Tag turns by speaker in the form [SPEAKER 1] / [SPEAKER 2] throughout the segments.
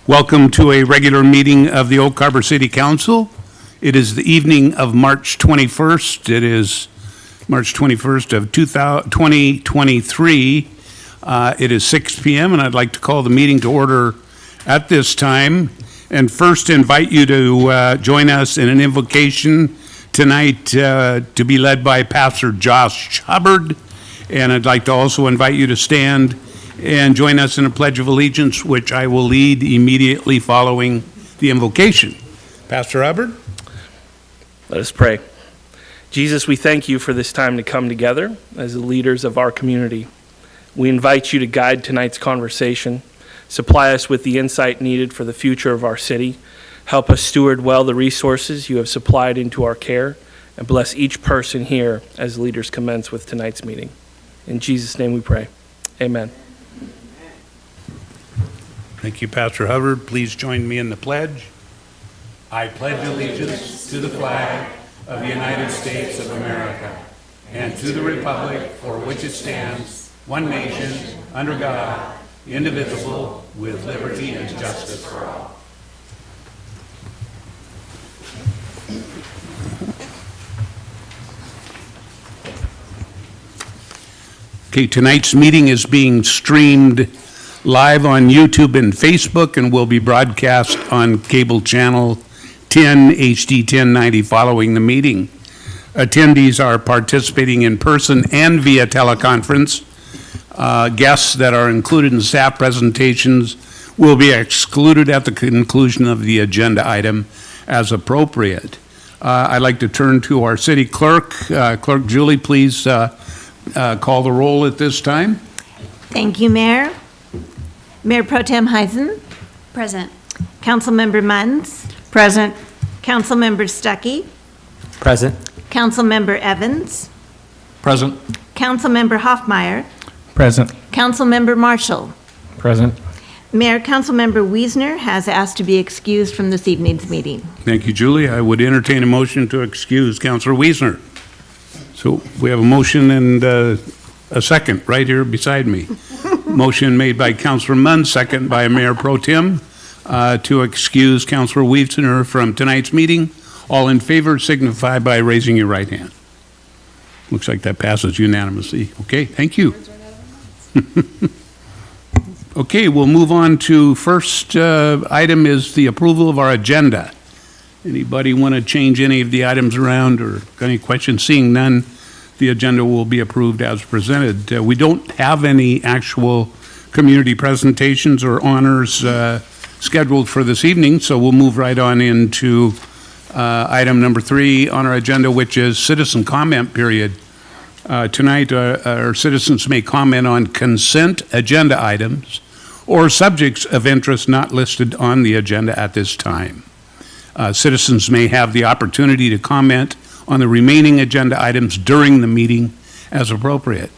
[SPEAKER 1] Welcome to a regular meeting of the Oak Harbor City Council. It is the evening of March 21st. It is March 21st of 2023. It is 6 p.m. and I'd like to call the meeting to order at this time. And first invite you to join us in an invocation tonight to be led by Pastor Josh Hubbard. And I'd like to also invite you to stand and join us in a Pledge of Allegiance, which I will lead immediately following the invocation. Pastor Hubbard?
[SPEAKER 2] Let us pray. Jesus, we thank you for this time to come together as the leaders of our community. We invite you to guide tonight's conversation, supply us with the insight needed for the future of our city, help us steward well the resources you have supplied into our care, and bless each person here as leaders commence with tonight's meeting. In Jesus' name we pray. Amen.
[SPEAKER 1] Thank you, Pastor Hubbard. Please join me in the pledge. I pledge allegiance to the flag of the United States of America and to the republic for which it stands, one nation, under God, indivisible, with liberty and justice for all. Okay, tonight's meeting is being streamed live on YouTube and Facebook and will be broadcast on cable channel 10 HD 1090 following the meeting. Attendees are participating in person and via teleconference. Guests that are included in staff presentations will be excluded at the conclusion of the agenda item as appropriate. I'd like to turn to our city clerk. Clerk Julie, please call the roll at this time.
[SPEAKER 3] Thank you, Mayor. Mayor Pro Tem Heisen.
[SPEAKER 4] Present.
[SPEAKER 3] Councilmember Munns.
[SPEAKER 4] Present.
[SPEAKER 3] Councilmember Stuckey.
[SPEAKER 5] Present.
[SPEAKER 3] Councilmember Evans.
[SPEAKER 5] Present.
[SPEAKER 3] Councilmember Hoffmeyer.
[SPEAKER 5] Present.
[SPEAKER 3] Councilmember Marshall.
[SPEAKER 5] Present.
[SPEAKER 3] Mayor, Councilmember Wiesner has asked to be excused from this evening's meeting.
[SPEAKER 1] Thank you, Julie. I would entertain a motion to excuse Councilor Wiesner. So we have a motion and a second right here beside me. Motion made by Councilor Munn, second by Mayor Pro Tem, to excuse Councilor Wiesner from tonight's meeting. All in favor signify by raising your right hand. Looks like that passes unanimously. Okay, thank you. Okay, we'll move on to first item is the approval of our agenda. Anybody want to change any of the items around or got any questions? Seeing none, the agenda will be approved as presented. We don't have any actual community presentations or honors scheduled for this evening, so we'll move right on into item number 3 on our agenda, which is citizen comment period. Tonight, our citizens may comment on consent agenda items or subjects of interest not listed on the agenda at this time. Citizens may have the opportunity to comment on the remaining agenda items during the meeting as appropriate.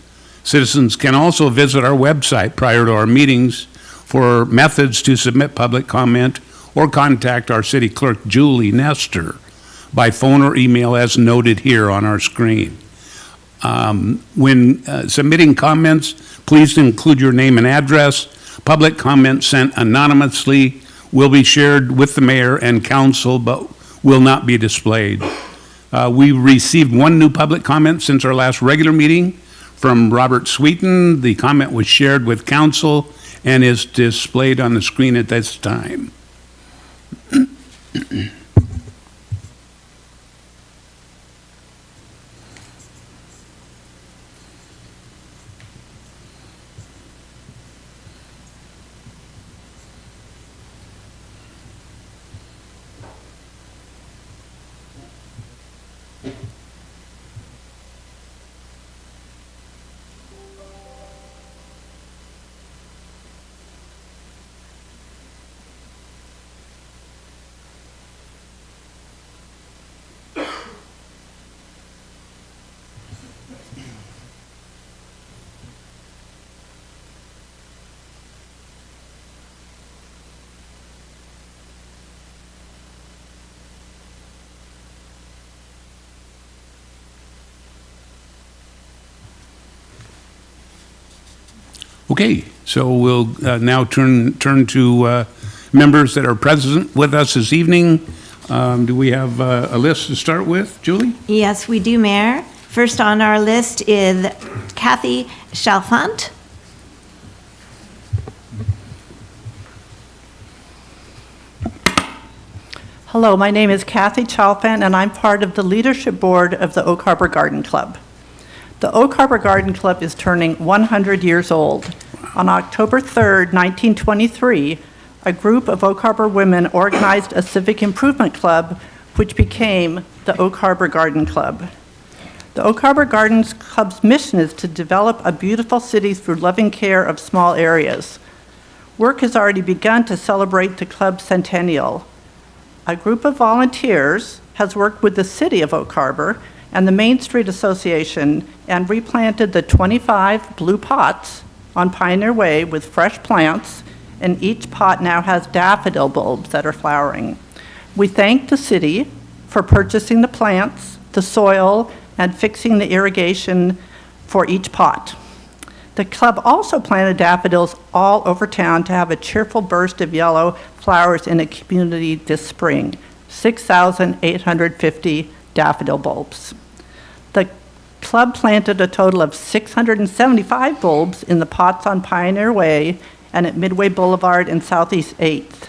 [SPEAKER 1] Citizens can also visit our website prior to our meetings for methods to submit public comment or contact our city clerk, Julie Nestor, by phone or email as noted here on our screen. When submitting comments, please include your name and address. Public comments sent anonymously will be shared with the mayor and council, but will not be displayed. We received one new public comment since our last regular meeting from Robert Sweeten. The comment was shared with council and is displayed on the screen at this time. Okay, so we'll now turn to members that are present with us this evening. Do we have a list to start with? Julie?
[SPEAKER 3] Yes, we do, Mayor. First on our list is Kathy Chalfant.
[SPEAKER 4] Hello, my name is Kathy Chalfant, and I'm part of the leadership board of the Oak Harbor Garden Club. The Oak Harbor Garden Club is turning 100 years old. On October 3rd, 1923, a group of Oak Harbor women organized a civic improvement club, which became the Oak Harbor Garden Club. The Oak Harbor Garden Club's mission is to develop a beautiful city through loving care of small areas. Work has already begun to celebrate the club's centennial. A group of volunteers has worked with the city of Oak Harbor and the Main Street Association and replanted the 25 blue pots on Pioneer Way with fresh plants, and each pot now has daffodil bulbs that are flowering. We thank the city for purchasing the plants, the soil, and fixing the irrigation for each pot. The club also planted daffodils all over town to have a cheerful burst of yellow flowers in a community this spring. 6,850 daffodil bulbs. The club planted a total of 675 bulbs in the pots on Pioneer Way and at Midway Boulevard and Southeast 8th,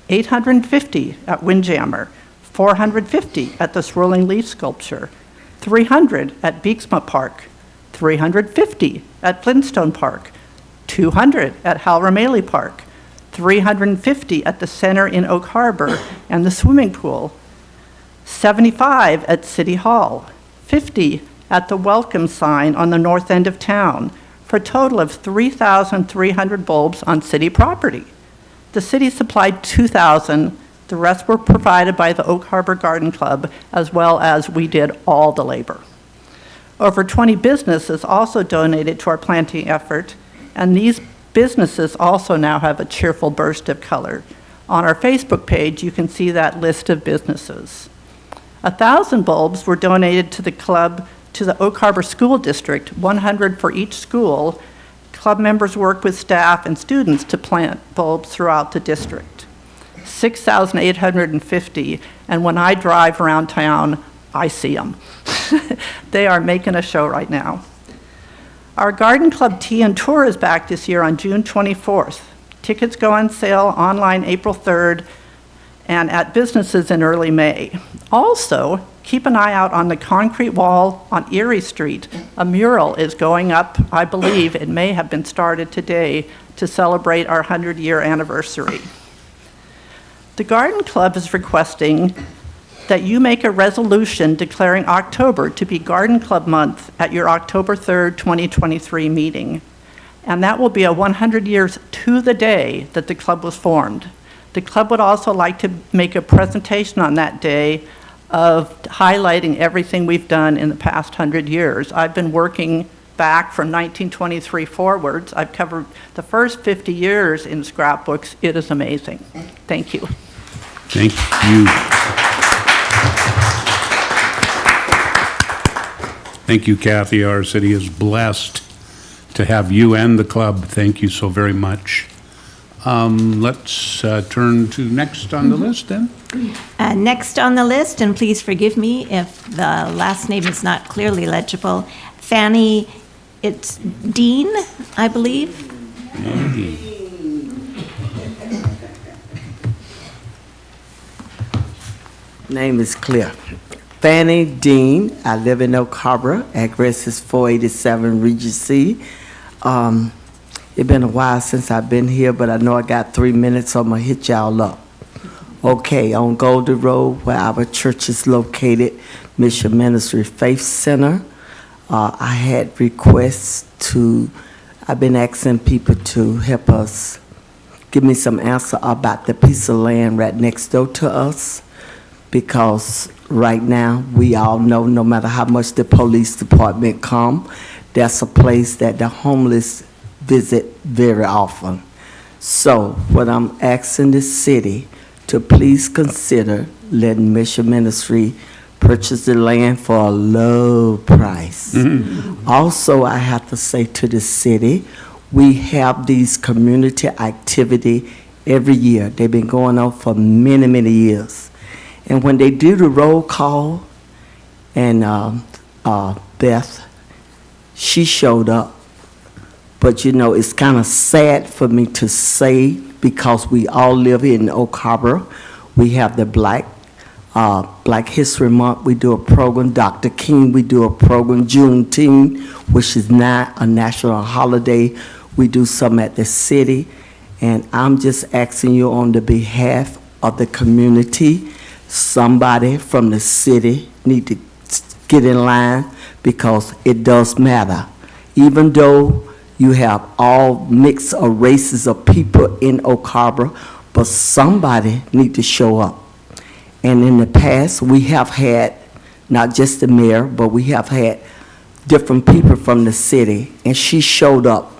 [SPEAKER 4] 850 at Windjammer, 450 at the Swirling Leaf Sculpture, 300 at Beeksma Park, 350 at Flintstone Park, 200 at Hal Ramaley Park, 350 at the center in Oak Harbor and the swimming pool, 75 at City Hall, 50 at the welcome sign on the north end of town, for a total of 3,300 bulbs on city property. The city supplied 2,000. The rest were provided by the Oak Harbor Garden Club, as well as we did all the labor. Over 20 businesses also donated to our planting effort, and these businesses also now have a cheerful burst of color. On our Facebook page, you can see that list of businesses. 1,000 bulbs were donated to the club, to the Oak Harbor School District, 100 for each school. Club members work with staff and students to plant bulbs throughout the district. 6,850, and when I drive around town, I see them. They are making a show right now. Our Garden Club Tea and Tour is back this year on June 24th. Tickets go on sale online April 3rd and at businesses in early May. Also, keep an eye out on the concrete wall on Erie Street. A mural is going up, I believe it may have been started today, to celebrate our 100-year anniversary. The Garden Club is requesting that you make a resolution declaring October to be Garden Club Month at your October 3rd, 2023 meeting. And that will be a 100 years to the day that the club was formed. The club would also like to make a presentation on that day of highlighting everything we've done in the past 100 years. I've been working back from 1923 forwards. I've covered the first 50 years in scrapbooks. It is amazing. Thank you.
[SPEAKER 1] Thank you. Thank you, Kathy. Our city is blessed to have you and the club. Thank you so very much. Let's turn to next on the list then.
[SPEAKER 3] Next on the list, and please forgive me if the last name is not clearly legible, Fanny, it's Dean, I believe.
[SPEAKER 6] Name is clear. Fanny Dean. I live in Oak Harbor. Address is 487 Regency. It's been a while since I've been here, but I know I got 3 minutes, so I'm going to hit y'all up. Okay, on Golden Road, where our church is located, Mission Ministry Faith Center, I had requests I've been asking people to help us give me some answer about the piece of land right next door to us, because right now, we all know no matter how much the police department come, that's a place that the homeless visit very often. So what I'm asking the city to please consider letting Mission Ministry purchase the land for a low price. Also, I have to say to the city, we have these community activity every year. They've been going on for many, many years. And when they do the roll call, and Beth, she showed up. But you know, it's kind of sad for me to say, because we all live here in Oak Harbor. We have the Black History Month. We do a program. Dr. King, we do a program. Juneteenth, which is not a national holiday. We do something at the city. And I'm just asking you on the behalf of the community, somebody from the city need to get in line, because it does matter. Even though you have all mix of races of people in Oak Harbor, but somebody need to show up. And in the past, we have had, not just the mayor, but we have had different people from the city, and she showed up.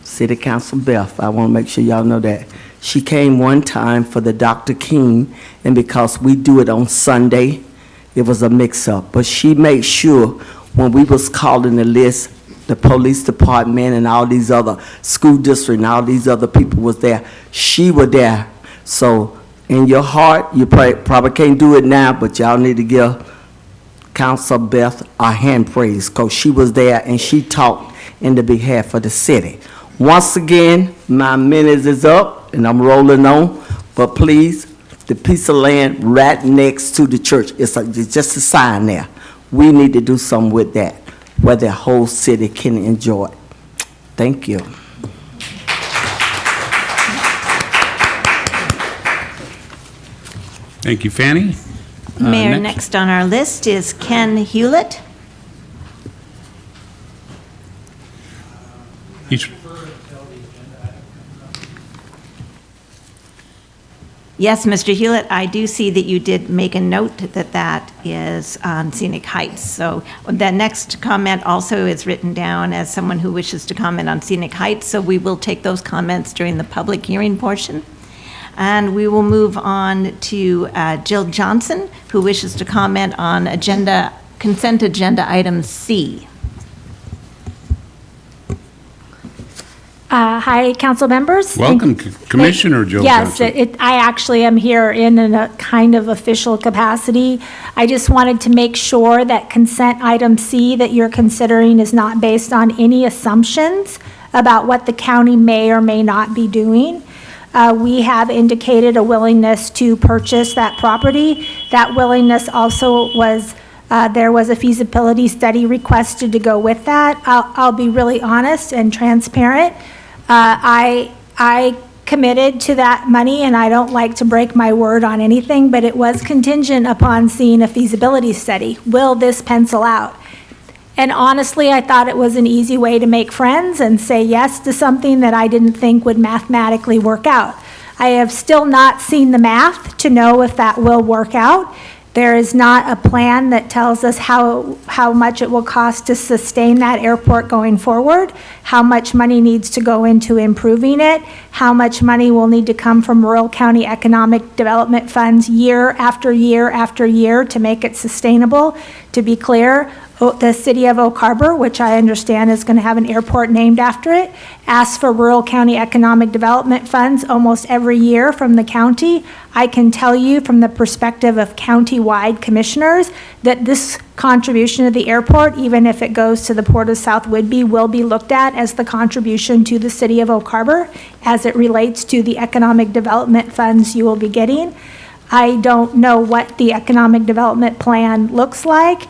[SPEAKER 6] City Council Beth, I want to make sure y'all know that. She came one time for the Dr. King, and because we do it on Sunday, it was a mix-up. But she made sure when we was calling the list, the police department and all these other school district and all these other people was there. She was there. So in your heart, you probably can't do it now, but y'all need to give Council Beth a hand praise, because she was there and she talked in the behalf of the city. Once again, my minutes is up and I'm rolling on, but please, the piece of land right next to the church, it's just a sign there. We need to do something with that, where the whole city can enjoy it. Thank you.
[SPEAKER 1] Thank you, Fanny.
[SPEAKER 3] Mayor, next on our list is Ken Hewlett.
[SPEAKER 1] Each-
[SPEAKER 3] Yes, Mr. Hewlett, I do see that you did make a note that that is on Scenic Heights. So the next comment also is written down as someone who wishes to comment on Scenic Heights, so we will take those comments during the public hearing portion. And we will move on to Jill Johnson, who wishes to comment on consent agenda item C.
[SPEAKER 7] Hi, council members.
[SPEAKER 1] Welcome, Commissioner Jill Johnson.
[SPEAKER 7] Yes, I actually am here in a kind of official capacity. I just wanted to make sure that consent item C that you're considering is not based on any assumptions about what the county may or may not be doing. We have indicated a willingness to purchase that property. That willingness also was, there was a feasibility study requested to go with that. I'll be really honest and transparent. I committed to that money, and I don't like to break my word on anything, but it was contingent upon seeing a feasibility study. Will this pencil out? And honestly, I thought it was an easy way to make friends and say yes to something that I didn't think would mathematically work out. I have still not seen the math to know if that will work out. There is not a plan that tells us how much it will cost to sustain that airport going forward, how much money needs to go into improving it, how much money will need to come from rural county economic development funds year after year after year to make it sustainable. To be clear, the city of Oak Harbor, which I understand is going to have an airport named after it, asks for rural county economic development funds almost every year from the county. I can tell you from the perspective of county-wide commissioners that this contribution to the airport, even if it goes to the Port of South Whidbey, will be looked at as the contribution to the city of Oak Harbor as it relates to the economic development funds you will be getting. I don't know what the economic development plan looks like.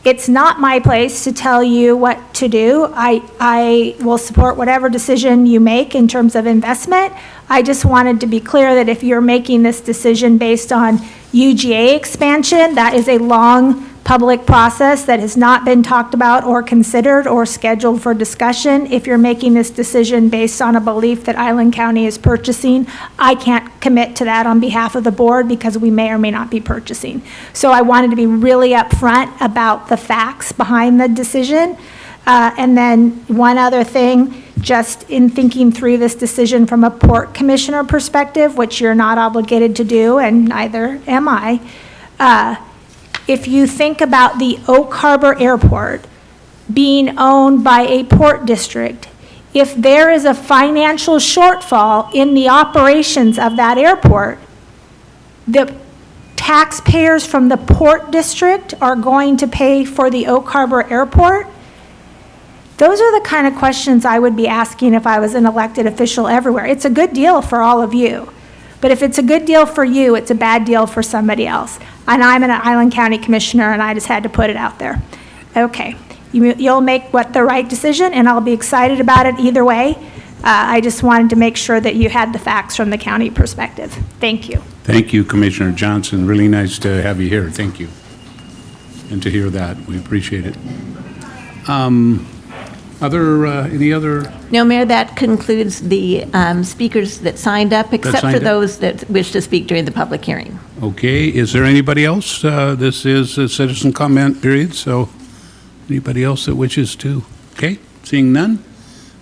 [SPEAKER 7] It's not my place to tell you what to do. I will support whatever decision you make in terms of investment. I just wanted to be clear that if you're making this decision based on UGA expansion, that is a long public process that has not been talked about or considered or scheduled for discussion. If you're making this decision based on a belief that Island County is purchasing, I can't commit to that on behalf of the board because we may or may not be purchasing. So I wanted to be really upfront about the facts behind the decision. And then one other thing, just in thinking through this decision from a port commissioner perspective, which you're not obligated to do, and neither am I, if you think about the Oak Harbor Airport being owned by a port district, if there is a financial shortfall in the operations of that airport, the taxpayers from the Port District are going to pay for the Oak Harbor Airport? Those are the kind of questions I would be asking if I was an elected official everywhere. It's a good deal for all of you, but if it's a good deal for you, it's a bad deal for somebody else. And I'm an Island County Commissioner, and I just had to put it out there. Okay, you'll make what the right decision, and I'll be excited about it either way. I just wanted to make sure that you had the facts from the county perspective. Thank you.
[SPEAKER 1] Thank you, Commissioner Johnson. Really nice to have you here. Thank you. And to hear that, we appreciate it. Any other?
[SPEAKER 3] No, Mayor, that concludes the speakers that signed up, except
[SPEAKER 1] signed
[SPEAKER 3] for
[SPEAKER 1] up?
[SPEAKER 3] those that wish to speak during the public hearing.
[SPEAKER 1] Okay, is there anybody else? This is a citizen comment period, so anybody else that wishes to? Okay, seeing none,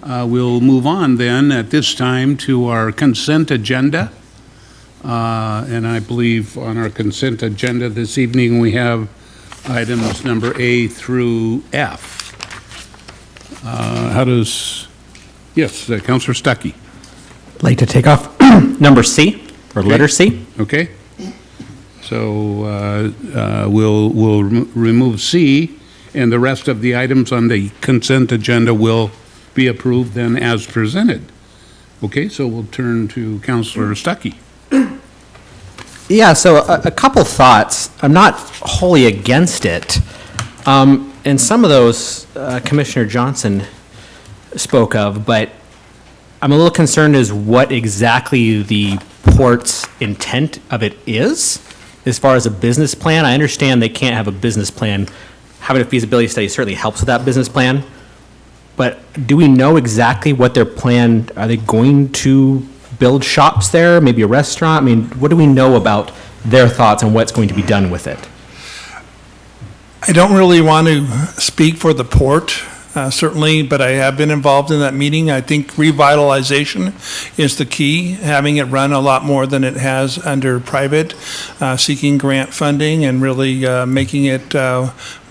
[SPEAKER 1] we'll move on then at this time to our consent agenda. And I believe on our consent agenda this evening, we have items number A through F. Councilor Stuckey,
[SPEAKER 5] Like to take off number C, or letter C?
[SPEAKER 1] okay? So we'll remove C, and the rest of the items on the consent agenda will be approved then as presented. Okay, so we'll turn to Councilor Stuckey.
[SPEAKER 5] Yeah, so a couple thoughts. I'm not wholly against it. And some of those Commissioner Johnson spoke of, but I'm a little concerned as what exactly the port's intent of it is as far as a business plan. I understand they can't have a business plan. Having a feasibility study certainly helps with that business plan. But do we know exactly what their plan, are they going to build shops there, maybe a restaurant? I mean, what do we know about their thoughts on what's going to be done with it?
[SPEAKER 8] I don't really want to speak for the port, certainly, but I have been involved in that meeting. I think revitalization is the key, having it run a lot more than it has under private, seeking grant funding and really making it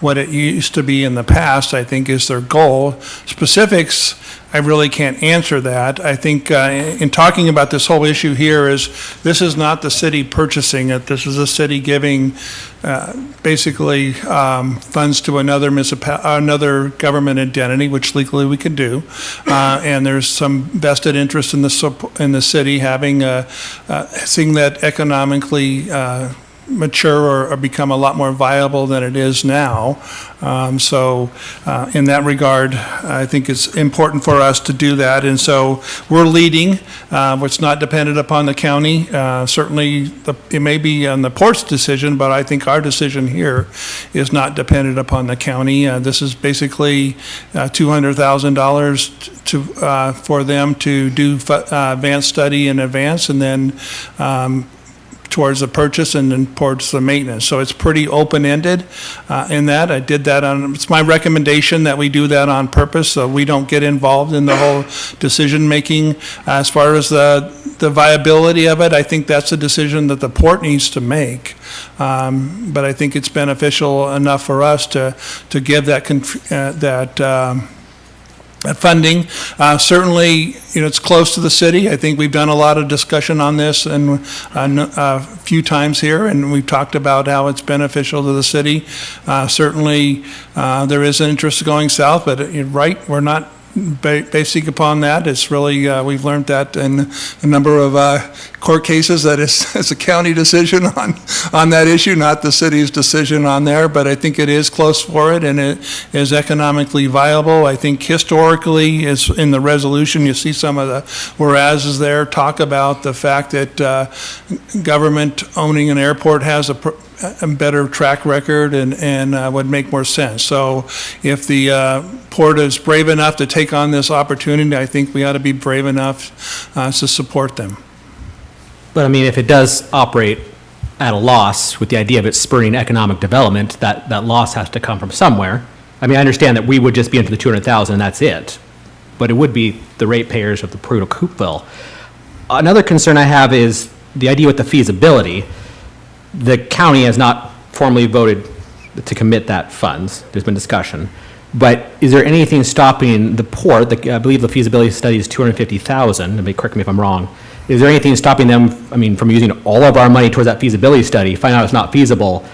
[SPEAKER 8] what it used to be in the past, I think is their goal. Specifics, I really can't answer that. I think in talking about this whole issue here this is not the city purchasing it. This is the city giving basically funds to another government entity, which legally we can do. And there's some vested interest in the city having seeing that economically mature or become a lot more viable than it is now. So in that regard, I think it's important for us to do that. And so we're leading. It's not dependent upon the county. Certainly, it may be on the port's decision, but I think our decision here is not dependent upon the county. This is basically $200,000 for them to do advanced study in advance, and then towards the purchase and then towards the maintenance. So it's pretty open-ended in that. I did that it's my recommendation that we do that on purpose so we don't get involved in the whole decision-making. As far as the viability of it, I think that's a decision that the port needs to make. But I think it's beneficial enough for us to give that funding. Certainly, it's close to the city. I think we've done a lot of discussion on this and a few times here, and we've talked about how it's beneficial to the city. Certainly, there is an interest going south, but you're right, we're not basic upon that. It's really, we've learned that in a number of court cases that it's a county decision on that issue, not the city's decision on there, but I think it is close for it and it is economically viable. I think historically is in the resolution, you see some of the whereases there talk about the fact that government owning an airport has a better track record and would make more sense. So if the port is brave enough to take on this opportunity, I think we ought to be brave enough to support them.
[SPEAKER 5] But I mean, if it does operate at a loss with the idea of it spurring economic development, that loss has to come from somewhere. I mean, I understand that we would just be into the 200,000 and that's it, but it would be the ratepayers of the Port of Coupeville. Another concern I have is the idea with the feasibility. The county has not formally voted to commit that funds. There's been discussion. But is there anything stopping the port, I believe the feasibility study is 250,000, correct me if I'm wrong. Is there anything stopping them, from using all of our money towards that feasibility study, find out it's not feasible,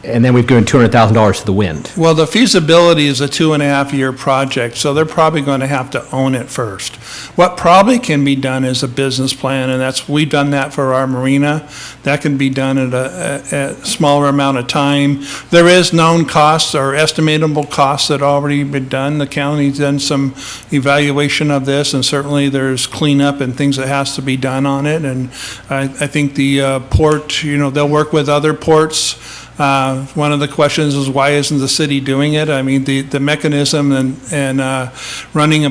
[SPEAKER 5] and then we've given $200,000 to the wind?
[SPEAKER 8] Well, the feasibility is a 2.5-year project, so they're probably going to have to own it first. What probably can be done is a business plan, and we've done that for our marina. That can be done at a smaller amount of time. There is known costs or estimatable costs that already been done. The county's done some evaluation of this, and certainly there's cleanup and things that has to be done on it. And I think the port, they'll work with other ports. One of the questions is, why isn't the city doing it? The mechanism and running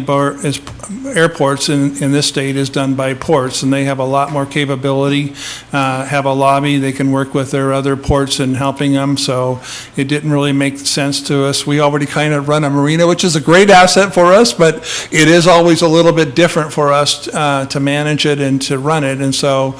[SPEAKER 8] airports in this state is done by ports, and they have a lot more capability, have a lobby. They can work with their other ports in helping them, so it didn't really make sense to us. We already kind of run a marina, which is a great asset for us, but it is always a little bit different for us to manage it and to run it. And so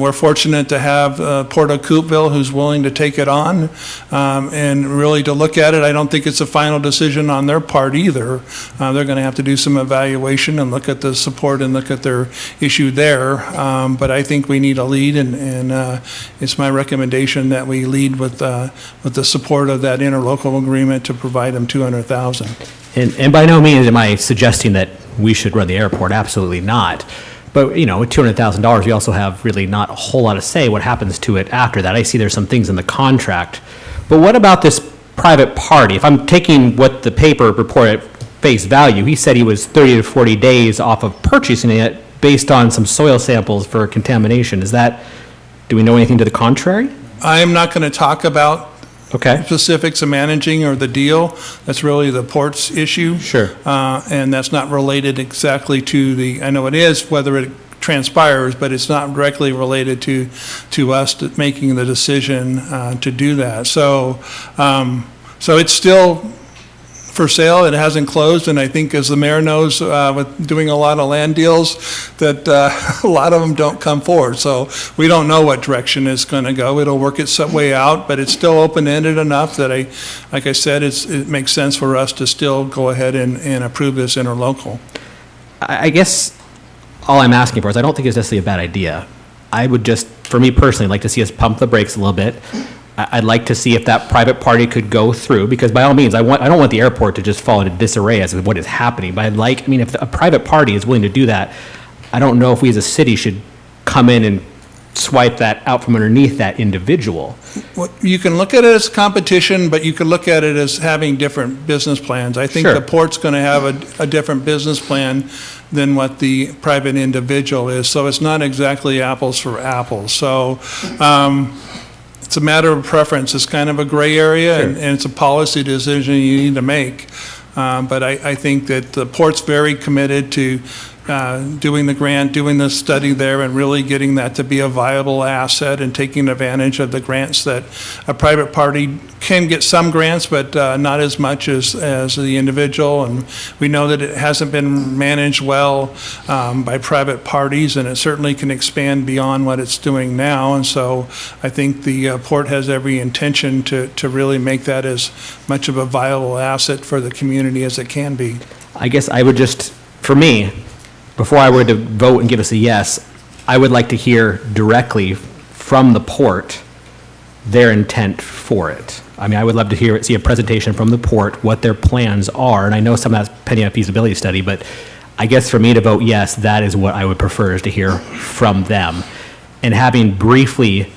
[SPEAKER 8] we're fortunate to have Port of Coupeville, who's willing to take it on and really to look at it. I don't think it's a final decision on their part either. They're going to have to do some evaluation and look at the support and look at their issue there. But I think we need a lead, and it's my recommendation that we lead with the support of that interlocal agreement to provide them $200,000.
[SPEAKER 5] And by no means am I suggesting that we should run the airport, absolutely not. But, with $200,000, we also have really not a whole lot of say what happens to it after that. I see there's some things in the contract. But what about this private party? If I'm taking what the paper reported at face value, he said he was 30 to 40 days off of purchasing it based on some soil samples for contamination. Do we know anything to the contrary?
[SPEAKER 8] I am not going to talk about
[SPEAKER 5] Okay.
[SPEAKER 8] specifics of managing or the deal. That's really the port's issue.
[SPEAKER 5] Sure.
[SPEAKER 8] And that's not related exactly to I know it is, whether it transpires, but it's not directly related to us making the decision to do that. So it's still for sale. It hasn't closed, and I think, as the mayor knows, with doing a lot of land deals, that a lot of them don't come forward. So we don't know what direction it's going to go. It'll work its way out, but it's still open-ended enough that like I said, it makes sense for us to still go ahead and approve this interlocal.
[SPEAKER 5] I guess all I'm asking for is, I don't think it's necessarily a bad idea. I would just, for me personally, like to see us pump the brakes a little bit. I'd like to see if that private party could go through, because by all means, I don't want the airport to just fall into disarray as to what is happening. But if a private party is willing to do that, I don't know if we as a city should come in and swipe that out from underneath that individual.
[SPEAKER 8] Well, you can look at it as competition, but you can look at it as having different business plans. I think
[SPEAKER 5] Sure.
[SPEAKER 8] the port's going to have a different business plan than what the private individual is. So it's not exactly apples for apples. So it's a matter of preference. It's kind of a gray area, and it's a policy decision you need to make. But I think that the port's very committed to doing the grant, doing the study there, and really getting that to be a viable asset and taking advantage of the grants that a private party can get. Some grants, but not as much as the individual. And we know that it hasn't been managed well by private parties, and it certainly can expand beyond what it's doing now. And so I think the port has every intention to really make that as much of a viable asset for the community as it can be.
[SPEAKER 5] I guess I would just, for me, before I were to vote and give us a yes, I would like to hear directly from the port their intent for it. I would love to see a presentation from the port, what their plans are, and I know some of that's pending a feasibility study, but I guess for me to vote yes, that is what I would prefer, is to hear from them. And having briefly,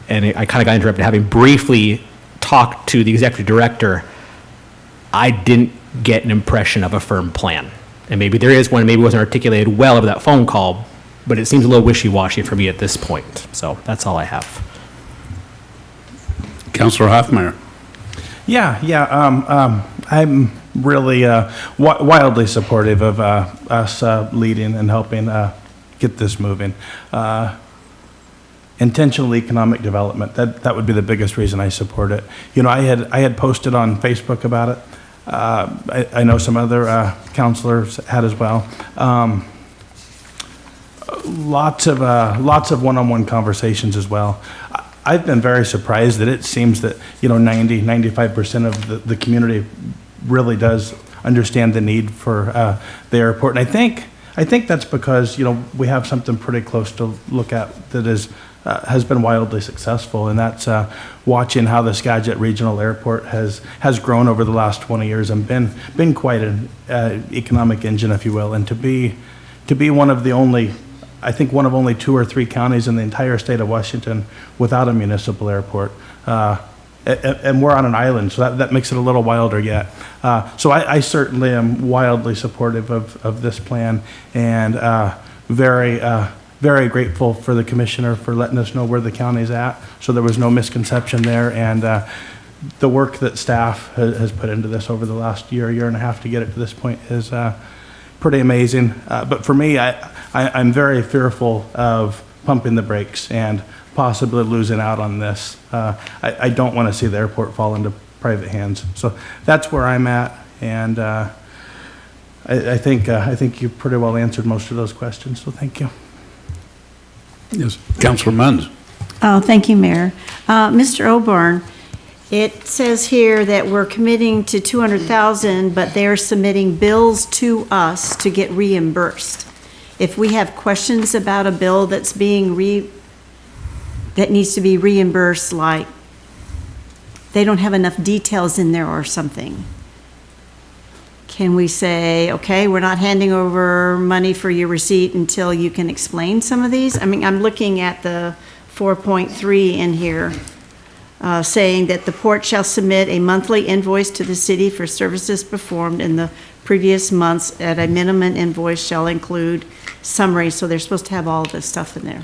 [SPEAKER 5] and I kind of got interrupted, having briefly talked to the executive director, I didn't get an impression of a firm plan. And maybe there is one, maybe it wasn't articulated well over that phone call, but it seems a little wishy-washy for me at this point. So that's all I have.
[SPEAKER 1] Councilor Hoffmeyer.
[SPEAKER 9] I'm really wildly supportive of us leading and helping get this moving. Intentional economic development, that would be the biggest reason I support it. I had posted on Facebook about it. I know some other counselors had as well. Lots of one-on-one conversations as well. I've been very surprised that it seems that 95% of the community really does understand the need for the airport. And I think that's because, we have something pretty close to look at that has been wildly successful, and that's watching how the Skagit Regional Airport has grown over the last 20 years and been quite an economic engine, if you will. And to be one of only 2 or 3 counties in the entire state of Washington without a municipal airport. And we're on an island, so that makes it a little wilder yet. So I certainly am wildly supportive of this plan, and very grateful for the commissioner for letting us know where the county's at, so there was no misconception there. And the work that staff has put into this over the last year and a half to get it to this point is pretty amazing. But for me, I'm very fearful of pumping the brakes and possibly losing out on this. I don't want to see the airport fall into private hands. So that's where I'm at, and I think you pretty well answered most of those questions, so thank you.
[SPEAKER 1] Yes, Councilor Munns.
[SPEAKER 10] Oh, thank you, Mayor. Mr. Oborn, it says here that we're committing to 200,000, but they're submitting bills to us to get reimbursed. If we have questions about a bill that's that needs to be reimbursed, like they don't have enough details in there or something, can we say, okay, we're not handing over money for your receipt until you can explain some of these? I mean, I'm looking at the 4.3 in here, saying that the port shall submit a monthly invoice to the city for services performed in the previous months at a minimum invoice shall include summary. So they're supposed to have all this stuff in there.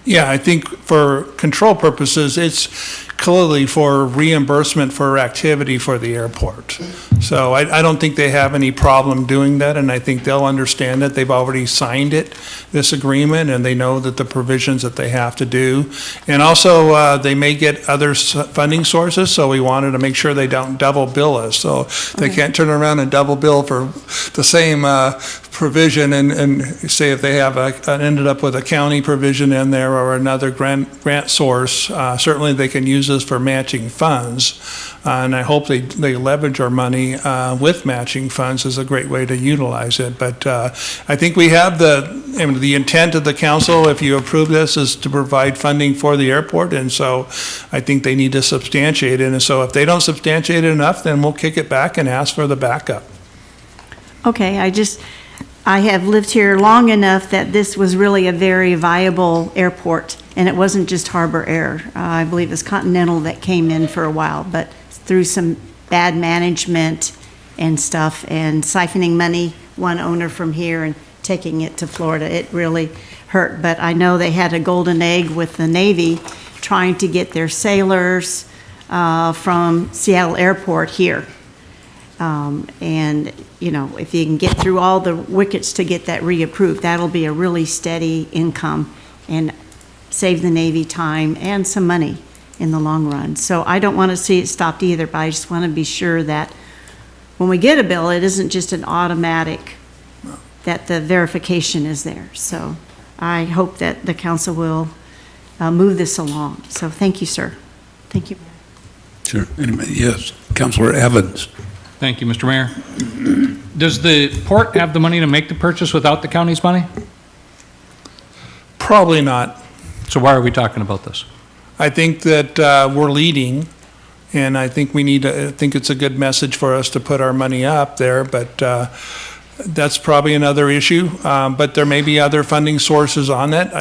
[SPEAKER 8] Yeah, I think for control purposes, it's clearly for reimbursement for activity for the airport. So I don't think they have any problem doing that, and I think they'll understand that. They've already signed this agreement, and they know that the provisions that they have to do. And also, they may get other funding sources, so we wanted to make sure they don't double bill us. So they can't turn around and double bill for the same provision and say if they have ended up with a county provision in there or another grant source, certainly they can use this for matching funds. And I hope they leverage our money with matching funds is a great way to utilize it. But I think we have the intent of the council, if you approve this, is to provide funding for the airport. And so I think they need to substantiate it. And so if they don't substantiate it enough, then we'll kick it back and ask for the backup.
[SPEAKER 10] Okay, I have lived here long enough that this was really a very viable airport, and it wasn't just Harbor Air. I believe it's Continental that came in for a while, but through some bad management and stuff and siphoning money, one owner from here and taking it to Florida, it really hurt. But I know they had a golden egg with the Navy trying to get their sailors from Seattle Airport here. And, if you can get through all the wickets to get that reapproved, that'll be a really steady income and save the Navy time and some money in the long run. So I don't want to see it stopped either, but I just want to be sure that when we get a bill, it isn't just an automatic, that the verification is there. So I hope that the council will move this along. So thank you, sir. Thank you.
[SPEAKER 1] Sure. Anybody? Yes, Councilor Evans.
[SPEAKER 11] Thank you, Mr. Mayor. Does the port have the money to make the purchase without the county's money?
[SPEAKER 8] Probably not.
[SPEAKER 11] So why are we talking about this?
[SPEAKER 8] I think that we're leading, and I think I think it's a good message for us to put our money up there, but that's probably another issue. But there may be other funding sources on that.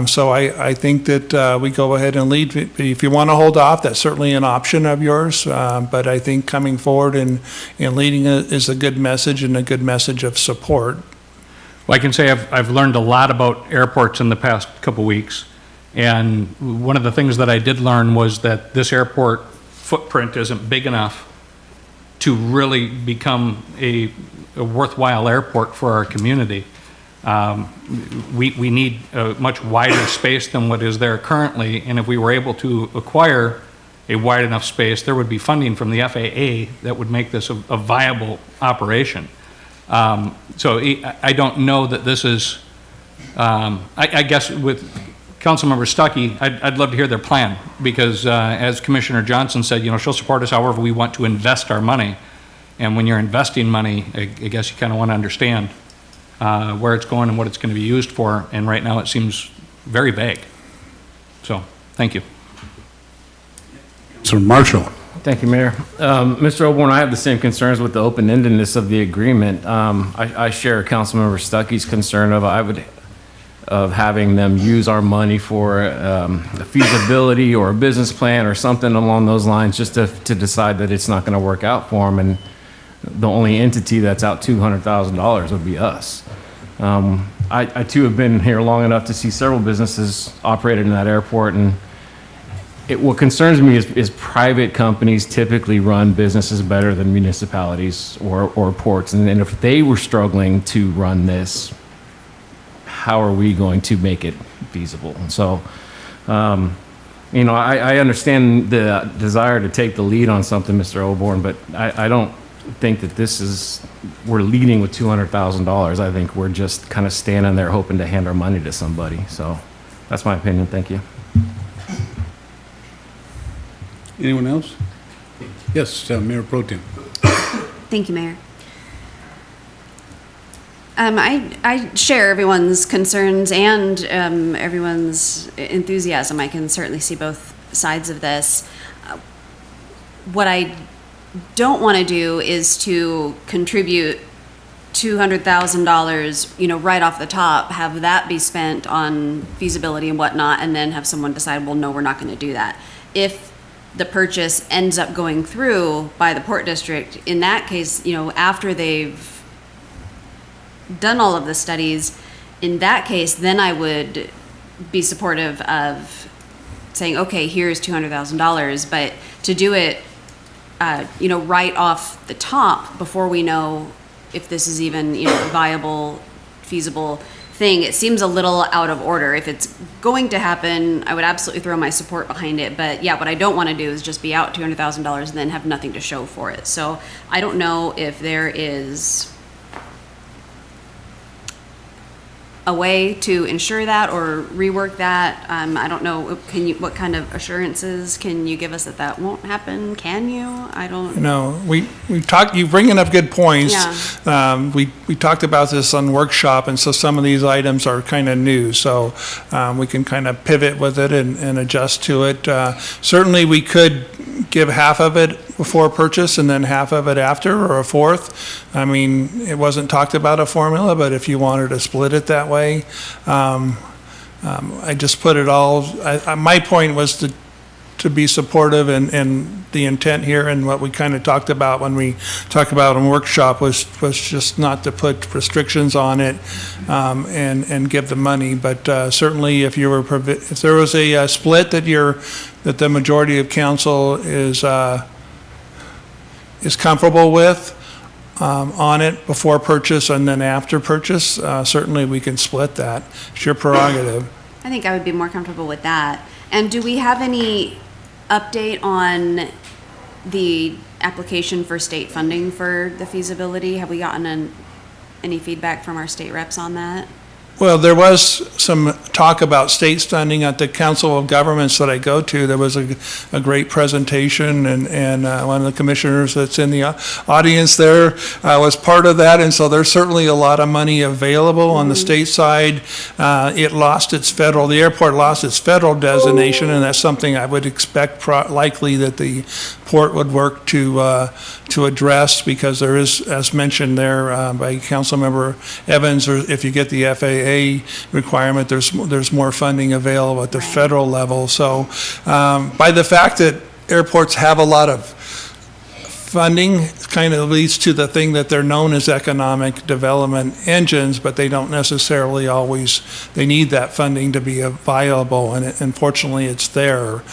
[SPEAKER 8] So I think that we go ahead and lead. If you want to hold off, that's certainly an option of yours. But I think coming forward and leading is a good message and a good message of support.
[SPEAKER 11] Well, I can say I've learned a lot about airports in the past couple weeks. And one of the things that I did learn was that this airport footprint isn't big enough to really become a worthwhile airport for our community. We need a much wider space than what is there currently, and if we were able to acquire a wide enough space, there would be funding from the FAA that would make this a viable operation. So I don't know that this is, I guess with Councilmember Stuckey, I'd love to hear their plan, because as Commissioner Johnson said, she'll support us however we want to invest our money. And when you're investing money, I guess you kind of want to understand where it's going and what it's going to be used for. And right now, it seems very vague. So, thank you.
[SPEAKER 1] Sir Marshall.
[SPEAKER 12] Thank you, Mayor. Mr. Oborn, I have the same concerns with the open-endedness of the agreement. I share Councilmember Stuckey's concern of having them use our money for a feasibility or a business plan or something along those lines, just to decide that it's not going to work out for them, and the only entity that's out $200,000 would be us. I too have been here long enough to see several businesses operated in that airport, and what concerns me is private companies typically run businesses better than municipalities or ports, and if they were struggling to run this, how are we going to make it feasible? So, I understand the desire to take the lead on something, Mr. Oborn, but I don't think that we're leading with $200,000. I think we're just kind of standing there hoping to hand our money to somebody. So that's my opinion. Thank you.
[SPEAKER 1] Anyone else? Yes, Mayor Pro Tem.
[SPEAKER 13] Thank you, Mayor. I share everyone's concerns and everyone's enthusiasm. I can certainly see both sides of this. What I don't want to do is to contribute $200,000, right off the top, have that be spent on feasibility and whatnot, and then have someone decide, well, no, we're not going to do that. If the purchase ends up going through by the Port District, in that case, after they've done all of the studies, in that case, then I would be supportive of saying, okay, here's $200,000, but to do it, right off the top before we know if this is even, a viable, feasible thing, it seems a little out of order. If it's going to happen, I would absolutely throw my support behind it. But yeah, what I don't want to do is just be out $200,000 and then have nothing to show for it. So I don't know if there is a way to ensure that or rework that. I don't know. What kind of assurances can you give us that won't happen? Can you? I don't.
[SPEAKER 8] We talked. You bringing up good points.
[SPEAKER 13] Yeah.
[SPEAKER 8] We talked about this on workshop, and so some of these items are kind of new. So we can kind of pivot with it and adjust to it. Certainly, we could give half of it before purchase and then half of it after, or a fourth. I mean, it wasn't talked about a formula, but if you wanted to split it that way, I just put it all. My point was to be supportive, and the intent here and what we kind of talked about when we talked about in workshop was just not to put restrictions on it and give the money. But certainly, if there was a split that the majority of council is comfortable with on it before purchase and then after purchase, certainly we can split that. It's your prerogative.
[SPEAKER 13] I think I would be more comfortable with that. And do we have any update on the application for state funding for the feasibility? Have we gotten any feedback from our state reps on that?
[SPEAKER 8] Well, there was some talk about state funding at the Council of Governments that I go to. There was a great presentation, and one of the commissioners that's in the audience there was part of that, and so there's certainly a lot of money available on the state side. The airport lost its federal designation, and that's something I would expect likely that the port would work to address, because there is, as mentioned there by Councilmember Evans, or if you get the FAA requirement, there's more funding available at the federal level. So by the fact that airports have a lot of funding, kind of leads to the thing that they're known as economic development engines, but they don't necessarily always, they need that funding to be viable, and unfortunately it's there.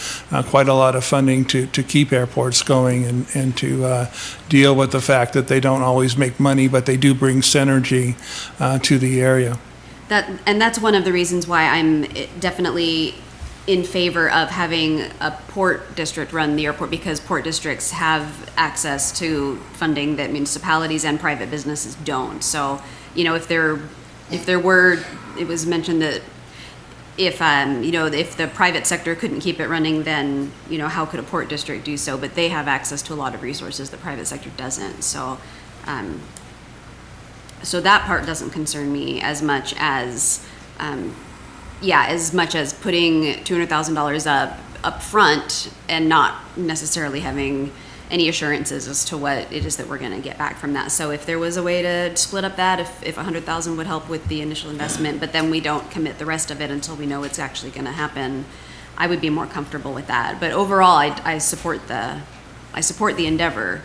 [SPEAKER 8] Quite a lot of funding to keep airports going and to deal with the fact that they don't always make money, but they do bring synergy to the area.
[SPEAKER 13] That's one of the reasons why I'm definitely in favor of having a port district run the airport, because port districts have access to funding that municipalities and private businesses don't. So, if there were, it was mentioned that if, if the private sector couldn't keep it running, then, how could a port district do so? But they have access to a lot of resources the private sector doesn't. So, so that part doesn't concern me as much as, as much as putting $200,000 up front and not necessarily having any assurances as to what it is that we're going to get back from that. So if there was a way to split up that, if 100,000 would help with the initial investment, but then we don't commit the rest of it until we know it's actually going to happen, I would be more comfortable with that. But overall, I support the endeavor,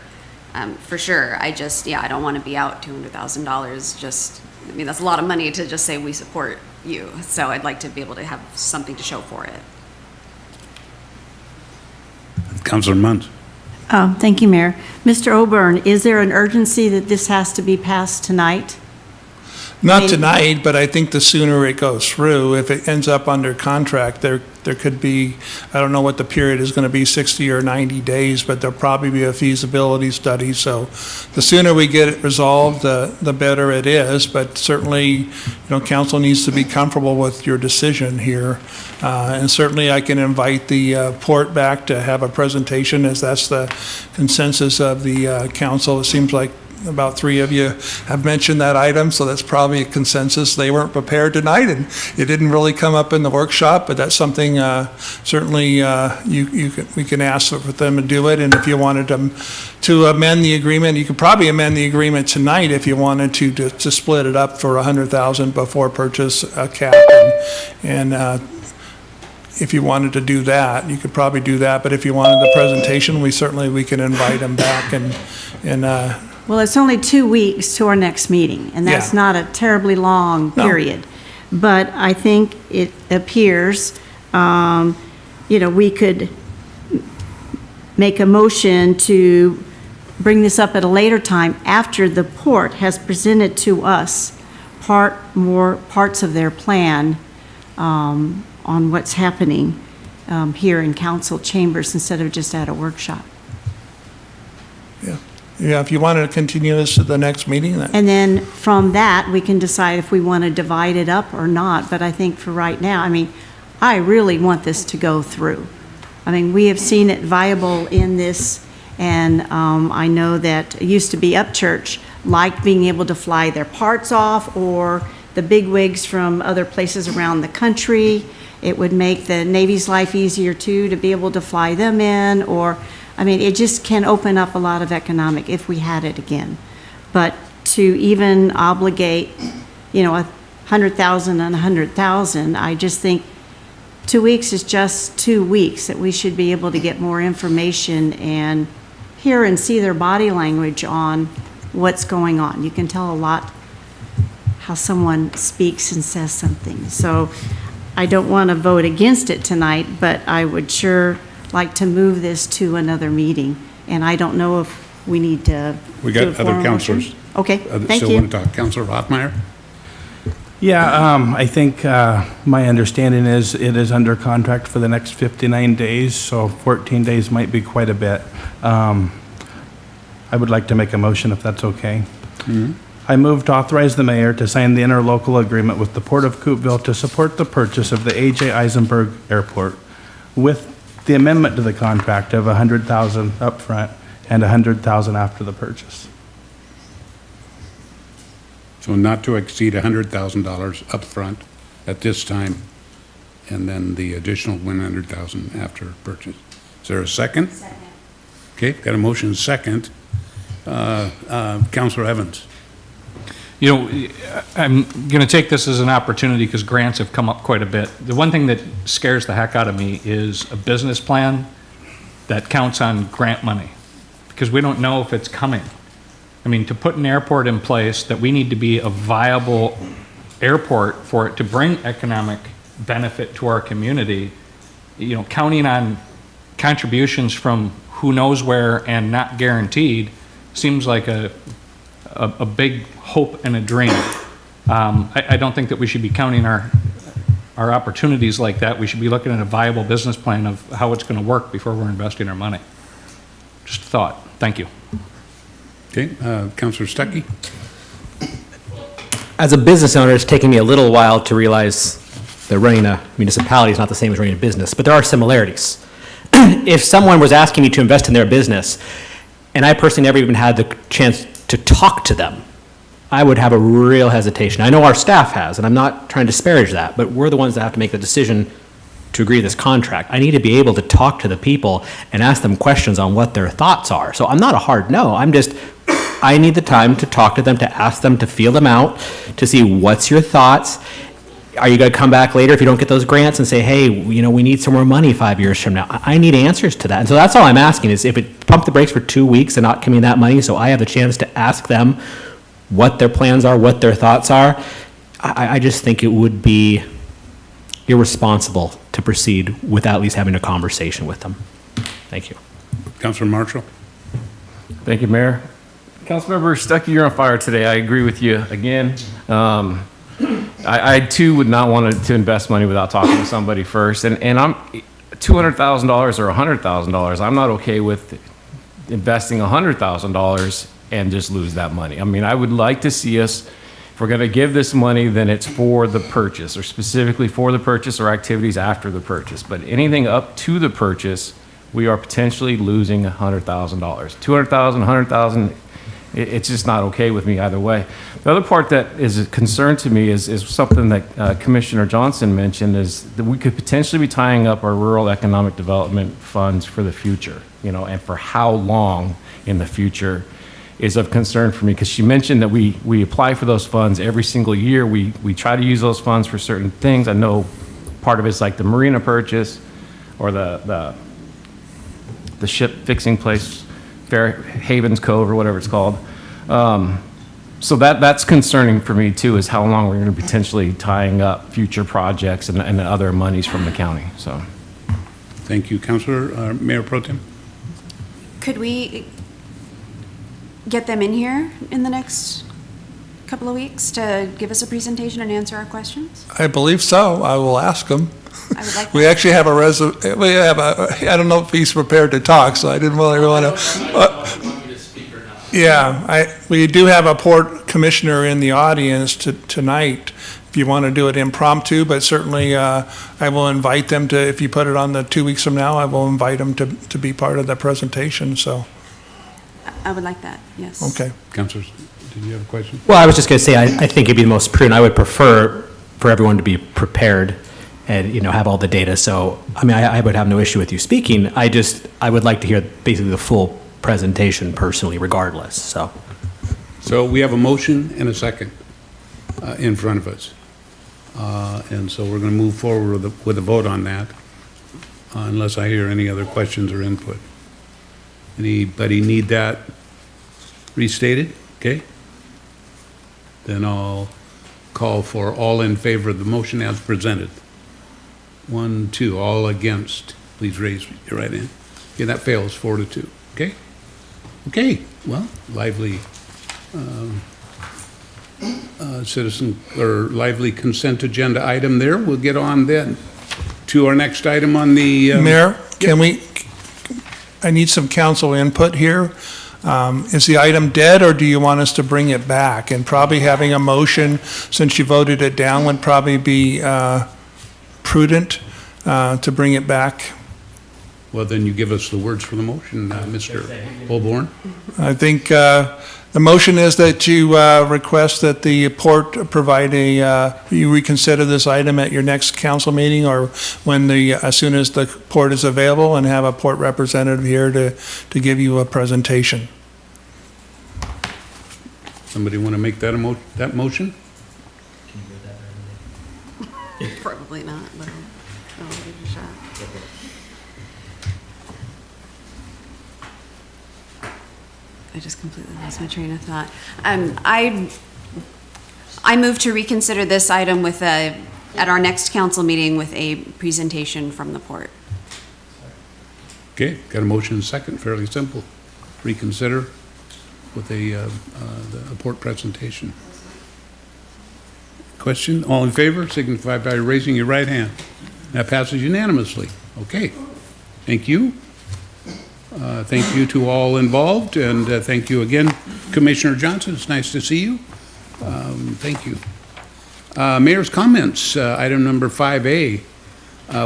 [SPEAKER 13] for sure. I just, I don't want to be out $200,000. That's a lot of money to just say we support you. So I'd like to be able to have something to show for it.
[SPEAKER 1] Councilor Muntz.
[SPEAKER 10] Oh, thank you, Mayor. Mr. Oborn, is there an urgency that this has to be passed tonight?
[SPEAKER 8] Not tonight, but I think the sooner it goes through, if it ends up under contract, there could be, I don't know what the period is going to be, 60 or 90 days, but there'll probably be a feasibility study. So the sooner we get it resolved, the better it is. But certainly, council needs to be comfortable with your decision here. And certainly I can invite the port back to have a presentation, as that's the consensus of the council. It seems like about 3 of you have mentioned that item, so that's probably a consensus. They weren't prepared tonight, and it didn't really come up in the workshop, but that's something certainly we can ask for them to do it. And if you wanted them to amend the agreement, you could probably amend the agreement tonight if you wanted to split it up for 100,000 before purchase cap, and if you wanted to do that, you could probably do that. But if you wanted the presentation, we can invite them back and.
[SPEAKER 10] Well, it's only 2 weeks to our next meeting, and that's not a terribly long period. But I think it appears, we could make a motion to bring this up at a later time after the port has presented to us more parts of their plan on what's happening here in council chambers instead of just at a workshop.
[SPEAKER 8] Yeah, if you wanted to continue this to the next meeting.
[SPEAKER 10] And then from that, we can decide if we want to divide it up or not. But I think for right now, I really want this to go through. We have seen it viable in this, and I know that it used to be Upchurch liked being able to fly their parts off, or the bigwigs from other places around the country. It would make the Navy's life easier too, to be able to fly them in, or it just can open up a lot of economic if we had it again. But to even obligate, 100,000 and 100,000, I just think 2 weeks is just 2 weeks, that we should be able to get more information and hear and see their body language on what's going on. You can tell a lot how someone speaks and says something. So I don't want to vote against it tonight, but I would sure like to move this to another meeting. And I don't know if we need to.
[SPEAKER 1] We got other councilors.
[SPEAKER 10] Okay, thank you.
[SPEAKER 1] Still want to talk. Councilor Hoffmeyer?
[SPEAKER 9] Yeah, I think my understanding is it is under contract for the next 59 days, so 14 days might be quite a bit. I would like to make a motion if that's okay.
[SPEAKER 1] Mm-hmm.
[SPEAKER 9] I move to authorize the mayor to sign the interlocal agreement with the Port of Coupeville to support the purchase of the A.J. Eisenberg Airport, with the amendment to the contract of $100,000 upfront and $100,000 after the purchase.
[SPEAKER 1] So not to exceed $100,000 upfront at this time, and then the additional $100,000 after purchase. Is there a second? Second. Okay, got a motion second. Councilor Evans.
[SPEAKER 11] I'm going to take this as an opportunity because grants have come up quite a bit. The one thing that scares the heck out of me is a business plan that counts on grant money, because we don't know if it's coming. To put an airport in place, that we need to be a viable airport for it to bring economic benefit to our community, counting on contributions from who knows where and not guaranteed seems like a big hope and a dream. I don't think that we should be counting our opportunities like that. We should be looking at a viable business plan of how it's going to work before we're investing our money. Just a thought. Thank you.
[SPEAKER 1] Okay, Councilor Stuckey.
[SPEAKER 5] As a business owner, it's taken me a little while to realize that running a municipality is not the same as running a business, but there are similarities. If someone was asking me to invest in their business, and I personally never even had the chance to talk to them, I would have a real hesitation. I know our staff has, and I'm not trying to disparage that, but we're the ones that have to make the decision to agree to this contract. I need to be able to talk to the people and ask them questions on what their thoughts are. So I'm not a hard no. I need the time to talk to them, to ask them, to feel them out, to see what's your thoughts. Are you going to come back later if you don't get those grants and say, hey, we need some more money 5 years from now? I need answers to that. And so that's all I'm asking is if it pump the brakes for 2 weeks and not give me that money so I have the chance to ask them what their plans are, what their thoughts are. I just think it would be irresponsible to proceed without at least having a conversation with them. Thank you.
[SPEAKER 1] Councilor Marshall?
[SPEAKER 12] Thank you, Mayor. Councilmember Stuckey, you're on fire today. I agree with you again. I too would not want to invest money without talking to somebody first. And I'm $200,000 or $100,000. I'm not okay with investing $100,000 and just lose that money. I mean, I would like to see us, if we're going to give this money, then it's for the purchase, or specifically for the purchase or activities after the purchase. But anything up to the purchase, we are potentially losing $100,000. $200,000, $100,000, it's just not okay with me either way. The other part that is a concern to me is something that Commissioner Johnson mentioned, is that we could potentially be tying up our rural economic development funds for the future, and for how long in the future is of concern for me, because she mentioned that we apply for those funds every single year. We try to use those funds for certain things. I know part of it's like the Marina purchase or the ship fixing place, Fair Havens Cove or whatever it's called. So that's concerning for me too, is how long we're going to be potentially tying up future projects and other monies from the county. So,
[SPEAKER 1] Thank you. Councilor, Mayor Pro Tem?
[SPEAKER 13] Could we get them in here in the next couple of weeks to give us a presentation and answer our questions?
[SPEAKER 8] I believe so. I will ask him.
[SPEAKER 13] I would like
[SPEAKER 8] We
[SPEAKER 13] that.
[SPEAKER 8] actually have I don't know if he's prepared to talk, so I didn't really want to. Yeah, we do have a port commissioner in the audience tonight, if you want to do it impromptu, but certainly I will invite them to, if you put it on the 2 weeks from now, I will invite them to be part of the presentation, so,
[SPEAKER 13] I would like that, yes.
[SPEAKER 8] okay.
[SPEAKER 1] Councilors, did you have a question?
[SPEAKER 5] Well, I was just going to say, I think it'd be the most prudent. I would prefer for everyone to be prepared and, have all the data. So, I would have no issue with you speaking. I would like to hear basically the full presentation personally, regardless, so.
[SPEAKER 1] So we have a motion and a second in front of us. And so we're going to move forward with a vote on that, unless I hear any other questions or input. Anybody need that restated? Okay. Then I'll call for all in favor of the motion as presented. 1, 2, all against. Please raise your right hand. Okay, that fails 4-2. Okay? Okay, well, lively citizen, or lively consent agenda item there. We'll get on then to our next item on the...
[SPEAKER 8] Mayor, I need some council input here. Is the item dead, or do you want us to bring it back? And probably having a motion, since you voted it down, would probably be prudent to bring it back.
[SPEAKER 1] Well, then you give us the words for the motion, Mr. Holborn.
[SPEAKER 8] I think the motion is that you request that the port provide you reconsider this item at your next council meeting, or as soon as the port is available, and have a port representative here to give you a presentation.
[SPEAKER 1] Somebody want to make that that motion?
[SPEAKER 13] Probably not, but I'll give it a shot. I just completely lost my train of thought. I move to reconsider this item at our next council meeting with a presentation from the port.
[SPEAKER 1] Okay, got a motion and a second, fairly simple. Reconsider with a port presentation. Question, all in favor, signify by raising your right hand. That passes unanimously. Okay, thank you. Thank you to all involved, and thank you again, Commissioner Johnson. It's nice to see you. Thank you. Mayor's comments, item number 5A,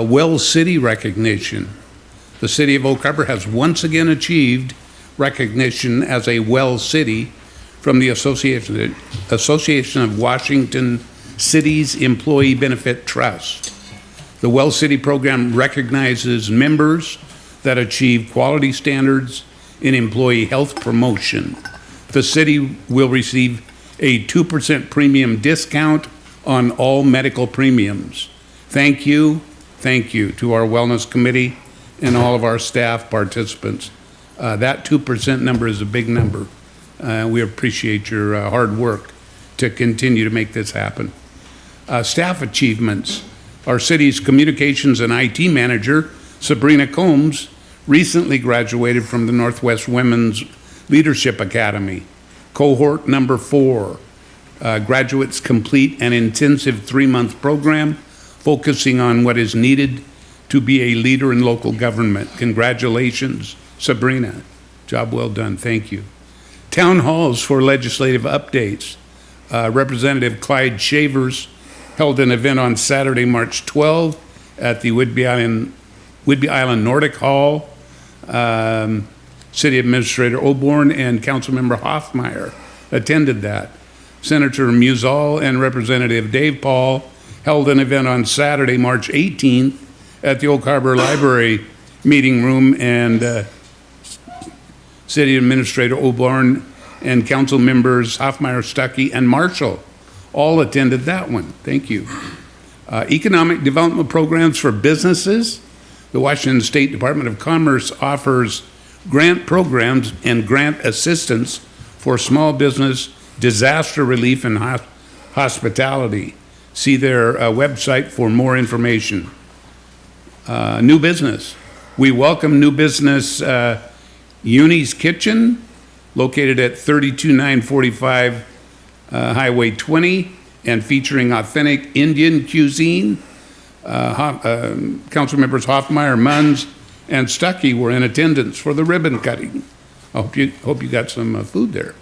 [SPEAKER 1] Well City recognition. The city of Oak Harbor has once again achieved recognition as a Well City from the Association of Washington Cities Employee Benefit Trust. The Well City program recognizes members that achieve quality standards in employee health promotion. The city will receive a 2% premium discount on all medical premiums. Thank you to our Wellness Committee and all of our staff participants. That 2% number is a big number. We appreciate your hard work to continue to make this happen. Staff achievements. Our city's communications and IT manager, Sabrina Combs, recently graduated from the Northwest Women's Leadership Academy. Cohort number 4. Graduates complete an intensive 3-month program focusing on what is needed to be a leader in local government. Congratulations, Sabrina. Job well done. Thank you. Town halls for legislative updates. Representative Clyde Shavers held an event on Saturday, March 12 at the Whidbey Island Nordic Hall. City Administrator Oborn and Councilmember Hoffmeyer attended that. Senator Musall and Representative Dave Paul held an event on Saturday, March 18th at the Oak Harbor Library Meeting Room, and City Administrator Oborn and Council members Hoffmeyer, Stuckey, and Marshall all attended that one. Thank you. Economic development programs for businesses. The Washington State Department of Commerce offers grant programs and grant assistance for small business, disaster relief, and hospitality. See their website for more information. New business. We welcome new business Uni's Kitchen, located at 32945 Highway 20, and featuring authentic Indian cuisine. Council members Hoffmeyer, Munns, and Stuckey were in attendance for the ribbon cutting. I hope you got some food there.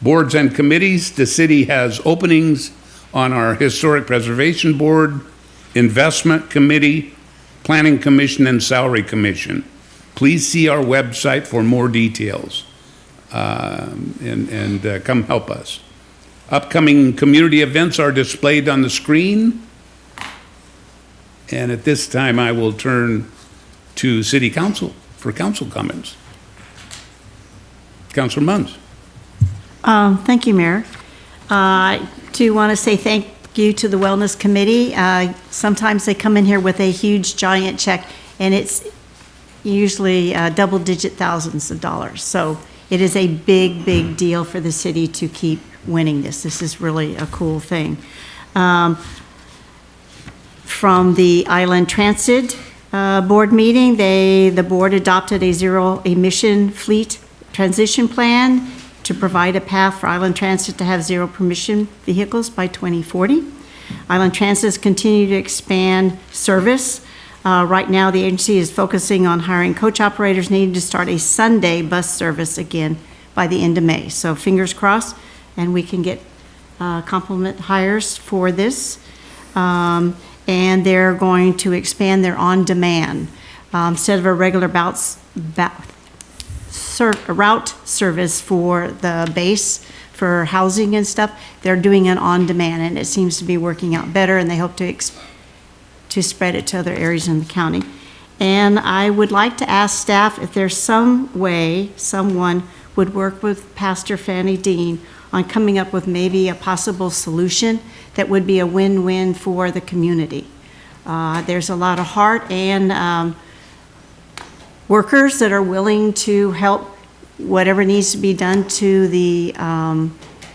[SPEAKER 1] Boards and committees. The city has openings on our Historic Preservation Board, Investment Committee, Planning Commission, and Salary Commission. Please see our website for more details and come help us. Upcoming community events are displayed on the screen. And at this time, I will turn to City Council for council comments. Councilor Munns.
[SPEAKER 10] Thank you, Mayor. I do want to say thank you to the Wellness Committee. Sometimes they come in here with a huge, giant check, and it's usually double-digit thousands of dollars. So it is a big, big deal for the city to keep winning this. This is really a cool thing. From the Island Transit Board meeting, the board adopted a zero-emission fleet transition plan to provide a path for Island Transit to have zero-emission vehicles by 2040. Island Transit has continued to expand service. Right now, the agency is focusing on hiring coach operators needing to start a Sunday bus service again by the end of May. So fingers crossed, and we can get complement hires for this. And they're going to expand their on-demand. Instead of a regular route service for the base for housing and stuff, they're doing an on-demand, and it seems to be working out better, and they hope to spread it to other areas in the county. And I would like to ask staff if there's some way someone would work with Pastor Fanny Dean on coming up with maybe a possible solution that would be a win-win for the community. There's a lot of heart and workers that are willing to help whatever needs to be done to the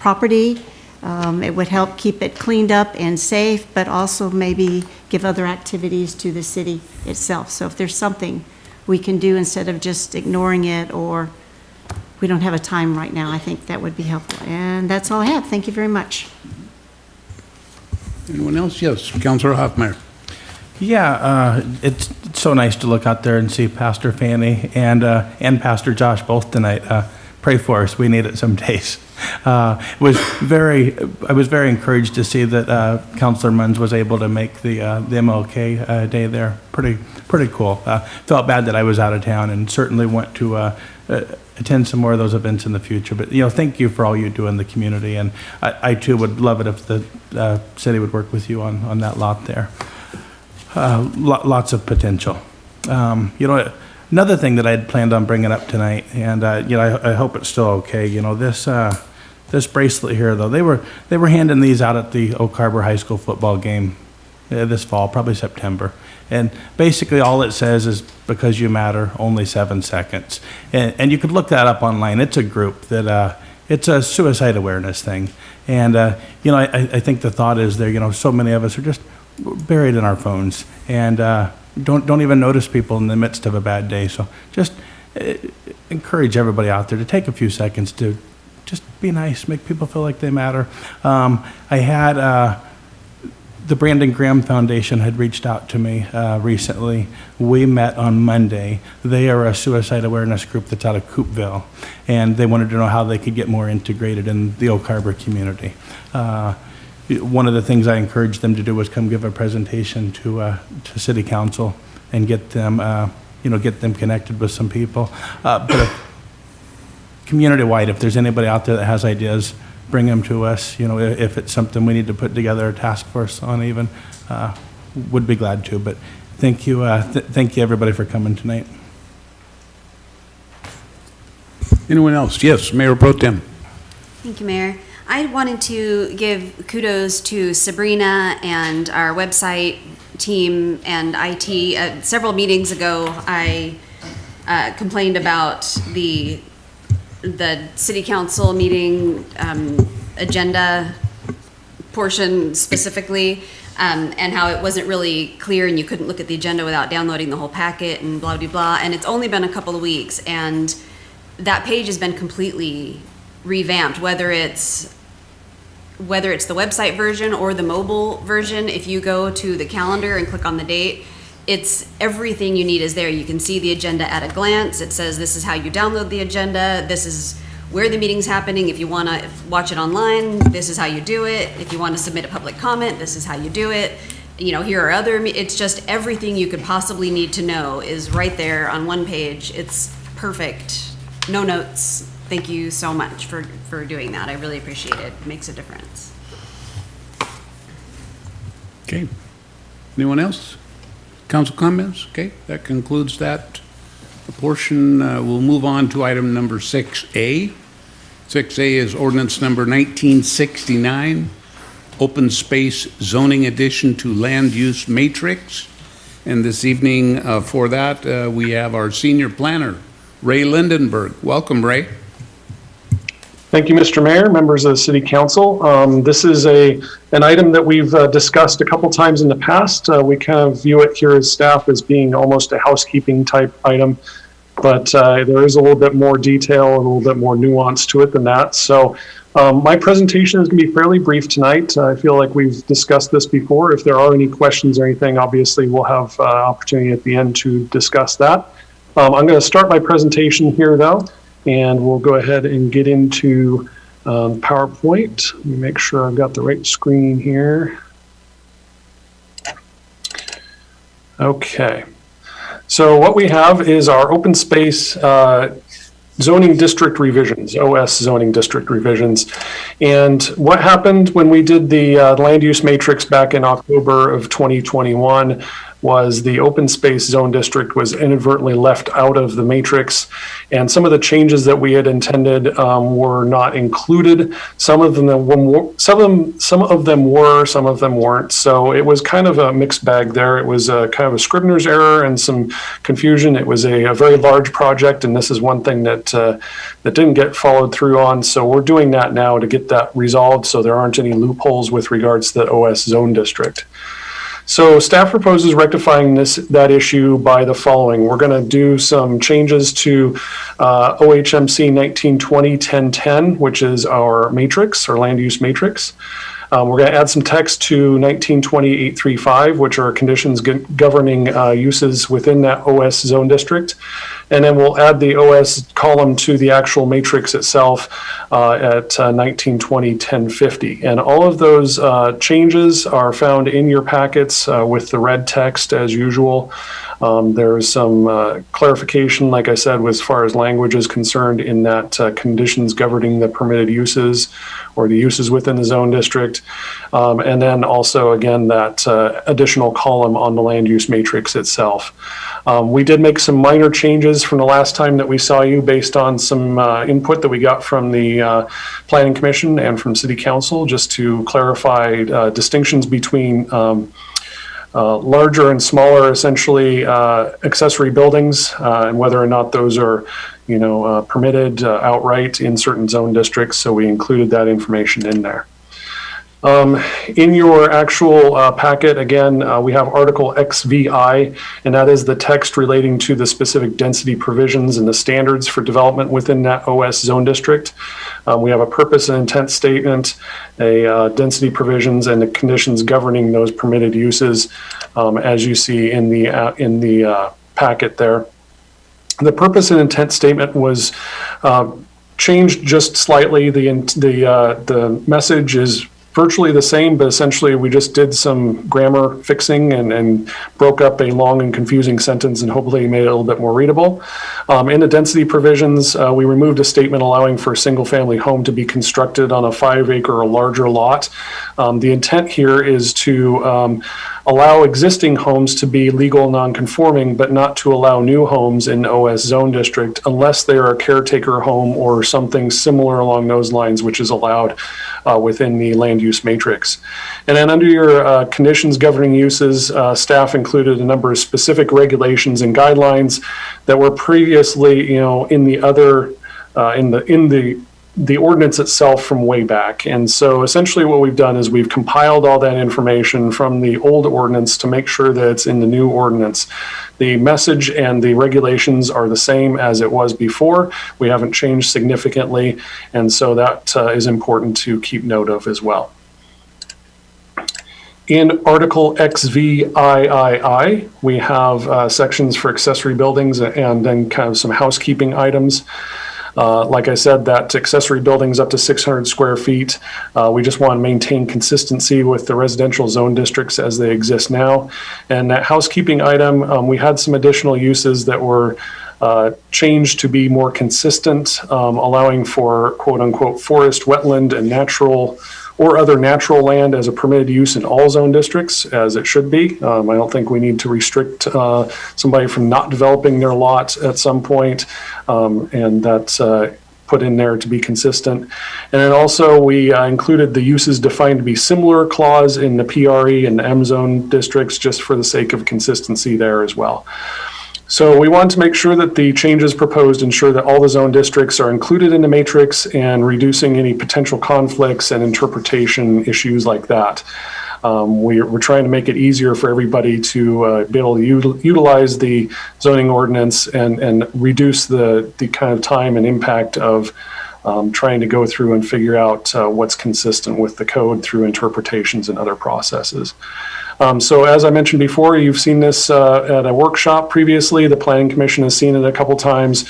[SPEAKER 10] property. It would help keep it cleaned up and safe, but also maybe give other activities to the city itself. So if there's something we can do instead of just ignoring it, or we don't have a time right now, I think that would be helpful. And that's all I have. Thank you very much.
[SPEAKER 1] Anyone else? Yes, Councilor Hoffmeyer.
[SPEAKER 9] Yeah, it's so nice to look out there and see Pastor Fanny and Pastor Josh both tonight. pray for us. We need it some days. I was very encouraged to see that Councilor Munns was able to make the MLK Day there. Pretty cool. Felt bad that I was out of town, and certainly want to attend some more of those events in the future. But thank you for all you do in the community, and I too would love it if the city would work with you on that lot there. Lots of potential. Another thing that I had planned on bringing up tonight, and I hope it's still okay. This bracelet here, though, they were handing these out at the Oak Harbor High School football game this fall, probably September. And basically all it says is, because you matter, only 7 seconds. And you could look that up online. It's a group that, it's a suicide awareness thing. And, I think the thought is there, so many of us are just buried in our phones and don't even notice people in the midst of a bad day. So just encourage everybody out there to take a few seconds to just be nice, make people feel like they matter. I had the Brandon Graham Foundation had reached out to me recently. We met on Monday. They are a suicide awareness group that's out of Coupeville, and they wanted to know how they could get more integrated in the Oak Harbor community. One of the things I encouraged them to do was come give a presentation to City Council and get them, get them connected with some people. But community-wide, if there's anybody out there that has ideas, bring them to us. If it's something we need to put together a task force on, even would be glad to. But thank you, thank you everybody for coming tonight.
[SPEAKER 1] Anyone else? Yes, Mayor Pro Tem.
[SPEAKER 13] Thank you, Mayor. I wanted to give kudos to Sabrina and our website team and IT. Several meetings ago, I complained about the city council meeting agenda portion specifically, and how it wasn't really clear and you couldn't look at the agenda without downloading the whole packet and blah, blah, blah. And it's only been a couple of weeks, and that page has been completely revamped, whether it's the website version or the mobile version. If you go to the calendar and click on the date, it's everything you need is there. You can see the agenda at a glance. It says this is how you download the agenda. This is where the meeting's happening. If you want to watch it online, this is how you do it. If you want to submit a public comment, this is how you do it. Here are it's just everything you could possibly need to know is right there on one page. It's perfect. No notes. Thank you so much for doing that. I really appreciate it. It makes a difference.
[SPEAKER 1] Okay. Anyone else? Council comments? Okay, that concludes that portion. We'll move on to item number 6A. 6A is ordinance number 1969, open space zoning addition to land use matrix. And this evening for that, we have our senior planner, Ray Lindenberg. Welcome, Ray.
[SPEAKER 14] Thank you, Mr. Mayor, members of the City Council. This is an item that we've discussed a couple times in the past. We kind of view it here as staff as being almost a housekeeping type item, but there is a little bit more detail and a little bit more nuance to it than that. So my presentation is going to be fairly brief tonight. I feel like we've discussed this before. If there are any questions or anything, obviously we'll have opportunity at the end to discuss that. I'm going to start my presentation here though, and we'll go ahead and get into PowerPoint. Let me make sure I've got the right screen here. Okay. So what we have is our open space zoning district revisions, OS zoning district revisions. And what happened when we did the land use matrix back in October of 2021 was the open space zone district was inadvertently left out of the matrix, and some of the changes that we had intended were not included. Some of them were, some of them weren't. So it was kind of a mixed bag there. It was kind of a Scribner's error and some confusion. It was a very large project, and this is one thing that that didn't get followed through on. So we're doing that now to get that resolved, so there aren't any loopholes with regards to the OS zone district. So staff proposes rectifying that issue by the following. We're going to do some changes to OHMC 1920-1010, which is our matrix, our land use matrix. We're going to add some text to 1920-835, which are conditions governing uses within that OS zone district. And then we'll add the OS column to the actual matrix itself at 1920-1050. And all of those changes are found in your packets with the red text as usual. There's some clarification, like I said, as far as language is concerned in that conditions governing the permitted uses or the uses within the zone district. And then also, again, that additional column on the land use matrix itself. We did make some minor changes from the last time that we saw you based on some input that we got from the Planning Commission and from City Council, just to clarify distinctions between larger and smaller, essentially, accessory buildings, and whether or not those are, permitted outright in certain zone districts. So we included that information in there. In your actual packet, again, we have Article XVI, and that is the text relating to the specific density provisions and the standards for development within that OS zone district. We have a purpose and intent statement, a density provisions, and the conditions governing those permitted uses, as you see in the packet there. The purpose and intent statement was changed just slightly. The message is virtually the same, but essentially we just did some grammar fixing and broke up a long and confusing sentence and hopefully made it a little bit more readable. In the density provisions, we removed a statement allowing for a single family home to be constructed on a 5-acre or larger lot. The intent here is to allow existing homes to be legal non-conforming, but not to allow new homes in OS zone district unless they are a caretaker home or something similar along those lines, which is allowed within the land use matrix. And then under your conditions governing uses, staff included a number of specific regulations and guidelines that were previously, in the other, in the ordinance itself from way back. And so essentially what we've done is we've compiled all that information from the old ordinance to make sure that it's in the new ordinance. The message and the regulations are the same as it was before. We haven't changed significantly, and so that is important to keep note of as well. In Article XVIII, we have sections for accessory buildings and then kind of some housekeeping items. Like I said, that accessory buildings up to 600 square feet. We just want to maintain consistency with the residential zone districts as they exist now. And that housekeeping item, we had some additional uses that were changed to be more consistent, allowing for quote unquote forest, wetland, and natural or other natural land as a permitted use in all zone districts, as it should be. I don't think we need to restrict somebody from not developing their lot at some point, and that's put in there to be consistent. And then also we included the uses defined to be similar clause in the PRE and the M zone districts, just for the sake of consistency there as well. So we want to make sure that the changes proposed ensure that all the zone districts are included in the matrix and reducing any potential conflicts and interpretation issues like that. We're trying to make it easier for everybody to be able to utilize the zoning ordinance and reduce the kind of time and impact of trying to go through and figure out what's consistent with the code through interpretations and other processes. So as I mentioned before, you've seen this at a workshop previously. The Planning Commission has seen it a couple times.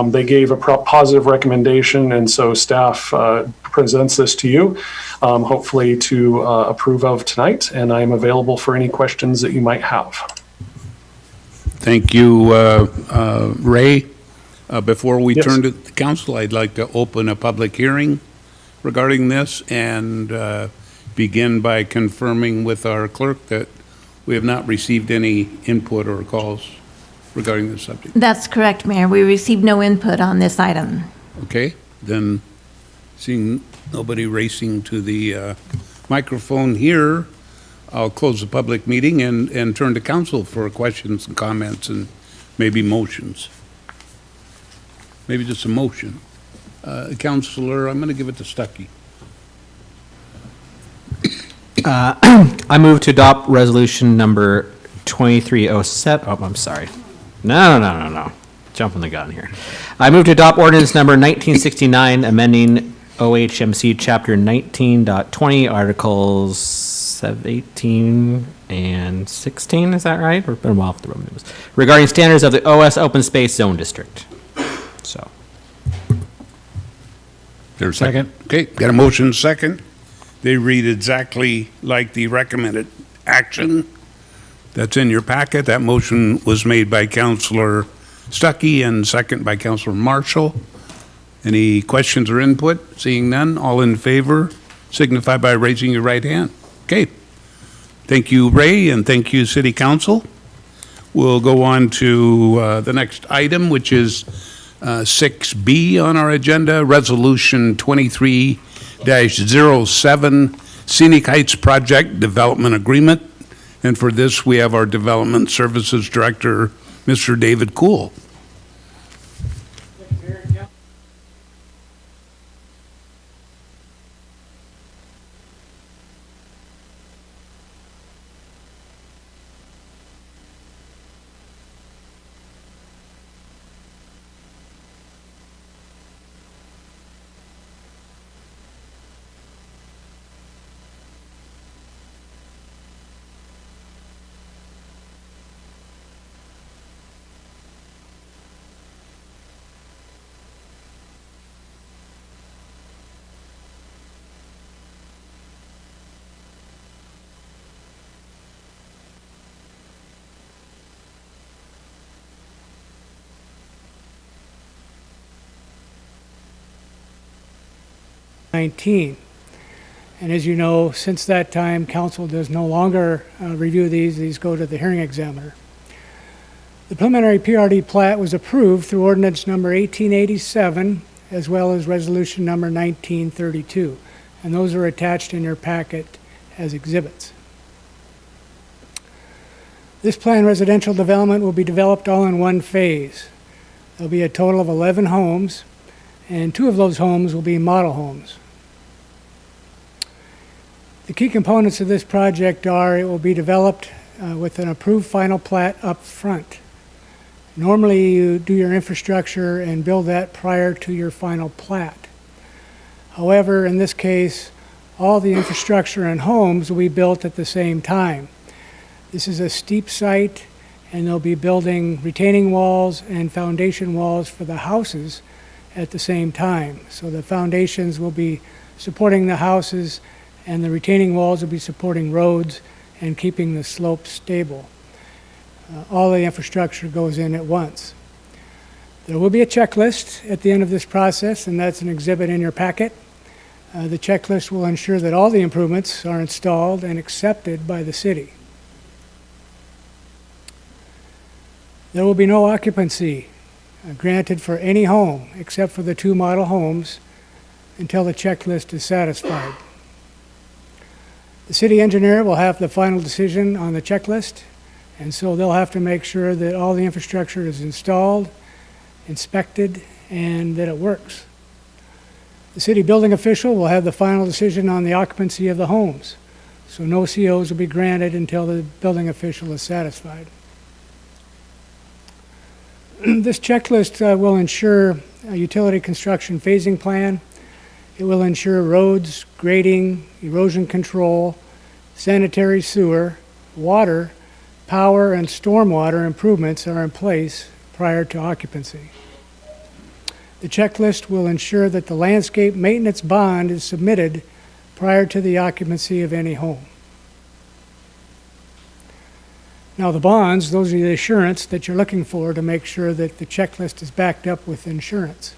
[SPEAKER 14] They gave a positive recommendation, and so staff presents this to you, hopefully to approve of tonight, and I am available for any questions that you might have.
[SPEAKER 1] Thank you, Ray. Before we
[SPEAKER 14] Yes.
[SPEAKER 1] turn to the council, I'd like to open a public hearing regarding this and begin by confirming with our clerk that we have not received any input or calls regarding this subject.
[SPEAKER 3] That's correct, Mayor. We received no input on this item.
[SPEAKER 1] Okay, then seeing nobody racing to the microphone here, I'll close the public meeting and turn to council for questions and comments and maybe motions. Maybe just a motion. Counselor, I'm going to give it to Stuckey.
[SPEAKER 5] I move to adopt resolution number 2307. Oh, I'm sorry. No. Jumping the gun here. I move to adopt ordinance number 1969, amending OHMC Chapter 19.20, Articles 18 and 16, is that right? We've been well off the road numbers. Regarding standards of the OS Open Space Zone District. So.
[SPEAKER 1] There's a second. Okay, got a motion second. They read exactly like the recommended action that's in your packet. That motion was made by Councilor Stuckey and second by Councilor Marshall. Any questions or input? Seeing none, all in favor signify by raising your right hand. Okay. Thank you, Ray, and thank you, City Council. We'll go on to the next item, which is 6B on our agenda, Resolution 23-07, Scenic Heights Project Development Agreement. And for this, we have our Development Services Director, Mr. David Cool.
[SPEAKER 15] And as you know, since that time, council does no longer review these go to the hearing examiner. The preliminary PRD plat was approved through ordinance number 1887 as well as resolution number 1932, and those are attached in your packet as exhibits. This planned residential development will be developed all in one phase. There'll be a total of 11 homes, and 2 of those homes will be model homes. The key components of this project are it will be developed with an approved final plat up front. Normally, you do your infrastructure and build that prior to your final plat. However, in this case, all the infrastructure and homes will be built at the same time. This is a steep site, and they'll be building retaining walls and foundation walls for the houses at the same time. So the foundations will be supporting the houses, and the retaining walls will be supporting roads and keeping the slopes stable. All the infrastructure goes in at once. There will be a checklist at the end of this process, and that's an exhibit in your packet. The checklist will ensure that all the improvements are installed and accepted by the city. There will be no occupancy granted for any home except for the 2 model homes until the checklist is satisfied. The city engineer will have the final decision on the checklist, and so they'll have to make sure that all the infrastructure is installed, inspected, and that it works. The city building official will have the final decision on the occupancy of the homes, so no COs will be granted until the building official is satisfied. This checklist will ensure a utility construction phasing plan. It will ensure roads, grading, erosion control, sanitary sewer, water, power, and stormwater improvements are in place prior to occupancy. The checklist will ensure that the landscape maintenance bond is submitted prior to the occupancy of any home. Now, the bonds, those are the assurance that you're looking for to make sure that the checklist is backed up with insurance.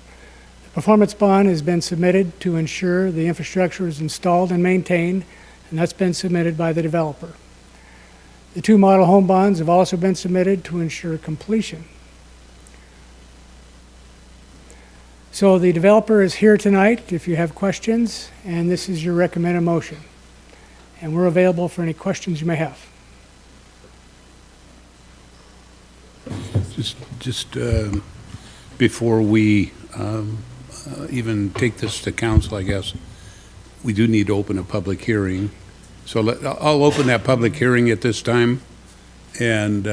[SPEAKER 15] The performance bond has been submitted to ensure the infrastructure is installed and maintained, and that's been submitted by the developer. The 2 model home bonds have also been submitted to ensure completion. So the developer is here tonight if you have questions, and this is your recommended motion. And we're available for any questions you may have.
[SPEAKER 1] Just before we even take this to council, I guess, we do need to open a public hearing. So I'll open that public hearing at this time and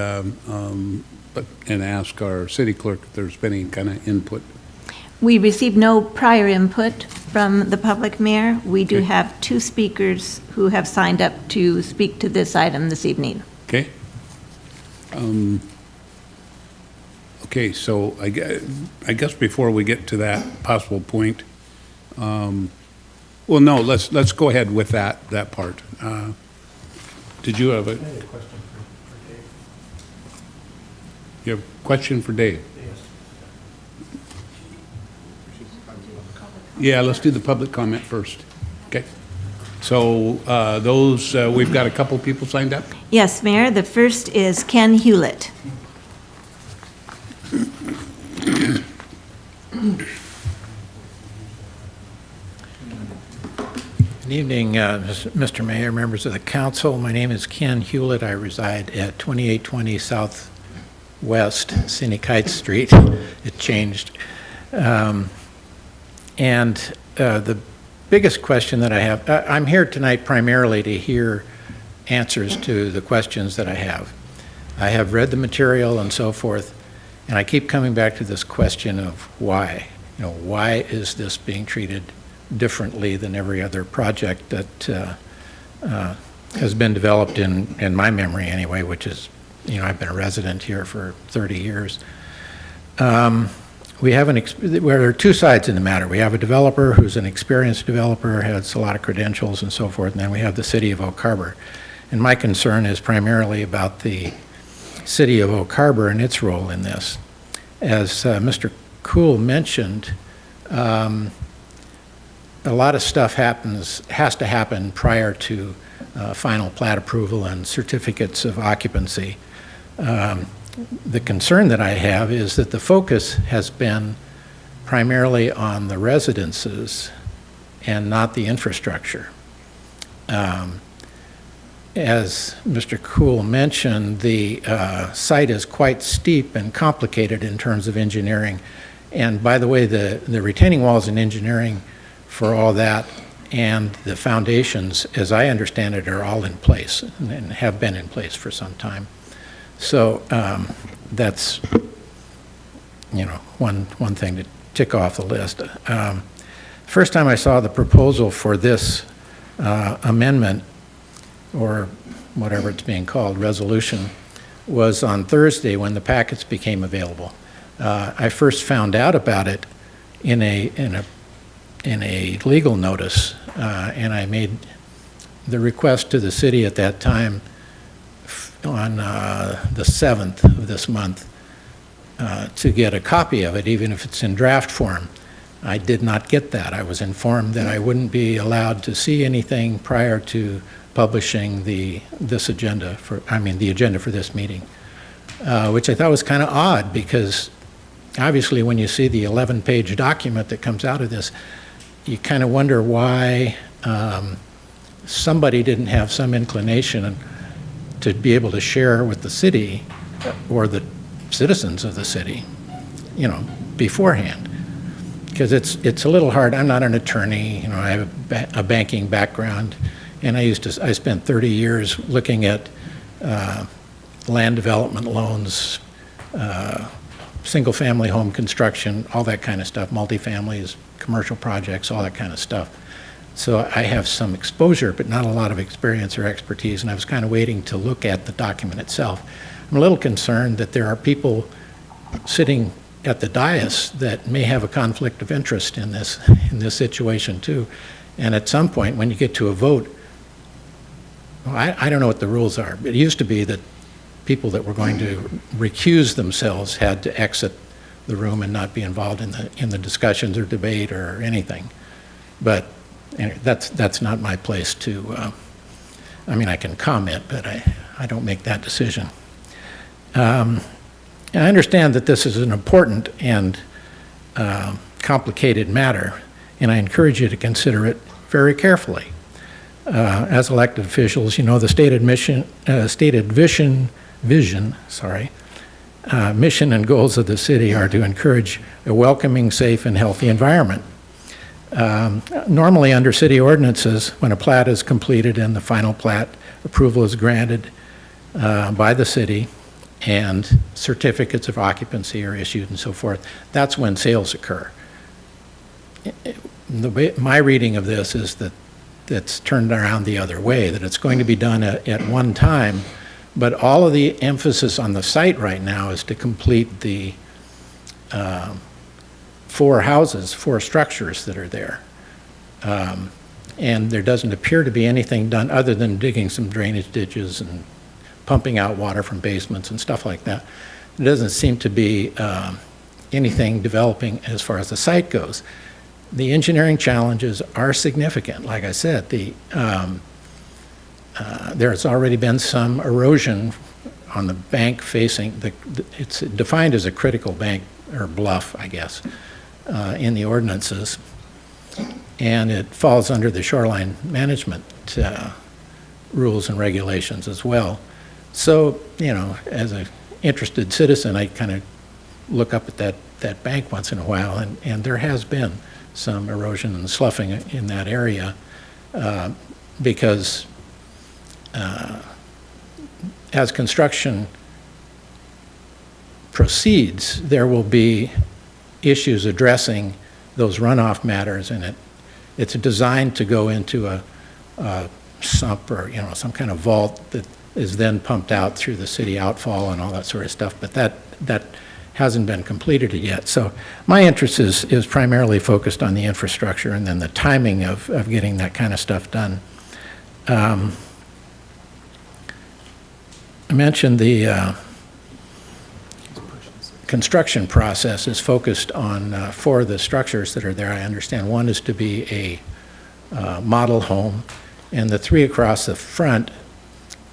[SPEAKER 1] ask our city clerk if there's been any kind of input.
[SPEAKER 3] We received no prior input from the public, Mayor. We do
[SPEAKER 1] Okay.
[SPEAKER 3] have two speakers who have signed up to speak to this item this evening.
[SPEAKER 1] Okay. Okay, so I guess before we get to that possible point, well, no, let's go ahead with that part. Did you have a? You have a question for Dave? Yeah, let's do the public comment first. Okay. So we've got a couple people signed up?
[SPEAKER 3] Yes, Mayor, the first is Ken Hewlett.
[SPEAKER 16] Good evening, Mr. Mayor, members of the council. My name is Ken Hewlett. I reside at 2820 Southwest Scenic Heights Street. It changed. And the biggest question that I have, I'm here tonight primarily to hear answers to the questions that I have. I have read the material and so forth, and I keep coming back to this question of why. Why is this being treated differently than every other project that has been developed in my memory anyway, which is, I've been a resident here for 30 years. We have there are two sides in the matter. We have a developer who's an experienced developer, has a lot of credentials and so forth, and then we have the city of Oak Harbor. And my concern is primarily about the city of Oak Harbor and its role in this. As Mr. Kuhl mentioned, a lot of stuff has to happen prior to final plat approval and certificates of occupancy. The concern that I have is that the focus has been primarily on the residences and not the infrastructure. As Mr. Kuhl mentioned, the site is quite steep and complicated in terms of engineering. And by the way, the retaining walls and engineering for all that and the foundations, as I understand it, are all in place and have been in place for some time. So that's, one thing to tick off the list. First time I saw the proposal for this amendment, or whatever it's being called, resolution, was on Thursday when the packets became available. I first found out about it in a legal notice, and I made the request to the city at that time on the 7th of this month to get a copy of it, even if it's in draft form. I did not get that. I was informed that I wouldn't be allowed to see anything prior to publishing the agenda for this meeting, which I thought was kind of odd, because obviously when you see the 11-page document that comes out of this, you kind of wonder why somebody didn't have some inclination to be able to share with the city or the citizens of the city, beforehand. Because it's a little hard. I'm not an attorney. I have a banking background, and I spent 30 years looking at land development loans, single-family home construction, all that kind of stuff, multifamilies, commercial projects, all that kind of stuff. So I have some exposure, but not a lot of experience or expertise, and I was kind of waiting to look at the document itself. I'm a little concerned that there are people sitting at the dais that may have a conflict of interest in this situation too. And at some point, when you get to a vote, I don't know what the rules are, but it used to be that people that were going to recuse themselves had to exit the room and not be involved in the discussions or debate or anything. But that's not my place to, I can comment, but I don't make that decision. And I understand that this is an important and complicated matter, and I encourage you to consider it very carefully. As elected officials, the stated mission and goals of the city are to encourage a welcoming, safe, and healthy environment. Normally, under city ordinances, when a plat is completed and the final plat approval is granted by the city and certificates of occupancy are issued and so forth, that's when sales occur. my reading of this is that it's turned around the other way, that it's going to be done at one time, but all of the emphasis on the site right now is to complete the 4 structures that are there. And there doesn't appear to be anything done other than digging some drainage ditches and pumping out water from basements and stuff like that. There doesn't seem to be anything developing as far as the site goes. The engineering challenges are significant. Like I said, there's already been some erosion on the bank facing, it's defined as a critical bank or bluff, I guess, in the ordinances. And it falls under the shoreline management rules and regulations as well. So, as an interested citizen, I kind of look up at that bank once in a while, and there has been some erosion and sloughing in that area because as construction proceeds, there will be issues addressing those runoff matters, and it's designed to go into a sump or some kind of vault that is then pumped out through the city outfall and all that sort of stuff. But that hasn't been completed yet. So my interest is primarily focused on the infrastructure and then the timing of getting that kind of stuff done. I mentioned the construction process is focused on 4 of the structures that are there. I understand one is to be a model home, and the 3 across the front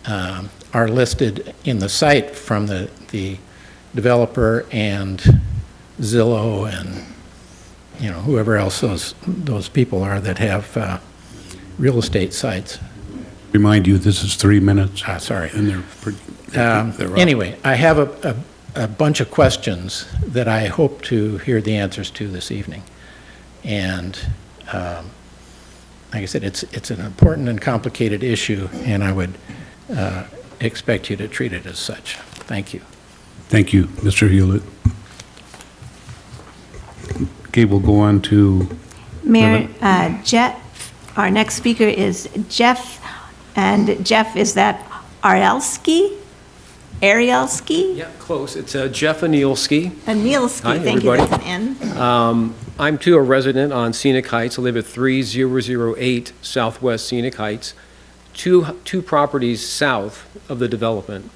[SPEAKER 16] are listed in the site from the developer and Zillow and whoever else those people are that have real estate sites.
[SPEAKER 1] Remind you, this is 3 minutes.
[SPEAKER 16] Sorry.
[SPEAKER 1] And they're up.
[SPEAKER 16] Anyway, I have a bunch of questions that I hope to hear the answers to this evening. And like I said, it's an important and complicated issue, and I would expect you to treat it as such. Thank you.
[SPEAKER 1] Thank you, Mr. Hewlett. Okay, we'll go on to...
[SPEAKER 3] Mayor, Jeff, our next speaker is Jeff, and Jeff, is that Arielski?
[SPEAKER 17] Yeah, close. It's Jeff Anielski.
[SPEAKER 3] Anielski,
[SPEAKER 17] Hi,
[SPEAKER 3] thank you,
[SPEAKER 17] everybody.
[SPEAKER 3] that's an N.
[SPEAKER 17] I'm too a resident on Scenic Heights. I live at 3008 Southwest Scenic Heights, two properties south of the development.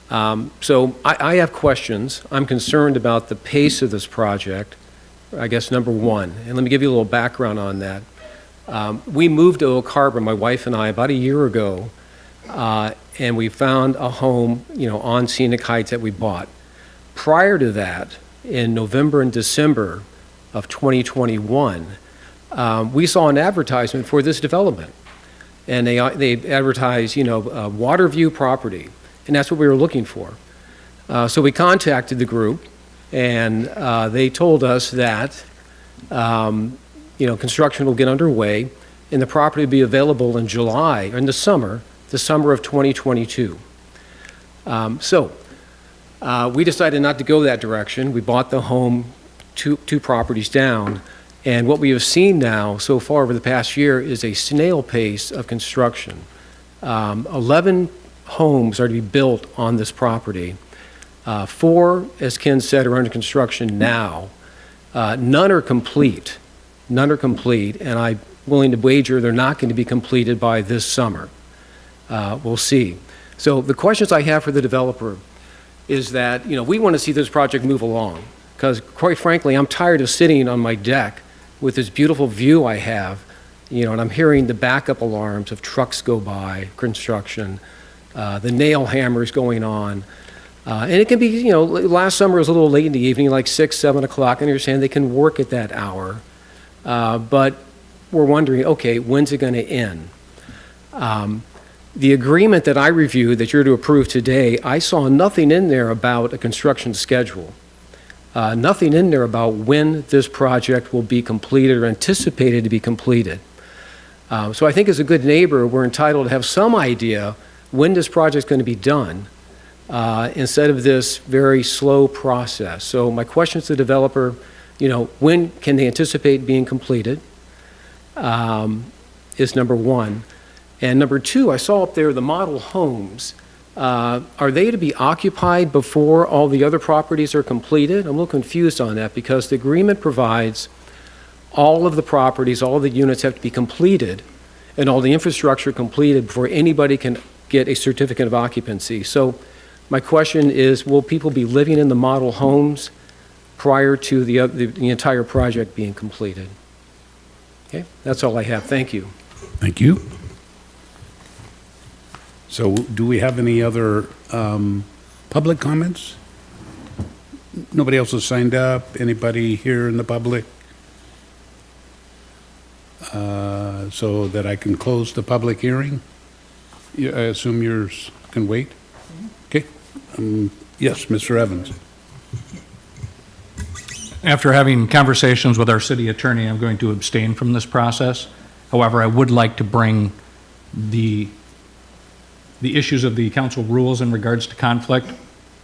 [SPEAKER 17] So I have questions. I'm concerned about the pace of this project, I guess, number one. And let me give you a little background on that. We moved to Oak Harbor, my wife and I, about a year ago, and we found a home, on Scenic Heights that we bought. Prior to that, in November and December of 2021, we saw an advertisement for this development. And they advertised, water view property. And that's what we were looking for. So we contacted the group, and they told us that, construction will get underway, and the property will be available in July, or in the summer of 2022. So we decided not to go that direction. We bought the home two properties down, and what we have seen now so far over the past year is a snail pace of construction. 11 homes are to be built on this property. 4, as Ken said, are under construction now. None are complete. And I'm willing to wager they're not going to be completed by this summer. We'll see. So the questions I have for the developer is that, we want to see this project move along, because quite frankly, I'm tired of sitting on my deck with this beautiful view I have, and I'm hearing the backup alarms of trucks go by, construction, the nail hammers going on. And it can be, last summer was a little late in the evening, like 6, 7 o'clock, and you're saying they can work at that hour. But we're wondering, okay, when's it going to end? The agreement that I reviewed that you're to approve today, I saw nothing in there about a construction schedule. Nothing in there about when this project will be completed or anticipated to be completed. So I think as a good neighbor, we're entitled to have some idea when this project's going to be done, instead of this very slow process. So my question to the developer, when can they anticipate being completed? Is number one. And number two, I saw up there the model homes. Are they to be occupied before all the other properties are completed? I'm a little confused on that because the agreement provides all of the properties, all of the units have to be completed and all the infrastructure completed before anybody can get a certificate of occupancy. So my question is, will people be living in the model homes prior to the entire project being completed? Okay, that's all I have. Thank you.
[SPEAKER 1] Thank you. So do we have any other public comments? Nobody else has signed up? Anybody here in the public? So that I can close the public hearing? I assume yours can wait? Okay. Yes, Mr. Evans.
[SPEAKER 11] After having conversations with our city attorney, I'm going to abstain from this process. However, I would like to bring the issues of the council rules in regards to conflict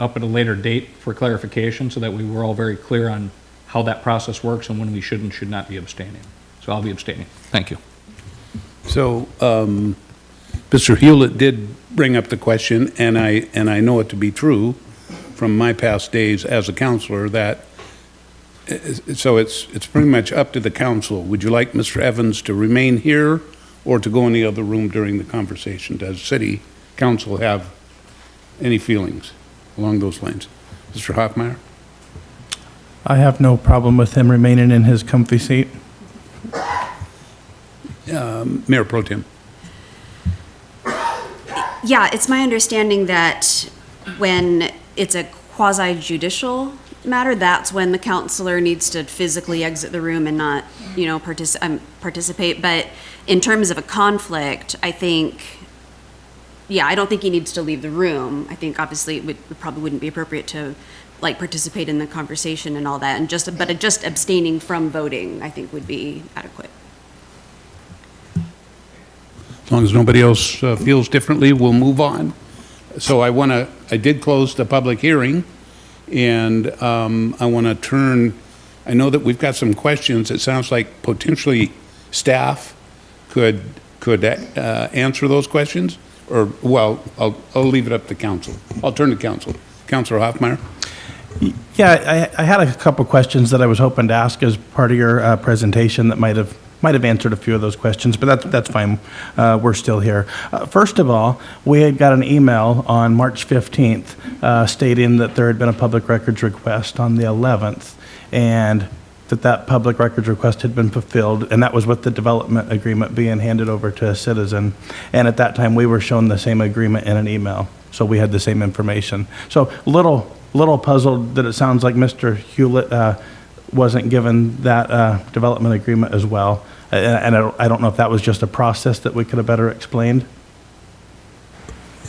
[SPEAKER 11] up at a later date for clarification so that we were all very clear on how that process works and when we should and should not be abstaining. So I'll be abstaining. Thank you.
[SPEAKER 1] So, Mr. Hewlett did bring up the question, and I know it to be true from my past days as a counselor, that, so it's pretty much up to the council. Would you like Mr. Evans to remain here or to go in the other room during the conversation? Does city council have any feelings along those lines? Mr. Hoffmeyer?
[SPEAKER 9] I have no problem with him remaining in his comfy seat.
[SPEAKER 1] Mayor Pro Tem.
[SPEAKER 13] Yeah, it's my understanding that when it's a quasi-judicial matter, that's when the counselor needs to physically exit the room and not, participate. But in terms of a conflict, I think, I don't think he needs to leave the room. I think obviously it probably wouldn't be appropriate to participate in the conversation and all that, and just abstaining from voting, I think would be adequate.
[SPEAKER 1] As long as nobody else feels differently, we'll move on. So I did close the public hearing, and I want to turn, I know that we've got some questions. It sounds like potentially staff could answer those questions, or, well, I'll leave it up to council. I'll turn to council. Councilor Hoffmeyer?
[SPEAKER 9] Yeah, I had a couple questions that I was hoping to ask as part of your presentation that might have answered a few of those questions, but that's fine. We're still here. First of all, we had got an email on March 15th stating that there had been a public records request on the 11th, and that public records request had been fulfilled, and that was with the development agreement being handed over to a citizen. And at that time, we were shown the same agreement in an email, so we had the same information. So little puzzled that it sounds like Mr. Hewlett wasn't given that development agreement as well. And I don't know if that was just a process that we could have better explained.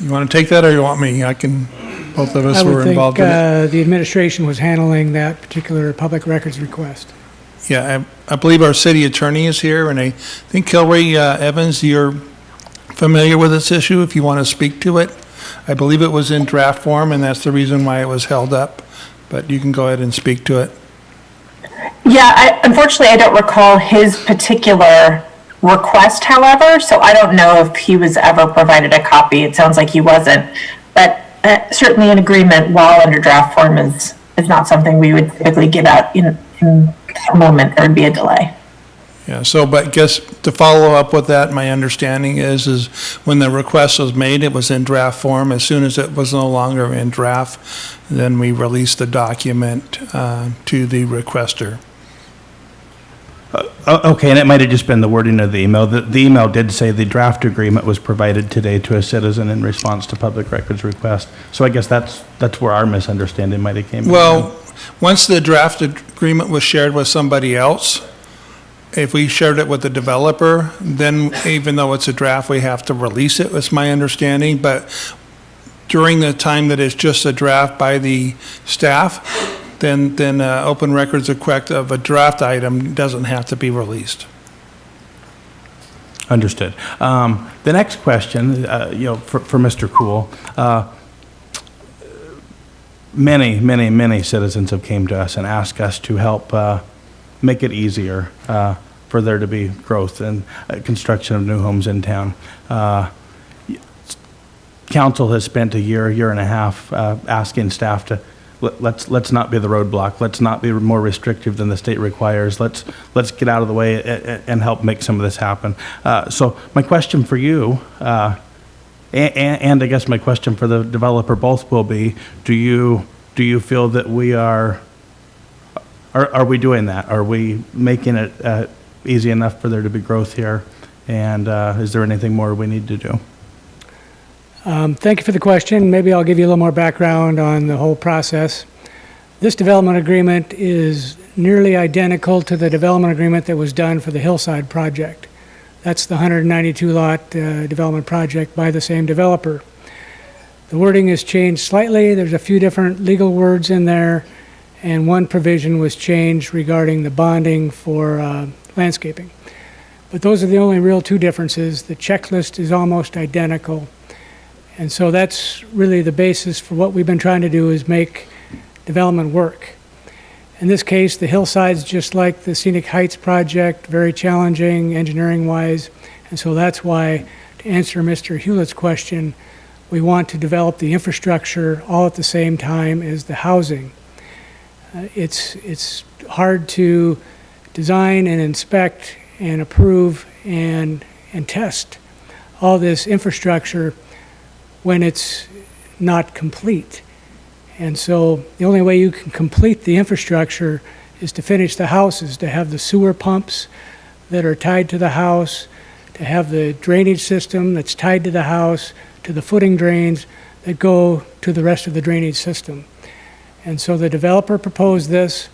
[SPEAKER 8] You want to take that, or you want me? Both of us
[SPEAKER 15] I would
[SPEAKER 8] were
[SPEAKER 15] think
[SPEAKER 8] involved in it.
[SPEAKER 15] the administration was handling that particular public records request.
[SPEAKER 8] Yeah, I believe our city attorney is here, and I think Kilray Evans, you're familiar with this issue, if you want to speak to it. I believe it was in draft form, and that's the reason why it was held up, but you can go ahead and speak to it.
[SPEAKER 18] Yeah, unfortunately, I don't recall his particular request, however, so I don't know if he was ever provided a copy. It sounds like he wasn't, but certainly an agreement while under draft form is not something we would typically give out in a moment. There would be a delay.
[SPEAKER 8] Yeah, so, but guess to follow up with that, my understanding is when the request was made, it was in draft form. As soon as it was no longer in draft, then we released the document to the requester.
[SPEAKER 9] Okay, and it might have just been the wording of the email. The email did say the draft agreement was provided today to a citizen in response to public records request. So I guess that's where our misunderstanding might have came in.
[SPEAKER 8] Well, once the draft agreement was shared with somebody else, if we shared it with the developer, then even though it's a draft, we have to release it, was my understanding. But during the time that it's just a draft by the staff, then open records request of a draft item doesn't have to be released.
[SPEAKER 9] Understood. The next question, for Mr. Cool, many citizens have came to us and asked us to help make it easier for there to be growth and construction of new homes in town. Council has spent a year and a half asking staff to let's not be the roadblock. Let's not be more restrictive than the state requires. Let's get out of the way and help make some of this happen. So my question for you, and I guess my question for the developer both will be: Do you feel that we are we doing that? Are we making it easy enough for there to be growth here? And is there anything more we need to do?
[SPEAKER 15] Thank you for the question. Maybe I'll give you a little more background on the whole process. This development agreement is nearly identical to the development agreement that was done for the Hillside project. That's the 192-lot development project by the same developer. The wording has changed slightly. There's a few different legal words in there, and one provision was changed regarding the bonding for landscaping. But those are the only real two differences. The checklist is almost identical. And so that's really the basis for what we've been trying to do, is make development work. In this case, the hillside's just like the Scenic Heights project, very challenging engineering-wise. And so that's why, to answer Mr. Hewlett's question, we want to develop the infrastructure all at the same time as the housing. It's hard to design and inspect and approve and test all this infrastructure when it's not complete. And so the only way you can complete the infrastructure is to finish the houses, to have the sewer pumps that are tied to the house, to have the drainage system that's tied to the house, to the footing drains that go to the rest of the drainage system. And so the developer proposed this.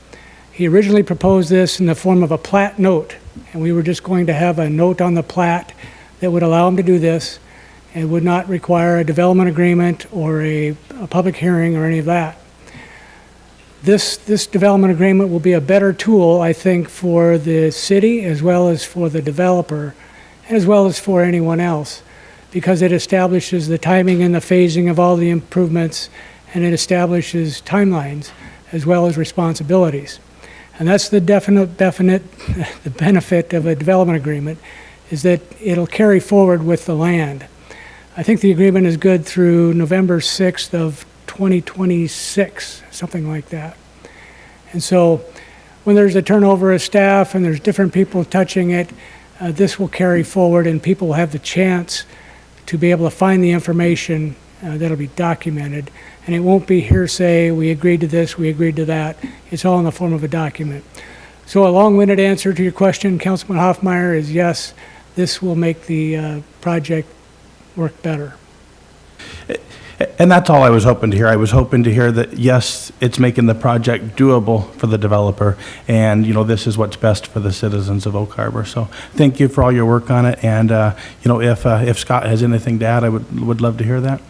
[SPEAKER 15] He originally proposed this in the form of a plat note, and we were just going to have a note on the plat that would allow him to do this. It would not require a development agreement or a public hearing or any of that. This development agreement will be a better tool, I think, for the city as well as for the developer, as well as for anyone else, because it establishes the timing and the phasing of all the improvements, and it establishes timelines as well as responsibilities. And that's the definite the benefit of a development agreement, is that it'll carry forward with the land. I think the agreement is good through November 6th of 2026, something like that. And so when there's a turnover of staff and there's different people touching it, this will carry forward, and people will have the chance to be able to find the information that'll be documented. And it won't be hearsay, we agreed to this, we agreed to that. It's all in the form of a document. So a long-winded answer to your question, Councilman Hoffmeyer, is yes, this will make the project work better.
[SPEAKER 9] And that's all I was hoping to hear. I was hoping to hear that, yes, it's making the project doable for the developer, and, this is what's best for the citizens of Oak Harbor. So thank you for all your work on it, and, if Scott has anything to add, I would love to hear that.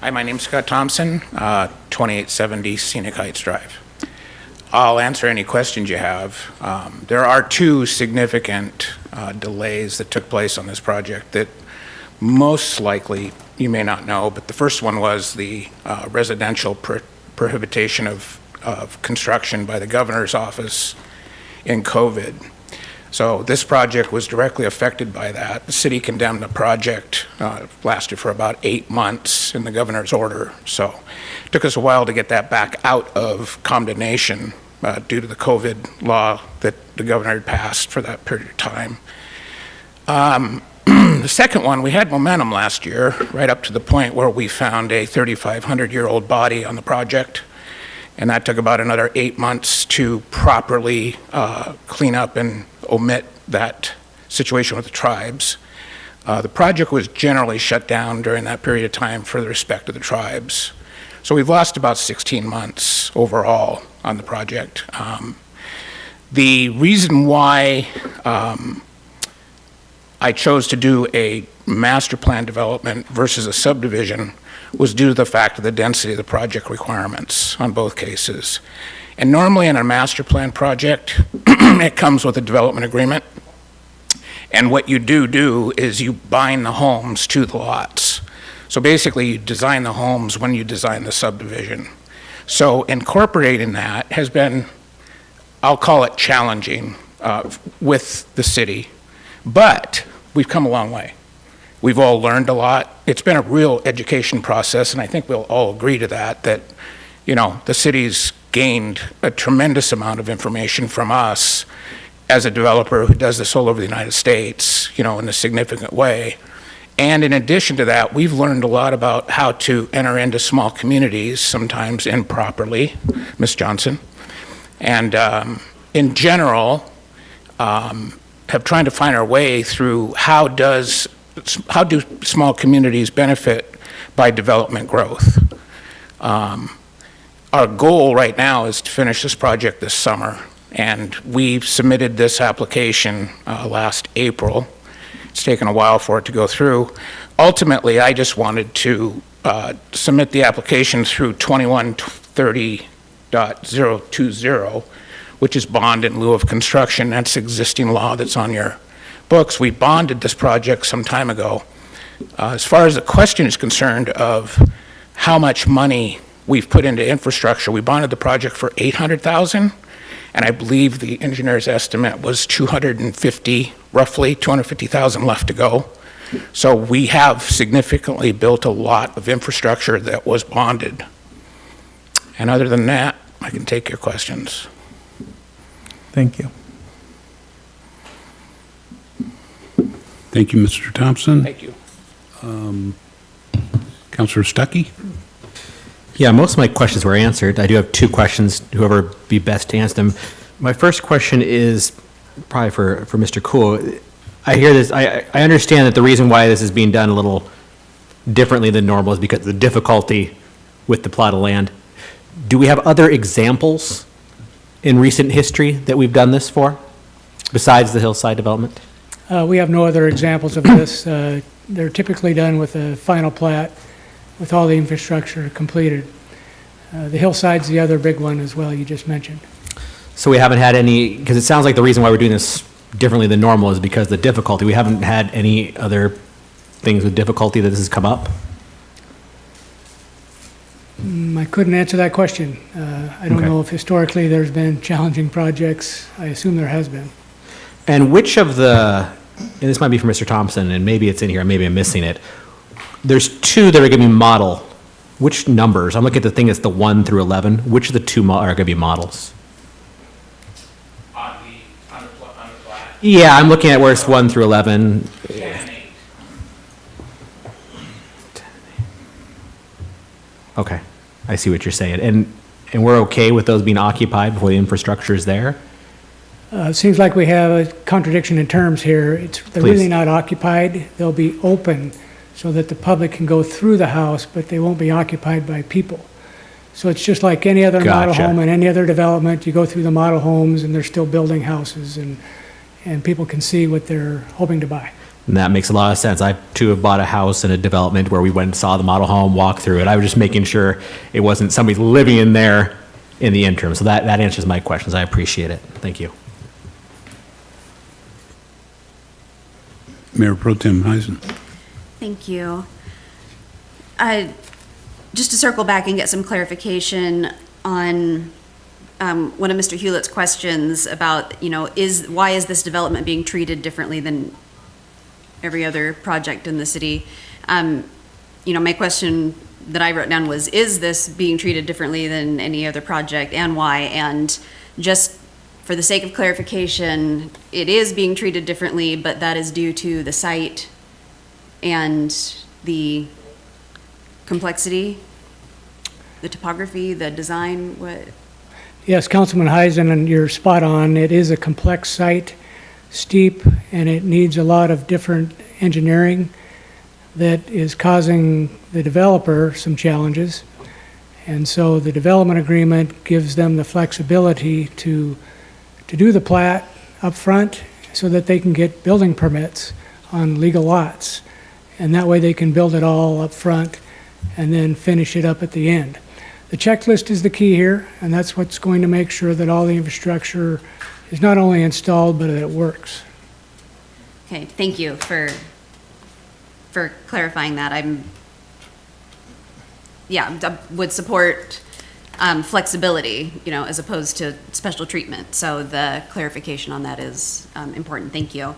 [SPEAKER 19] Hi, my name's Scott Thompson, 2870 Scenic Heights Drive. I'll answer any questions you have. There are two significant delays that took place on this project that most likely you may not know, but the first one was the residential prohibition of construction by the governor's office in COVID. So this project was directly affected by that. The city condemned the project, lasted for about 8 months in the governor's order. So it took us a while to get that back out of condemnation due to the COVID law that the governor had passed for that period of time. The second one, we had momentum last year, right up to the point where we found a 3,500-year-old body on the project. And that took about another 8 months to properly clean up and omit that situation with the tribes. The project was generally shut down during that period of time for the respect of the tribes. So we've lost about 16 months overall on the project. The reason why I chose to do a master plan development versus a subdivision was due to the fact of the density of the project requirements on both cases. And normally in a master plan project, it comes with a development agreement. And what you do is you bind the homes to the lots. So basically, you design the homes when you design the subdivision. So incorporating that has been, I'll call it challenging with the city, but we've come a long way. We've all learned a lot. It's been a real education process, and I think we'll all agree to that, you know, the city's gained a tremendous amount of information from us as a developer who does this all over the United States, you know, in a significant way. And in addition to that, we've learned a lot about how to enter into small communities, sometimes improperly, Ms. Johnson. And in general, have trying to find our way through how do small communities benefit by development growth. Our goal right now is to finish this project this summer, and we submitted this application last April. It's taken a while for it to go through. Ultimately, I just wanted to submit the application through 2130.020, which is bond in lieu of construction. That's existing law that's on your books. We bonded this project some time ago. As far as the question is concerned of how much money we've put into infrastructure, we bonded the project for $800,000, and I believe the engineer's estimate was roughly 250,000 left to go. So we have significantly built a lot of infrastructure that was bonded. And other than that, I can take your questions.
[SPEAKER 8] Thank you.
[SPEAKER 1] Thank you, Mr. Thompson.
[SPEAKER 19] Thank you.
[SPEAKER 1] Councilor Stuckey?
[SPEAKER 5] Yeah, most of my questions were answered. I do have two questions, whoever be best to answer them. My first question is probably for Mr. Cool. I hear this, I understand that the reason why this is being done a little differently than normal is because of the difficulty with the plot of land. Do we have other examples in recent history that we've done this for, besides the hillside development?
[SPEAKER 15] We have no other examples of this. They're typically done with a final plat with all the infrastructure completed. The hillside's the other big one as well you just mentioned.
[SPEAKER 5] So we haven't had any, because it sounds like the reason why we're doing this differently than normal is because of the difficulty. We haven't had any other things with difficulty that this has come up?
[SPEAKER 15] I couldn't answer that question. I don't know if historically there's been challenging projects. I assume there has been.
[SPEAKER 5] And which of the, and this might be for Mr. Thompson, and maybe it's in here, maybe I'm missing it. There's two that are going to be model. Which numbers? I'm looking at the thing that's the 1 through 11. Which of the two are going to be models?
[SPEAKER 19] On the plat?
[SPEAKER 5] Yeah, I'm looking at where it's 1 through 11.
[SPEAKER 19] 10 and 8.
[SPEAKER 5] Okay, I see what you're saying. And we're okay with those being occupied before the infrastructure is there?
[SPEAKER 15] It seems like we have a contradiction in terms here. They're
[SPEAKER 5] Please.
[SPEAKER 15] really not occupied. They'll be open so that the public can go through the house, but they won't be occupied by people. So it's just like any other model
[SPEAKER 5] Gotcha.
[SPEAKER 15] home and any other development. You go through the model homes and they're still building houses and people can see what they're hoping to buy.
[SPEAKER 5] And that makes a lot of sense. I too have bought a house in a development where we went and saw the model home, walked through it. I was just making sure it wasn't somebody living in there in the interim. So that answers my questions. I appreciate it. Thank you.
[SPEAKER 1] Mayor Pro Tem Heisen.
[SPEAKER 13] Thank you. Just to circle back and get some clarification on one of Mr. Hewlett's questions about, why is this development being treated differently than every other project in the city? My question that I wrote down was, is this being treated differently than any other project and why? And just for the sake of clarification, it is being treated differently, but that is due to the site and the complexity, the topography, the design, what?
[SPEAKER 15] Yes, Councilman Heisen, and you're spot on. It is a complex site, steep, and it needs a lot of different engineering that is causing the developer some challenges. And so the development agreement gives them the flexibility to do the plat up front so that they can get building permits on legal lots. And that way they can build it all up front and then finish it up at the end. The checklist is the key here, and that's what's going to make sure that all the infrastructure is not only installed, but that it works.
[SPEAKER 13] Okay, thank you for clarifying that. would support flexibility, as opposed to special treatment. So the clarification on that is important. Thank you.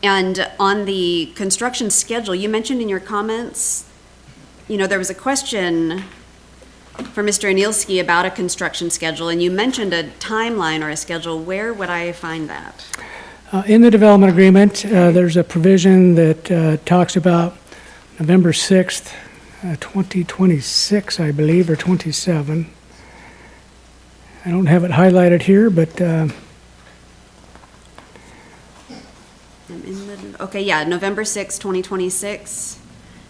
[SPEAKER 13] And on the construction schedule, you mentioned in your comments, there was a question for Mr. Anilski about a construction schedule, and you mentioned a timeline or a schedule. Where would I find that?
[SPEAKER 15] In the development agreement, there's a provision that talks about November 6th, 2026, I believe, or 27. I don't have it highlighted here, but
[SPEAKER 13] Okay, yeah, November 6th, 2026.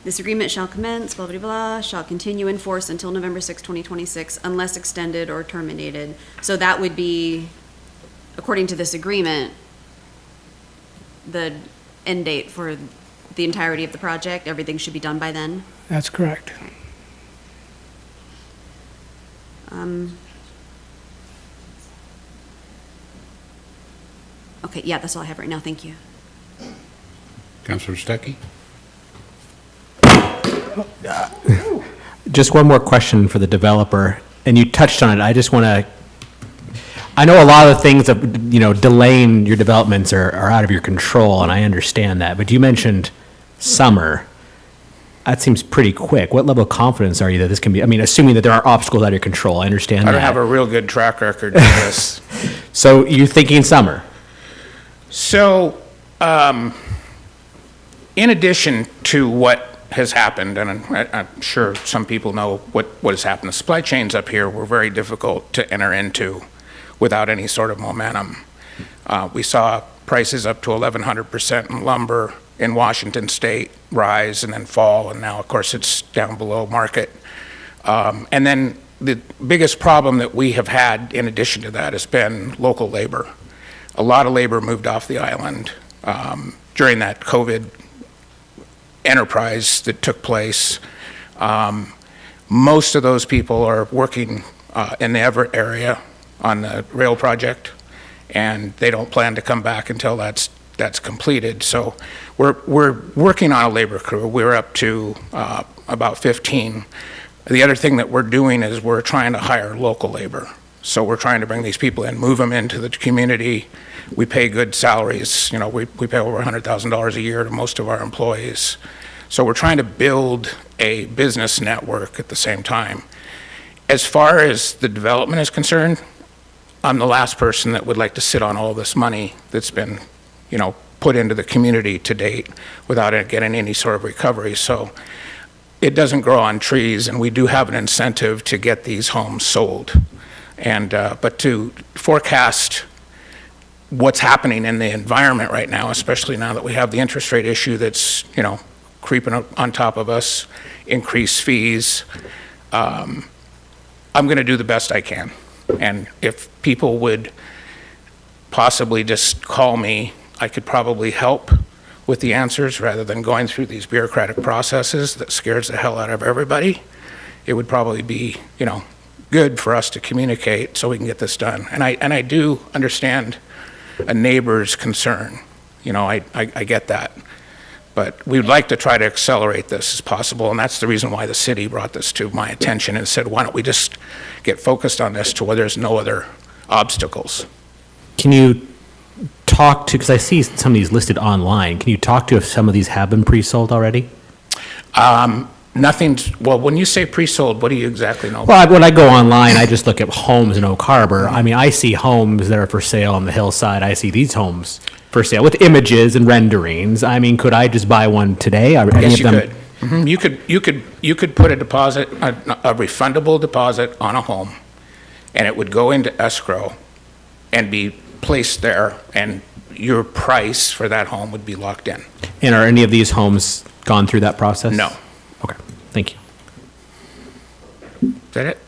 [SPEAKER 13] This agreement shall commence, blah, blah, blah, shall continue in force until November 6th, 2026, unless extended or terminated. So that would be, according to this agreement, the end date for the entirety of the project. Everything should be done by then.
[SPEAKER 15] that's correct.
[SPEAKER 13] Okay, yeah, that's all I have right now. Thank you.
[SPEAKER 1] Councilor Stuckey?
[SPEAKER 5] Just one more question for the developer, and you touched on it. I just want to, I know a lot of the things that, delaying your developments are out of your control, and I understand that, but you mentioned summer. That seems pretty quick. What level of confidence are you that this can be, assuming that there are obstacles out of your control, I understand
[SPEAKER 19] I
[SPEAKER 5] that.
[SPEAKER 19] don't have a real good track record in this.
[SPEAKER 5] So you're thinking summer?
[SPEAKER 19] So, in addition to what has happened, and I'm sure some people know what has happened, the supply chains up here were very difficult to enter into without any sort of momentum. We saw prices up to 1,100% in lumber in Washington State rise and then fall, and now, of course, it's down below market. And then the biggest problem that we have had in addition to that has been local labor. A lot of labor moved off the island during that COVID enterprise that took place. Most of those people are working in the Everett area on the rail project, and they don't plan to come back until that's completed. So we're working on a labor crew. We're up to about 15. The other thing that we're doing is we're trying to hire local labor. So we're trying to bring these people in, move them into the community. We pay good salaries. We pay over $100,000 a year to most of our employees. So we're trying to build a business network at the same time. As far as the development is concerned, I'm the last person that would like to sit on all this money that's been, put into the community to date without it getting any sort of recovery. So it doesn't grow on trees, and we do have an incentive to get these homes sold. And but to forecast what's happening in the environment right now, especially now that we have the interest rate issue that's, creeping up on top of us, increased fees, I'm going to do the best I can. And if people would possibly just call me, I could probably help with the answers rather than going through these bureaucratic processes that scares the hell out of everybody. It would probably be, good for us to communicate so we can get this done. And I do understand a neighbor's concern. I get that. But we would like to try to accelerate this as possible, and that's the reason why the city brought this to my attention and said, why don't we just get focused on this to where there's no other obstacles.
[SPEAKER 5] Can you talk to, because I see some of these listed online, can you talk to if some of these have been pre-sold already?
[SPEAKER 19] Well, when you say pre-sold, what do you exactly know?
[SPEAKER 5] Well, when I go online, I just look at homes in Oak Harbor. I see homes that are for sale on the hillside. I see these homes for sale with images and renderings. Could I just buy one today?
[SPEAKER 19] Yes, you could. Mm-hmm. You could put a deposit, a refundable deposit on a home, and it would go into escrow and be placed there, and your price for that home would be locked in.
[SPEAKER 5] And are any of these homes gone through that process?
[SPEAKER 19] No.
[SPEAKER 5] Okay, thank you.
[SPEAKER 19] Is that it?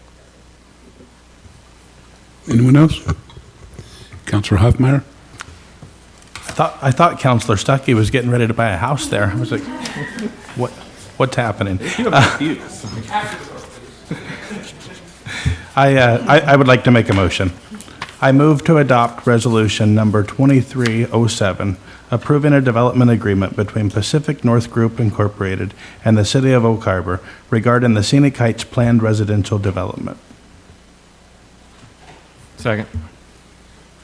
[SPEAKER 1] Anyone else? Councilor Hoffmeyer?
[SPEAKER 9] I thought Councilor Stuckey was getting ready to buy a house there. I was like, what's happening? I would like to make a motion. I move to adopt Resolution Number 2307, approving a development agreement between Pacific North Group Incorporated and the City of Oak Harbor regarding the Scenic Heights planned residential development.
[SPEAKER 12] Second.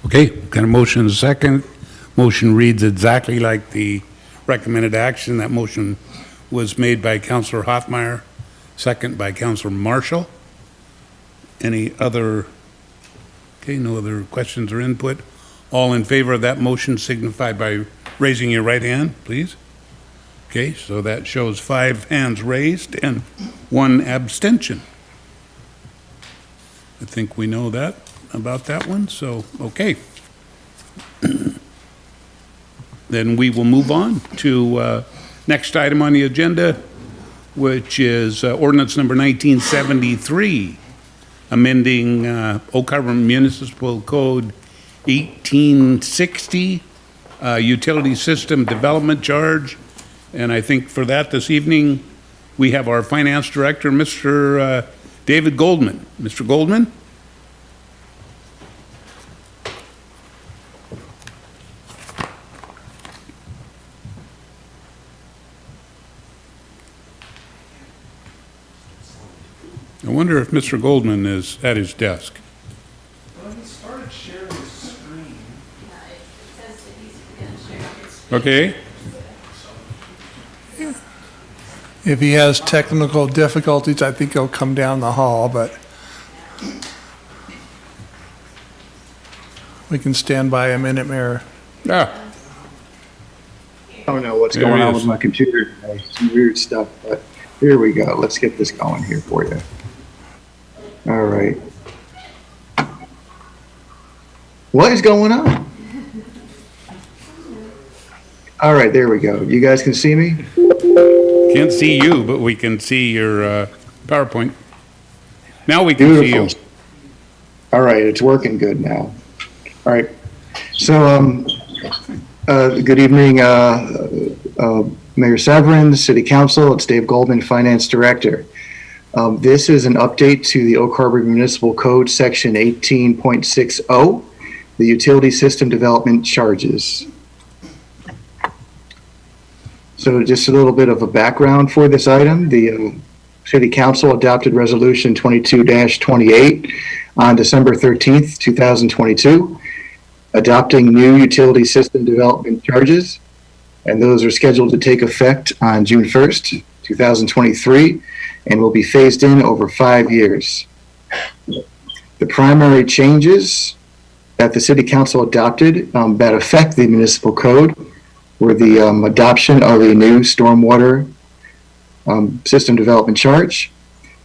[SPEAKER 1] Okay, got a motion and a second. Motion reads exactly like the recommended action. That motion was made by Councilor Hoffmeyer, second by Councilor Marshall. Any other, okay, no other questions or input? All in favor of that motion signify by raising your right hand, please. Okay, so that shows 5 hands raised and 1 abstention. I think we know that about that one, so, okay. Then we will move on to next item on the agenda, which is ordinance number 1973, amending Oak Harbor Municipal Code 1860, utility system development charge. And I think for that this evening, we have our finance director, Mr. David Goldman. Mr. Goldman? I wonder if Mr. Goldman is at his desk.
[SPEAKER 8] Well, he started sharing the screen.
[SPEAKER 1] Okay?
[SPEAKER 8] If he has technical difficulties, I think he'll come down the hall, but we can stand by a minute, Mayor.
[SPEAKER 1] Ah,
[SPEAKER 20] I don't know what's
[SPEAKER 1] There
[SPEAKER 20] going
[SPEAKER 1] he
[SPEAKER 20] on
[SPEAKER 1] is.
[SPEAKER 20] with my computer today. Some weird stuff, but here we go. Let's get this going here for you. All right. What is going on? All right, there we go. You guys can see me?
[SPEAKER 1] can't see you, but we can see your PowerPoint. Now we can see you.
[SPEAKER 20] Beautiful. All right, it's working good now. All right. So, good evening, Mayor Severns, City Council. It's Dave Goldman, Finance Director. This is an update to the Oak Harbor Municipal Code, Section 18.60, the Utility System Development Charges. So just a little bit of a background for this item. The City Council adopted Resolution 22-28 on December 13th, 2022, adopting new utility system development charges, and those are scheduled to take effect on June 1st, 2023, and will be phased in over 5 years. The primary changes that the City Council adopted that affect the municipal code were the adoption of a new stormwater system development charge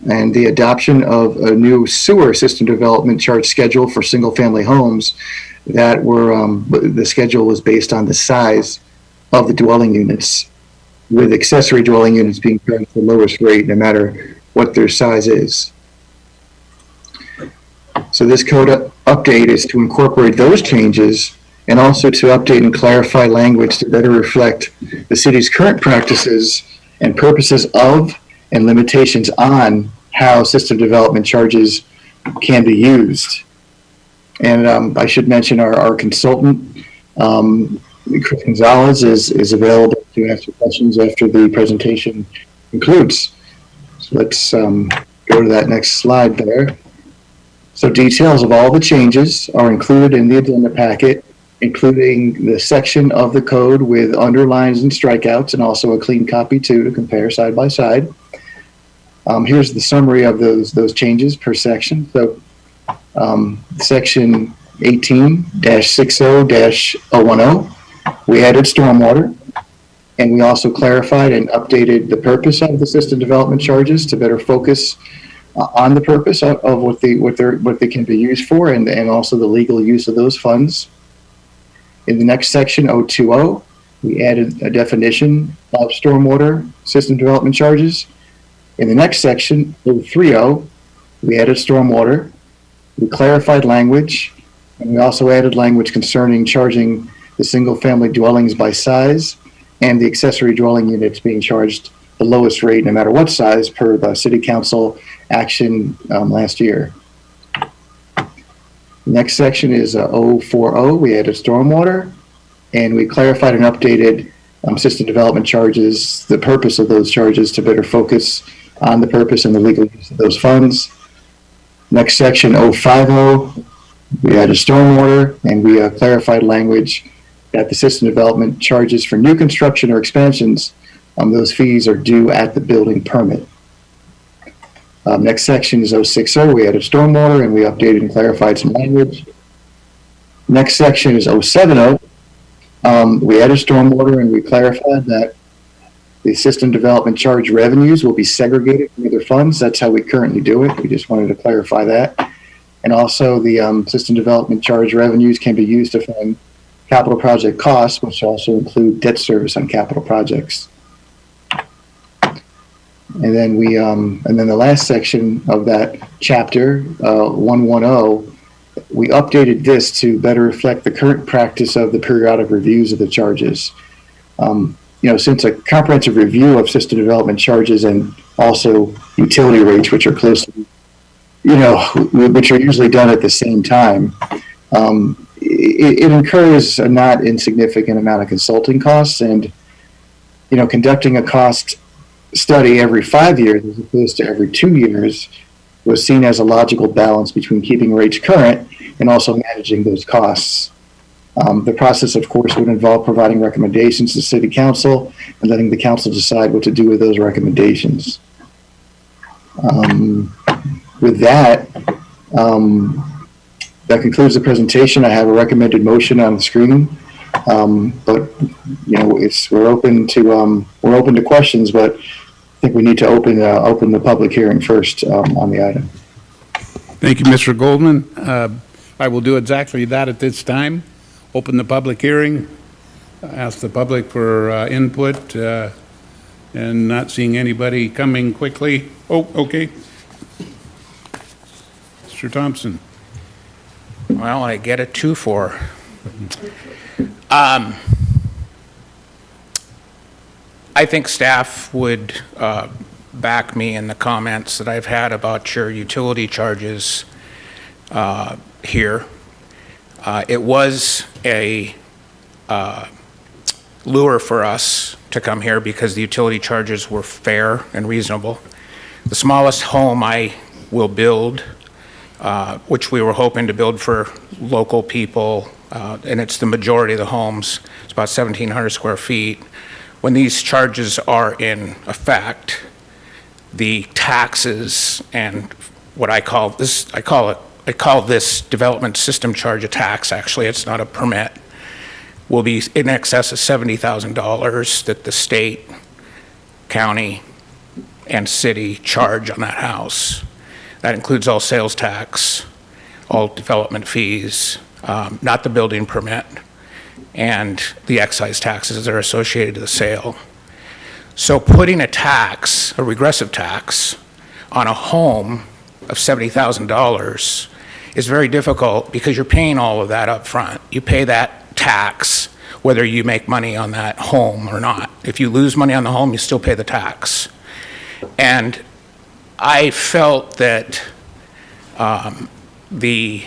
[SPEAKER 20] and the adoption of a new sewer system development charge schedule for single-family homes that were, the schedule was based on the size of the dwelling units, with accessory dwelling units being charged the lowest rate no matter what their size is. So this code update is to incorporate those changes and also to update and clarify language to better reflect the city's current practices and purposes of and limitations on how system development charges can be used. And I should mention our consultant, Chris Gonzalez, is available to answer questions after the presentation concludes. So let's go to that next slide there. So details of all the changes are included in the agenda packet, including the section of the code with underlines and strikeouts, and also a clean copy too to compare side by side. Here's the summary of those changes per section. So section 18-60-010, we added stormwater, and we also clarified and updated the purpose of the system development charges to better focus on the purpose of what they can be used for, and also the legal use of those funds. In the next section, 020, we added a definition of stormwater system development charges. In the next section, 030, we added stormwater. We clarified language, and we also added language concerning charging the single-family dwellings by size and the accessory dwelling units being charged the lowest rate no matter what size per the City Council action last year. Next section is 040. We added stormwater, and we clarified and updated system development charges, the purpose of those charges to better focus on the purpose and the legal use of those funds. Next section, 050, we added stormwater, and we clarified language that the system development charges for new construction or expansions, those fees are due at the building permit. Next section is 060, we added stormwater, and we updated and clarified some language. Next section is 070. We added stormwater, and we clarified that the system development charge revenues will be segregated from other funds. That's how we currently do it. We just wanted to clarify that. And also, the system development charge revenues can be used to fund capital project costs, which also include debt service on capital projects. And then the last section of that chapter, 110, we updated this to better reflect the current practice of the periodic reviews of the charges. Since a comprehensive review of system development charges and also utility rates, which are closely, which are usually done at the same time, it incurs a not insignificant amount of consulting costs, and, conducting a cost study every 5 years as opposed to every 2 years was seen as a logical balance between keeping rates current and also managing those costs. The process, of course, would involve providing recommendations to City Council and letting the Council decide what to do with those recommendations. With that, that concludes the presentation. I have a recommended motion on the screen, but we're open to questions. But I think we need to open the public hearing first on the item.
[SPEAKER 1] Thank you, Mr. Goldman. I will do exactly that at this time. Open the public hearing, ask the public for input, and not seeing anybody coming quickly. Oh, okay. Mr. Thompson.
[SPEAKER 19] Well, I get a 2-4. I think staff would back me in the comments that I've had about your utility charges here. It was a lure for us to come here because the utility charges were fair and reasonable. The smallest home I will build, which we were hoping to build for local people, and it's the majority of the homes, it's about 1,700 square feet. When these charges are in effect, the taxes and what I call this development system charge a tax, actually, it's not a permit, will be in excess of $70,000 that the state, county, and city charge on that house. That includes all sales tax, all development fees, not the building permit, and the excise taxes that are associated to the sale. So putting a tax, a regressive tax, on a home of $70,000 is very difficult because you're paying all of that up front. You pay that tax whether you make money on that home or not. If you lose money on the home, you still pay the tax. And I felt that the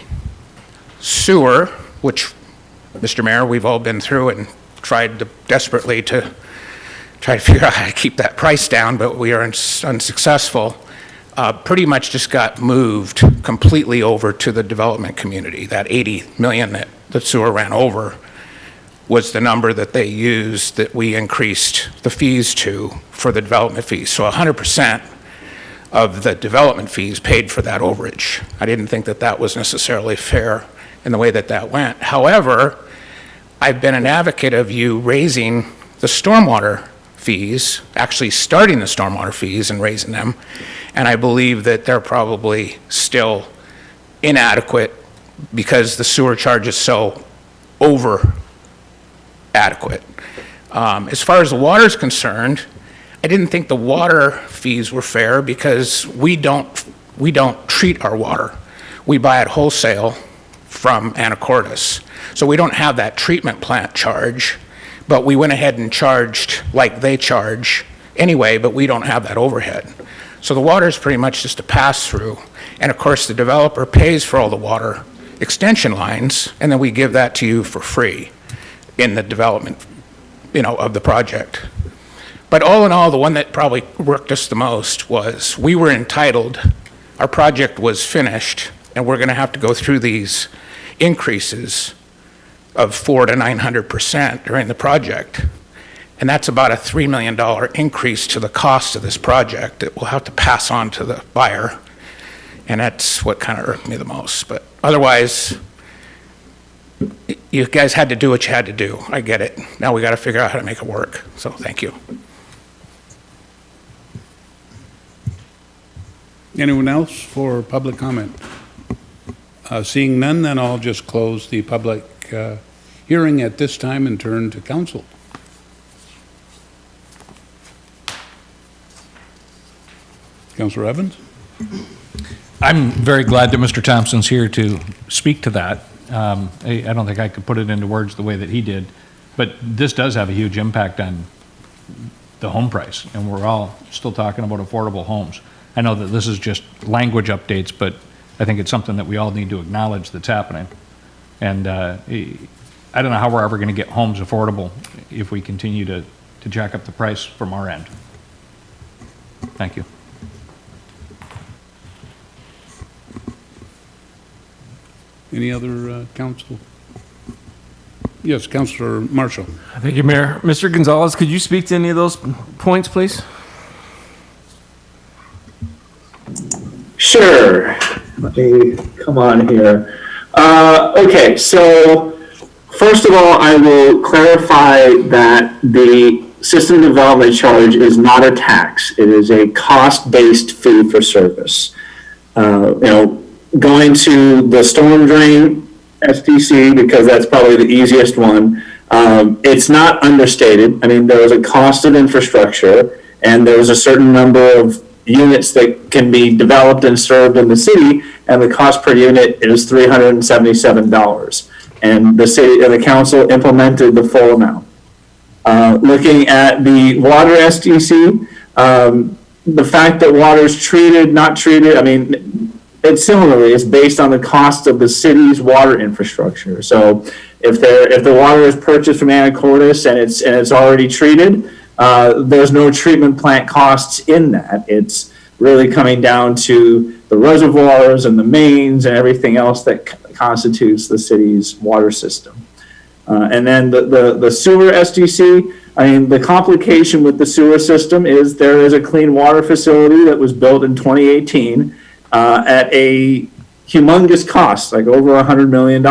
[SPEAKER 19] sewer, which, Mr. Mayor, we've all been through and tried desperately to try to figure out how to keep that price down, but we are unsuccessful, pretty much just got moved completely over to the development community. That 80 million that the sewer ran over was the number that they used that we increased the fees to for the development fees. So 100% of the development fees paid for that overage. I didn't think that that was necessarily fair in the way that that went. However, I've been an advocate of you raising the stormwater fees, actually starting the stormwater fees and raising them, and I believe that they're probably still inadequate because the sewer charge is so over adequate. As far as the water is concerned, I didn't think the water fees were fair because we don't treat our water. We buy it wholesale from Anacortes. So we don't have that treatment plant charge, but we went ahead and charged like they charge anyway, but we don't have that overhead. So the water is pretty much just a pass-through. And of course, the developer pays for all the water extension lines, and then we give that to you for free in the development, of the project. But all in all, the one that probably worked us the most was we were entitled, our project was finished, and we're going to have to go through these increases of 400 to 900% during the project. And that's about a $3 million increase to the cost of this project that we'll have to pass on to the buyer. And that's what kind of irked me the most. But otherwise, you guys had to do what you had to do. I get it. Now we got to figure out how to make it work. So thank you.
[SPEAKER 1] Anyone else for public comment? Seeing none, then I'll just close the public hearing at this time and turn to council. Councilor Evans?
[SPEAKER 11] I'm very glad that Mr. Thompson's here to speak to that. I don't think I could put it into words the way that he did, but this does have a huge impact on the home price, and we're all still talking about affordable homes. I know that this is just language updates, but I think it's something that we all need to acknowledge that's happening. And I don't know how we're ever going to get homes affordable if we continue to jack up the price from our end. Thank you.
[SPEAKER 1] Any other council? Yes, Councilor Marshall.
[SPEAKER 12] Thank you, Mayor. Mr. Gonzalez, could you speak to any of those points, please?
[SPEAKER 21] Sure. Let me come on here. Okay, so first of all, I will clarify that the system development charge is not a tax. It is a cost-based fee for service. Going to the storm drain SDC, because that's probably the easiest one, it's not understated. I mean, there is a cost of infrastructure, and there's a certain number of units that can be developed and served in the city, and the cost per unit is $377. And the city and the council implemented the full amount. Looking at the water SDC, the fact that water is treated, not treated, I mean, it's similarly, it's based on the cost of the city's water infrastructure. So if the water is purchased from Anacortes and it's already treated, there's no treatment plant costs in that. It's really coming down to the reservoirs and the mains and everything else that constitutes the city's water system. And then the sewer SDC, I mean, the complication with the sewer system is there is a clean water facility that was built in 2018 at a humongous cost, like over $100 million.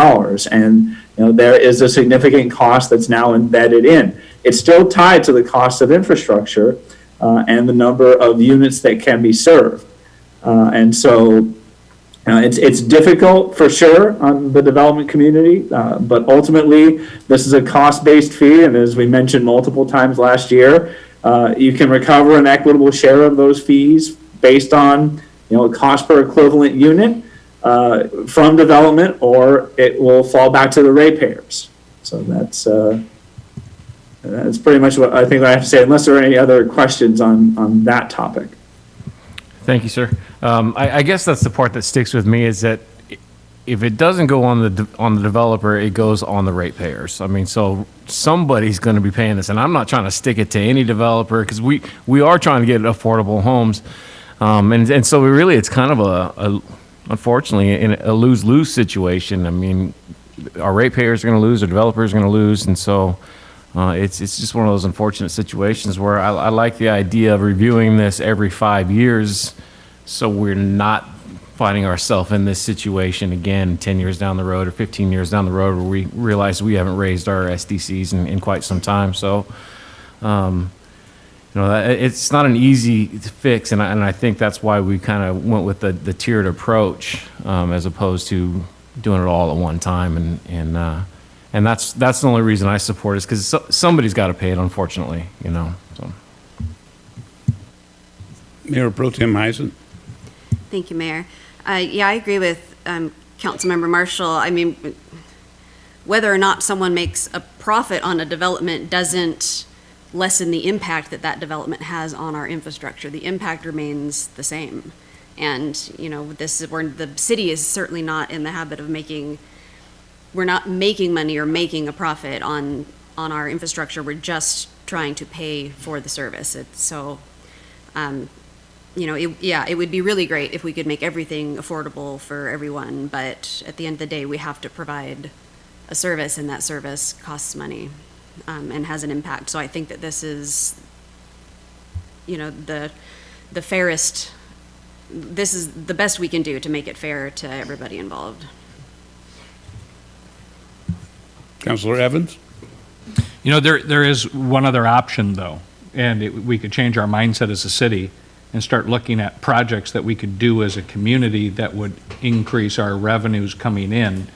[SPEAKER 21] And there is a significant cost that's now embedded in. It's still tied to the cost of infrastructure and the number of units that can be served. And so it's difficult for sure on the development community, but ultimately this is a cost-based fee. And as we mentioned multiple times last year, you can recover an equitable share of those fees based on a cost per equivalent unit from development, or it will fall back to the ratepayers. So that's pretty much what I think I have to say, unless there are any other questions on that topic.
[SPEAKER 12] Thank you, sir. I guess that's the part that sticks with me, is that if it doesn't go on the developer, it goes on the ratepayers. I mean, so somebody's going to be paying this, and I'm not trying to stick it to any developer, because we are trying to get affordable homes. And so it's kind of unfortunately, in a lose-lose situation. I mean, our ratepayers are going to lose, our developers are going to lose, and so it's just one of those unfortunate situations where I like the idea of reviewing this every 5 years, so we're not finding ourselves in this situation again 10 years down the road or 15 years down the road where we realize we haven't raised our SDCs in quite some time. So, it's not an easy fix, and I think that's why we kind of went with the tiered approach as opposed to doing it all at one time. And that's the only reason I support it, is because somebody's got to pay it, unfortunately. So.
[SPEAKER 1] Mayor Pro Tem Heisen.
[SPEAKER 13] Thank you, Mayor. I agree with Councilmember Marshall. I mean, whether or not someone makes a profit on a development doesn't lessen the impact that development has on our infrastructure. The impact remains the same. And, this is where the city is certainly not in the habit of we're not making money or making a profit on our infrastructure. We're just trying to pay for the service. It would be really great if we could make everything affordable for everyone, but at the end of the day, we have to provide a service, and that service costs money, and has an impact. So I think that this is, the fairest, this is the best we can do to make it fair to everybody involved.
[SPEAKER 1] Councilor Evans?
[SPEAKER 11] There is one other option, though, and we could change our mindset as a city and start looking at projects that we could do as a community that would increase our revenues coming in,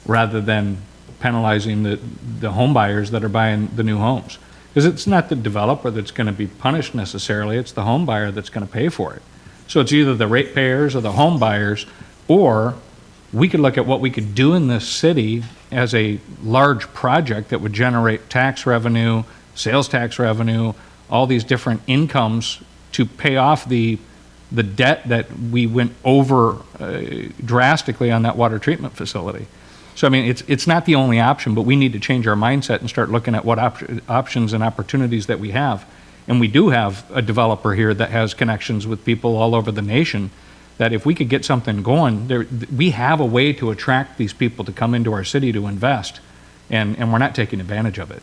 [SPEAKER 11] rather than penalizing the home buyers that are buying the new homes. Because it's not the developer that's going to be punished necessarily, it's the home buyer that's going to pay for it. So it's either the ratepayers or the home buyers, or we could look at what we could do in this city as a large project that would generate tax revenue, sales tax revenue, all these different incomes to pay off the debt that we went over drastically on that water treatment facility. So, I mean, it's not the only option, but we need to change our mindset and start looking at what options and opportunities that we have. And we do have a developer here that has connections with people all over the nation, that if we could get something going, we have a way to attract these people to come into our city to invest, and we're not taking advantage of it.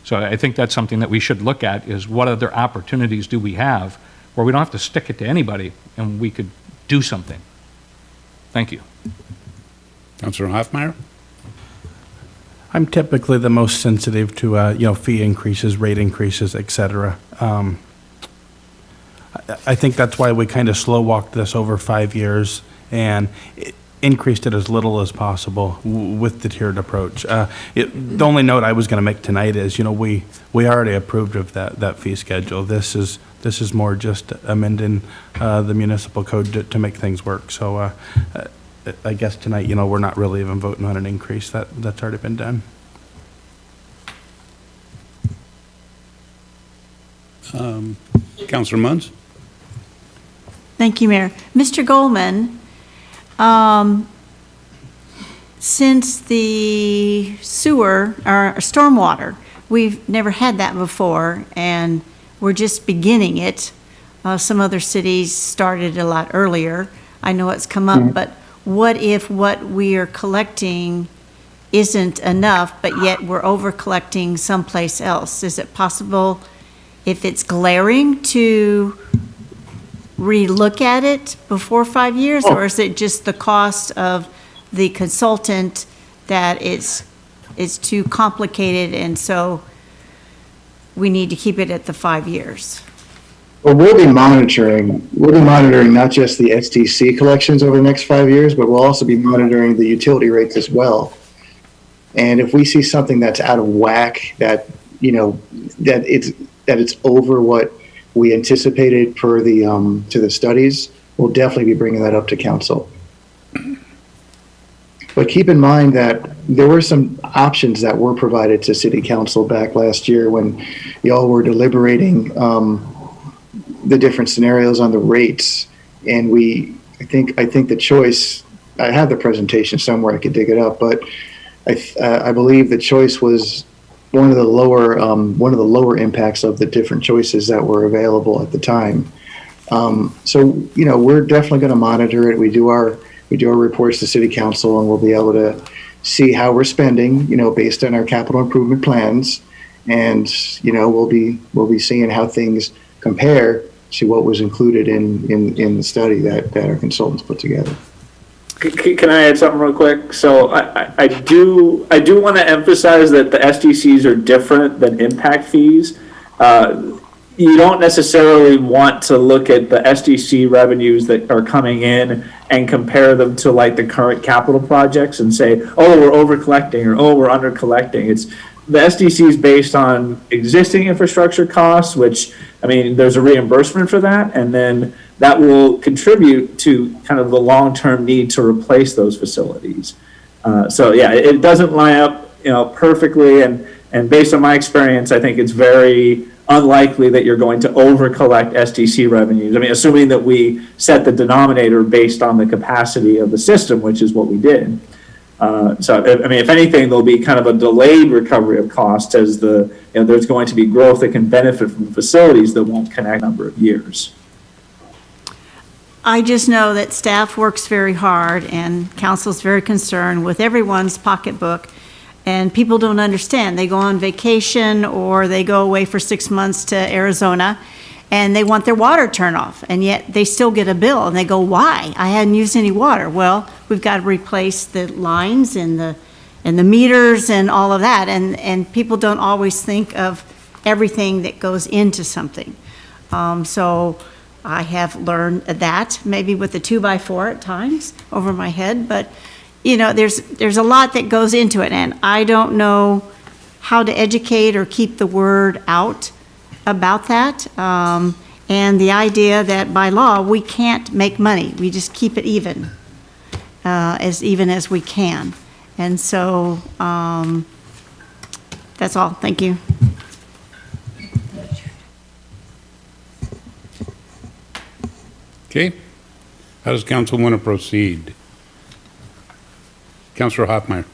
[SPEAKER 11] So I think that's something that we should look at, is what other opportunities do we have where we don't have to stick it to anybody and we could do something. Thank you.
[SPEAKER 1] Councilor Hoffmeyer?
[SPEAKER 9] I'm typically the most sensitive to, fee increases, rate increases, et cetera. I think that's why we kind of slow walked this over 5 years and increased it as little as possible with the tiered approach. The only note I was going to make tonight is, we already approved of that fee schedule. This is more just amending the municipal code to make things work. So I guess tonight, we're not really even voting on an increase. That's already been done.
[SPEAKER 1] Councilor Munns?
[SPEAKER 10] Thank you, Mayor. Mr. Goldman, since the sewer, or stormwater, we've never had that before, and we're just beginning it. Some other cities started a lot earlier. I know it's come up, but what if what we are collecting isn't enough, but yet we're over collecting someplace else? Is it possible, if it's glaring, to relook at it before 5 years? Or is it just the cost of the consultant that it's too complicated, and so we need to keep it at the 5 years?
[SPEAKER 20] Well, we'll be monitoring not just the STC collections over the next 5 years, but we'll also be monitoring the utility rates as well. And if we see something that's out of whack, that it's over what we anticipated per the to the studies, we'll definitely be bringing that up to council. But keep in mind that there were some options that were provided to city council back last year when y'all were deliberating the different scenarios on the rates. And I think the choice, I have the presentation somewhere, I could dig it up, but I believe the choice was one of the lower impacts of the different choices that were available at the time. So we're definitely going to monitor it. We do our reports to city council, and we'll be able to see how we're spending, based on our capital improvement plans, and we'll be seeing how things compare to what was included in the study that our consultants put together.
[SPEAKER 21] Can I add something real quick? So I do want to emphasize that the SDCs are different than impact fees. You don't necessarily want to look at the SDC revenues that are coming in and compare them to like the current capital projects and say, oh, we're over collecting, or oh, we're under collecting. It's the SDC is based on existing infrastructure costs, which, I mean, there's a reimbursement for that, and then that will contribute to kind of the long-term need to replace those facilities. So yeah, it doesn't line up, perfectly, and based on my experience, I think it's very unlikely that you're going to over-collect SDC revenues. I mean, assuming that we set the denominator based on the capacity of the system, which is what we did. So, I mean, if anything, there'll be kind of a delayed recovery of costs as there's going to be growth that can benefit from facilities that won't connect a number of years.
[SPEAKER 10] I just know that staff works very hard and council's very concerned with everyone's pocketbook, and people don't understand. They go on vacation or they go away for 6 months to Arizona and they want their water turned off, and yet they still get a bill and they go, why? I hadn't used any water. Well, we've got to replace the lines and the meters and all of that, and people don't always think of everything that goes into something. So I have learned that, maybe with the 2x4 at times over my head, but there's a lot that goes into it, and I don't know how to educate or keep the word out about that. And the idea that by law, we can't make money. We just keep it even as we can. And so that's all. Thank you.
[SPEAKER 1] Okay. How does council want to proceed? Councilor Hoffmeyer.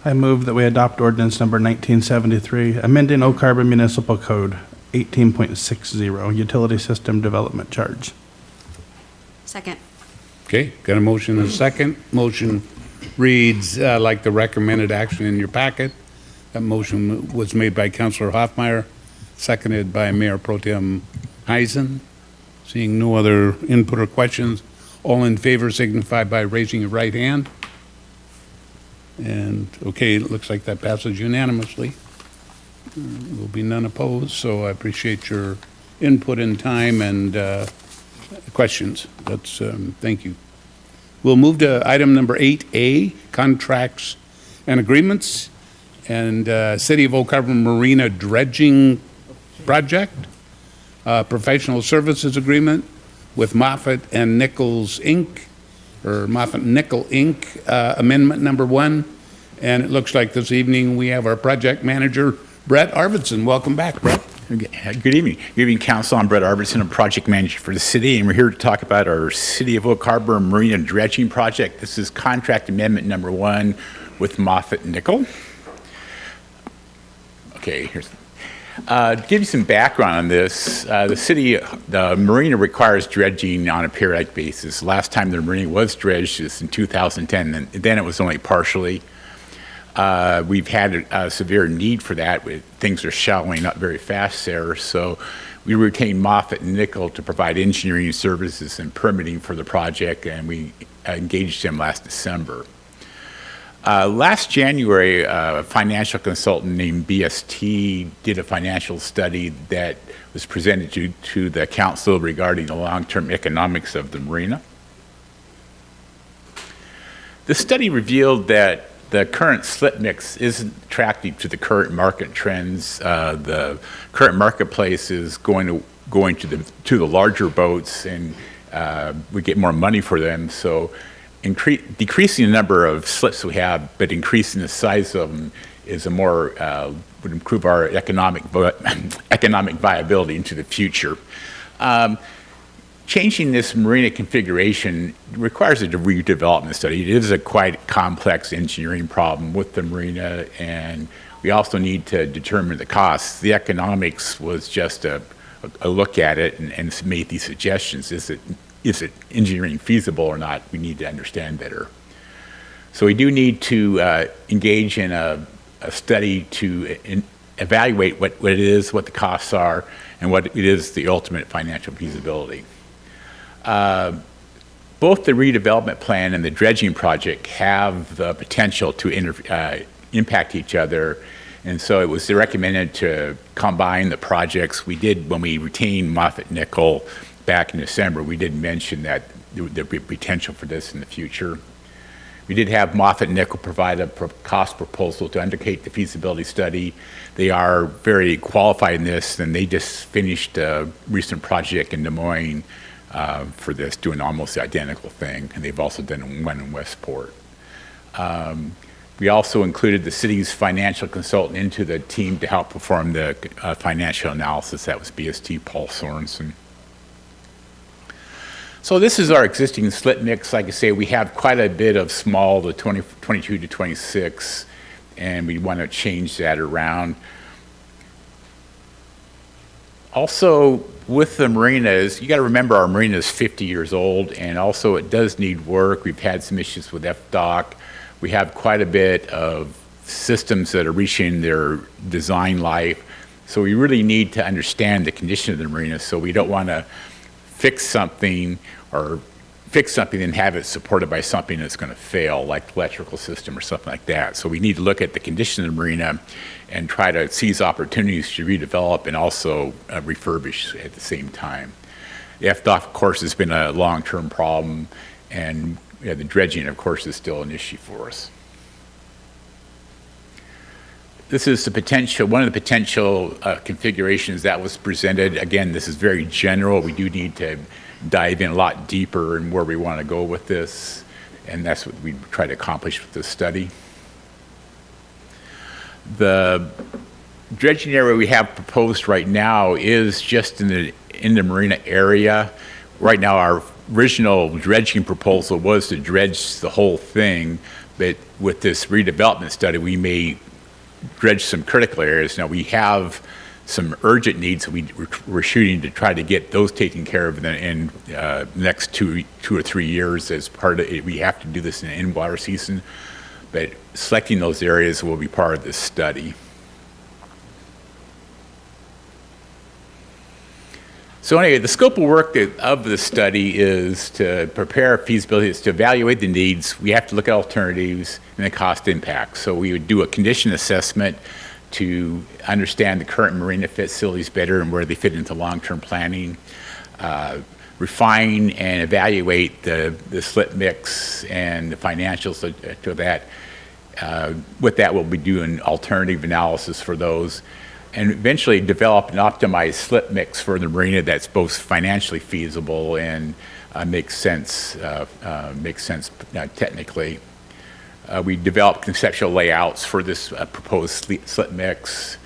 [SPEAKER 9] I move that we adopt ordinance number 1973, amending Oak Harbor Municipal Code 18.60, utility system development charge.
[SPEAKER 13] Second.
[SPEAKER 1] Okay, got a motion and a second. Motion reads like the recommended action in your packet. That motion was made by Councilor Hoffmeyer, seconded by Mayor Pro Tem Heisen. Seeing no other input or questions, all in favor signify by raising your right hand. And, okay, it looks like that passes unanimously. There will be none opposed, so I appreciate your input and time and questions. That's, thank you. We'll move to item number 8A, contracts and agreements, and City of Oak Harbor Marina Dredging Project, professional services agreement with Moffat and Nichols, Inc., or Moffat Nichol, Inc., amendment number 1. And it looks like this evening we have our project manager, Brett Arvidsson. Welcome back, Brett.
[SPEAKER 2] Good evening. Good evening, Council. I'm Brett Arvidsson, I'm project manager for the city, and we're here to talk about our City of Oak Harbor Marina Dredging Project. This is contract amendment number 1 with Moffat Nichol. Okay, here's to give you some background on this, the marina requires dredging on a periodic basis. Last time the marina was dredged was in 2010, and then it was only partially. We've had a severe need for that. Things are shallowing up very fast there, so we retained Moffat and Nichol to provide engineering services and permitting for the project, and we engaged them last December. Last January, a financial consultant named BST did a financial study that was presented to the council regarding the long-term economics of the marina. The study revealed that the current slip mix isn't attractive to the current market trends. The current marketplace is going to the larger boats, and we get more money for them. So decreasing the number of slips we have, but increasing the size of them is would improve our economic viability into the future. Changing this marina configuration requires a redevelopment study. It is a quite complex engineering problem with the marina, and we also need to determine the costs. The economics was just a look at it and made these suggestions. Is it engineering feasible or not? We need to understand better. So we do need to engage in a study to evaluate what it is, what the costs are, and what it is the ultimate financial feasibility. Both the redevelopment plan and the dredging project have the potential to impact each other, and so it was recommended to combine the projects. We did, when we retained Moffat Nichol back in December, we did mention that there'd be potential for this in the future. We did have Moffat Nichol provide a cost proposal to undertake the feasibility study. They are very qualified in this, and they just finished a recent project in Des Moines for this, doing almost the identical thing, and they've also done one in Westport. We also included the city's financial consultant into the team to help perform the financial analysis. That was BST Paul Sorensen. So this is our existing slip mix. Like I say, we have quite a bit of small, the 22 to 26, and we want to change that around. Also, with the marinas, you got to remember our marina is 50 years old, and also it does need work. We've had some issues with FDOC. We have quite a bit of systems that are reaching their design life. So we really need to understand the condition of the marina. So we don't want to fix something and have it supported by something that's going to fail, like the electrical system or something like that. So we need to look at the condition of the marina and try to seize opportunities to redevelop and also refurbish at the same time. The FDOC, of course, has been a long-term problem, and the dredging, of course, is still an issue for us. This is one of the potential configurations that was presented. Again, this is very general. We do need to dive in a lot deeper in where we want to go with this, and that's what we try to accomplish with this study. The dredging area we have proposed right now is just in the marina area. Right now, our original dredging proposal was to dredge the whole thing, but with this redevelopment study, we may dredge some critical areas. Now, we have some urgent needs that we're shooting to try to get those taken care of in the next two or 3 years. As part of it, we have to do this in the in-water season, but selecting those areas will be part of this study. So anyway, the scope of work of the study is to prepare feasibility, is to evaluate the needs. We have to look at alternatives and the cost impact. So we would do a condition assessment to understand the current marina facilities better and where they fit into long-term planning, refine and evaluate the slip mix and the financials to that. With that, we'll be doing alternative analysis for those, and eventually develop an optimized slip mix for the marina that's both financially feasible and makes sense technically. We develop conceptual layouts for this proposed slip mix,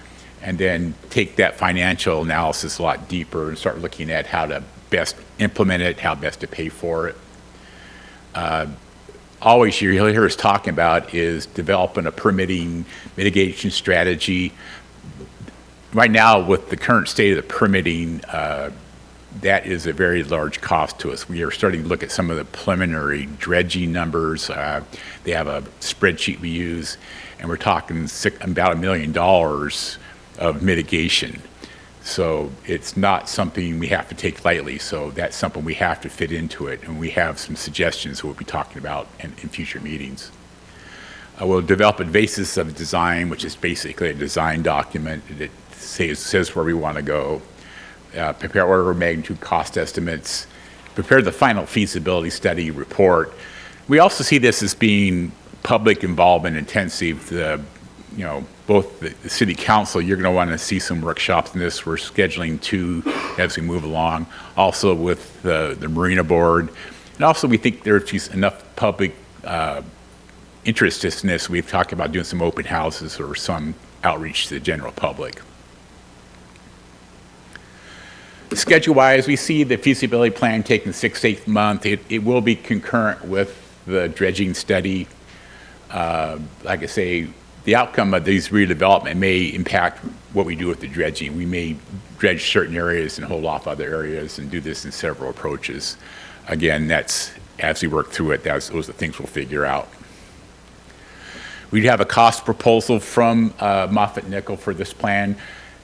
[SPEAKER 2] and then take that financial analysis a lot deeper and start looking at how to best implement it, how best to pay for it. Always you'll hear us talking about is developing a permitting mitigation strategy. Right now, with the current state of the permitting, that is a very large cost to us. We are starting to look at some of the preliminary dredging numbers. They have a spreadsheet we use, and we're talking about $1 million of mitigation. So it's not something we have to take lightly. So that's something we have to fit into it, and we have some suggestions we'll be talking about in future meetings. We'll develop a basis of design, which is basically a design document that says where we want to go. Prepare order of magnitude cost estimates, prepare the final feasibility study report. We also see this as being public involvement intensive. Both the city council, you're going to want to see some workshops in this. We're scheduling 2 as we move along. Also with the Marina Board. And also we think there's enough public interest in this. We've talked about doing some open houses or some outreach to the general public. Schedule-wise, we see the feasibility plan taking 6 to 8 months. It will be concurrent with the dredging study. Like I say, the outcome of these redevelopment may impact what we do with the dredging. We may dredge certain areas and hold off other areas and do this in several approaches. Again, that's as we work through it, those are the things we'll figure out. We have a cost proposal from Moffat Nichol for this plan.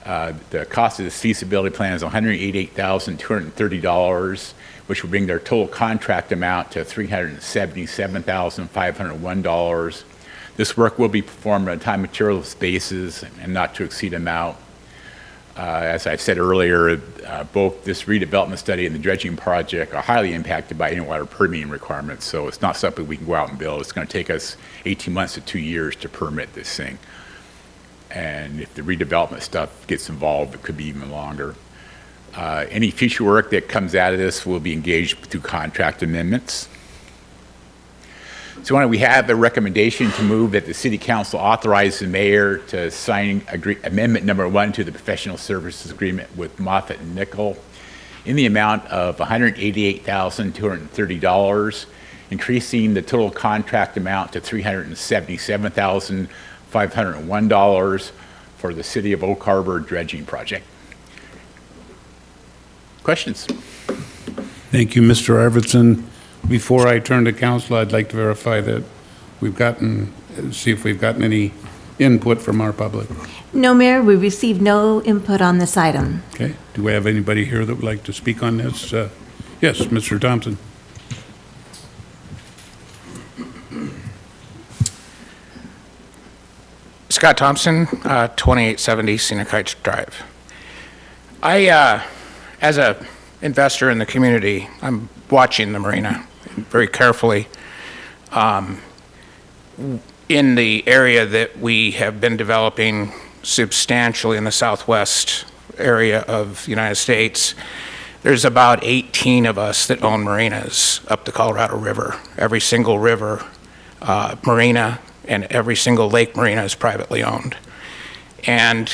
[SPEAKER 2] The cost of this feasibility plan is $188,230, which will bring their total contract amount to $377,501. This work will be performed on a time materials basis and not to exceed amount. As I said earlier, both this redevelopment study and the dredging project are highly impacted by in-water permitting requirements, so it's not something we can go out and build. It's going to take us 18 months to 2 years to permit this thing. And if the redevelopment stuff gets involved, it could be even longer. Any future work that comes out of this will be engaged through contract amendments. So we have a recommendation to move that the city council authorize the mayor to sign amendment number 1 to the professional services agreement with Moffat and Nichol in the amount of $188,230, increasing the total contract amount to $377,501 for the City of Oak Harbor dredging project. Questions?
[SPEAKER 1] Thank you, Mr. Arvidsson. Before I turn to council, I'd like to verify that see if we've gotten any input from our public.
[SPEAKER 3] No, Mayor, we received no input on this item.
[SPEAKER 1] Okay, do we have anybody here that would like to speak on this? Yes, Mr. Thompson.
[SPEAKER 19] Scott Thompson, 2870 Scenic Heights Drive. I, as a investor in the community, I'm watching the marina very carefully. In the area that we have been developing substantially in the southwest area of the United States, there's about 18 of us that own marinas up the Colorado River. Every single river marina and every single lake marina is privately owned. And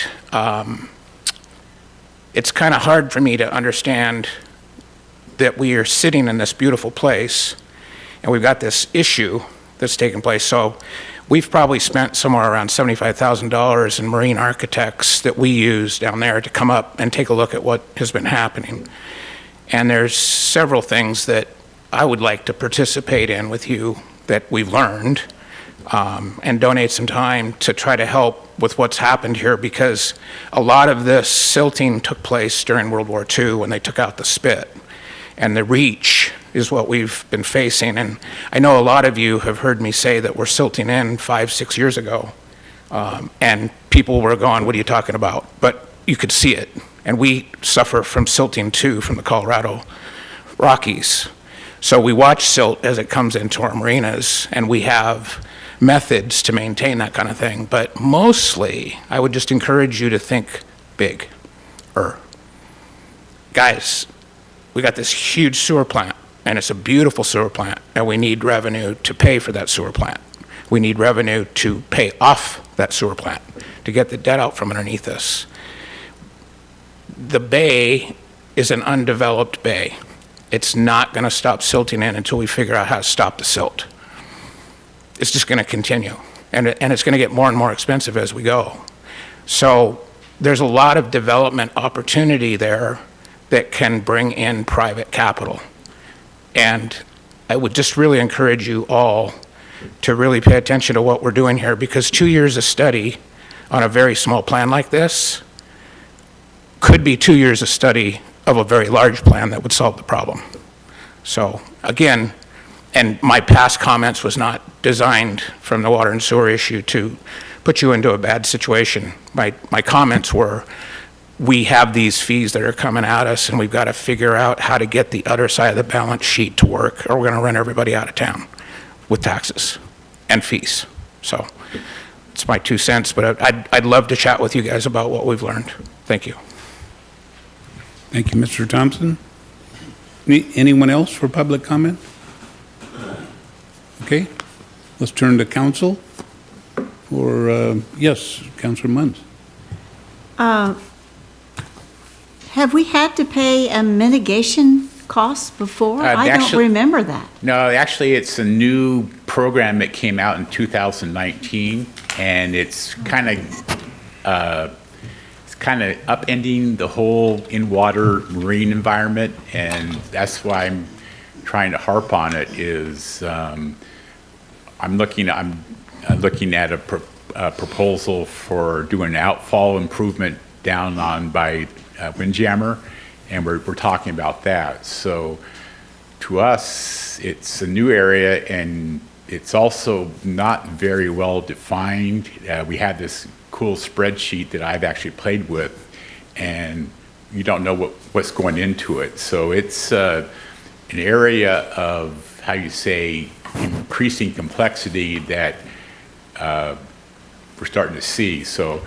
[SPEAKER 19] it's kind of hard for me to understand that we are sitting in this beautiful place and we've got this issue that's taking place. So we've probably spent somewhere around $75,000 in marine architects that we use down there to come up and take a look at what has been happening. And there's several things that I would like to participate in with you that we've learned, and donate some time to try to help with what's happened here, because a lot of this silting took place during World War II when they took out the spit. And the reach is what we've been facing. And I know a lot of you have heard me say that we're silting in 5-6 years ago. And people were going, what are you talking about? But you could see it. And we suffer from silting too from the Colorado Rockies. So we watch silt as it comes into our marinas, and we have methods to maintain that kind of thing. But mostly, I would just encourage you to think big. Guys, we got this huge sewer plant, and it's a beautiful sewer plant, and we need revenue to pay for that sewer plant. We need revenue to pay off that sewer plant, to get the debt out from underneath us. The bay is an undeveloped bay. It's not going to stop silting in until we figure out how to stop the silt. It's just going to continue, and it's going to get more and more expensive as we go. So there's a lot of development opportunity there that can bring in private capital. And I would just really encourage you all to really pay attention to what we're doing here, because 2 years of study on a very small plan like this could be 2 years of study of a very large plan that would solve the problem. So again, and my past comments was not designed from the water and sewer issue to put you into a bad situation. My comments were, we have these fees that are coming at us, and we've got to figure out how to get the other side of the balance sheet to work, or we're going to run everybody out of town with taxes and fees. So it's my 2 cents, but I'd love to chat with you guys about what we've learned. Thank you.
[SPEAKER 1] Thank you, Mr. Thompson. Anyone else for public comment? Okay, let's turn to council. Or, yes, Councilor Munns.
[SPEAKER 10] Have we had to pay a mitigation cost before? I don't remember that.
[SPEAKER 2] No, actually, it's a new program that came out in 2019, and it's kind of upending the whole in-water marine environment, and that's why I'm trying to harp on it. Is I'm looking at a proposal for doing an outfall improvement down on by Windjammer, and we're talking about that. So to us, it's a new area, and it's also not very well defined. We have this cool spreadsheet that I've actually played with, and you don't know what's going into it. So it's an area of, how you say, increasing complexity that we're starting to see. So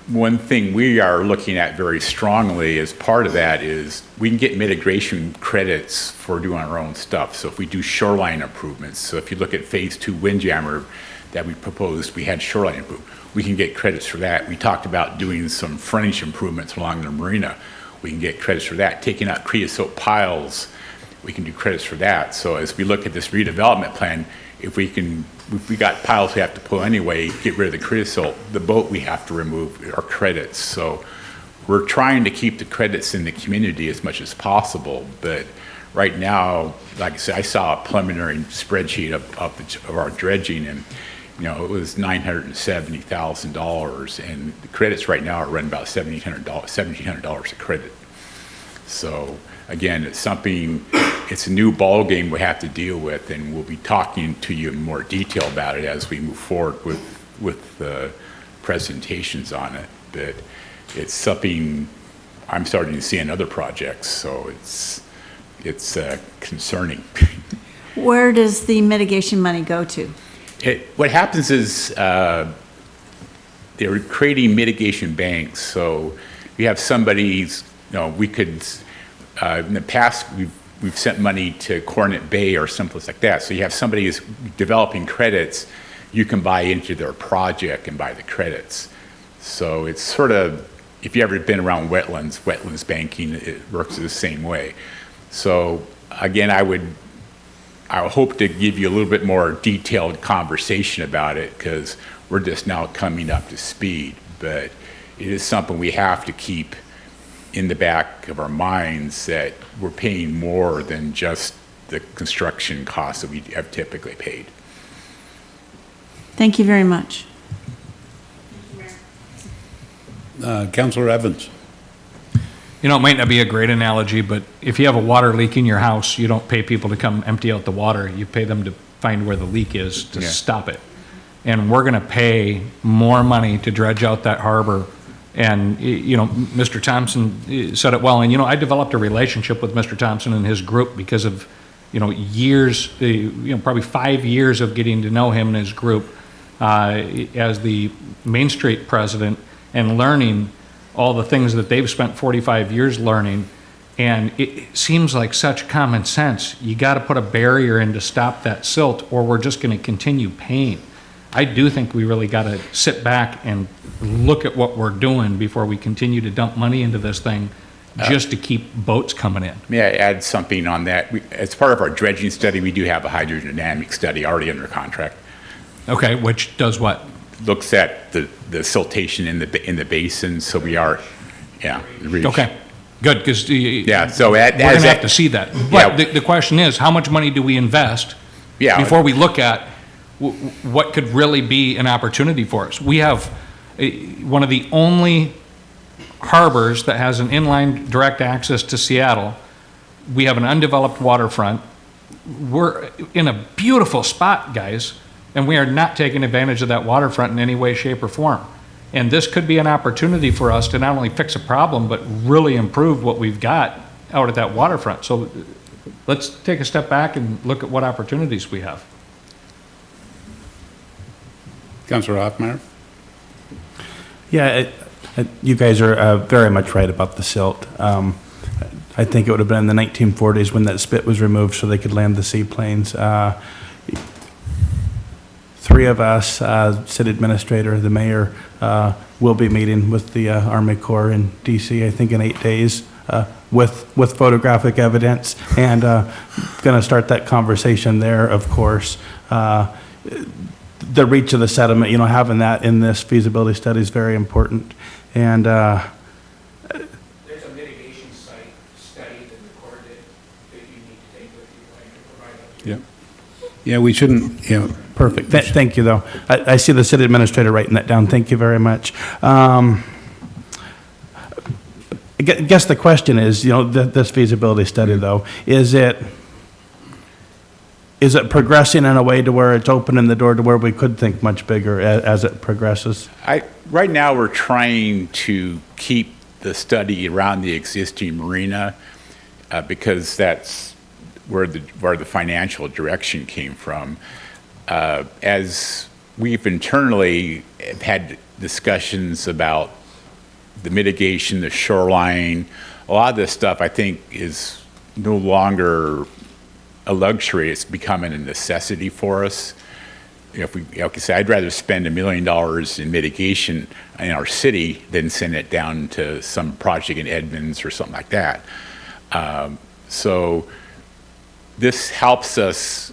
[SPEAKER 2] one thing we are looking at very strongly as part of that is we can get mitigation credits for doing our own stuff. So if we do shoreline improvements, so if you look at phase 2 Windjammer that we proposed, we had shoreline improvement. We can get credits for that. We talked about doing some frontage improvements along the Marina. We can get credits for that. Taking out creosote piles, we can do credits for that. So as we look at this redevelopment plan, if we got piles we have to pull anyway, get rid of the creosote, the boat we have to remove are credits. So we're trying to keep the credits in the community as much as possible, but right now, like I said, I saw a preliminary spreadsheet of our dredging, and it was $970,000, and the credits right now are running about $1,700 a credit. So again, it's a new ball game we have to deal with, and we'll be talking to you in more detail about it as we move forward with the presentations on it. But it's something I'm starting to see in other projects, so it's concerning.
[SPEAKER 10] Where does the mitigation money go to?
[SPEAKER 2] What happens is they're creating mitigation banks. So you have somebody's, we could, in the past, we've sent money to Coronet Bay or someplace like that. So you have somebody who's developing credits, you can buy into their project and buy the credits. So it's sort of, if you've ever been around wetlands banking, it works the same way. So again, I hope to give you a little bit more detailed conversation about it because we're just now coming up to speed. But it is something we have to keep in the back of our minds that we're paying more than just the construction costs that we have typically paid.
[SPEAKER 10] Thank you very much.
[SPEAKER 1] Councilor Evans.
[SPEAKER 11] It might not be a great analogy, but if you have a water leak in your house, you don't pay people to come empty out the water. You pay them to find where the leak is to stop it. And we're going to pay more money to dredge out that harbor. And, Mr. Thompson said it well. And, I developed a relationship with Mr. Thompson and his group because of, years, probably 5 years of getting to know him and his group as the Main Street president and learning all the things that they've spent 45 years learning. And it seems like such common sense. You got to put a barrier in to stop that silt, or we're just going to continue paying. I do think we really got to sit back and look at what we're doing before we continue to dump money into this thing just to keep boats coming in.
[SPEAKER 2] May I add something on that? As part of our dredging study, we do have a hydrodynamic study already under contract.
[SPEAKER 11] Okay, which does what?
[SPEAKER 2] Looks at the siltation in the basin, so we are,
[SPEAKER 11] Okay, good, because
[SPEAKER 2] so
[SPEAKER 11] we're going to have to see that. But the question is, how much money do we invest before we look at what could really be an opportunity for us? We have one of the only harbors that has an inline direct access to Seattle. We have an undeveloped waterfront. We're in a beautiful spot, guys, and we are not taking advantage of that waterfront in any way, shape, or form. And this could be an opportunity for us to not only fix a problem, but really improve what we've got out at that waterfront. So let's take a step back and look at what opportunities we have.
[SPEAKER 1] Councilor Hoffmeyer?
[SPEAKER 9] Yeah, you guys are very much right about the silt. I think it would have been in the 1940s when that spit was removed so they could land the seaplanes. Three of us, city administrator, the mayor, will be meeting with the Army Corps in DC, I think in 8 days, with photographic evidence, and going to start that conversation there, of course. The reach of the sediment, having that in this feasibility study is very important. And
[SPEAKER 4] there's a mitigation site study that the Corps did that you need to take with you. I can provide that.
[SPEAKER 1] Yeah, we shouldn't,
[SPEAKER 9] Perfect. Thank you, though. I see the city administrator writing that down. Thank you very much. I guess the question is, this feasibility study, though, is it progressing in a way to where it's opening the door to where we could think much bigger as it progresses?
[SPEAKER 2] Right now, we're trying to keep the study around the existing marina because that's where the financial direction came from. As we've internally had discussions about the mitigation, the shoreline, a lot of this stuff I think is no longer a luxury, it's becoming a necessity for us. If we, like I said, I'd rather spend $1 million in mitigation in our city than send it down to some project in Edmonds or something like that. So this helps us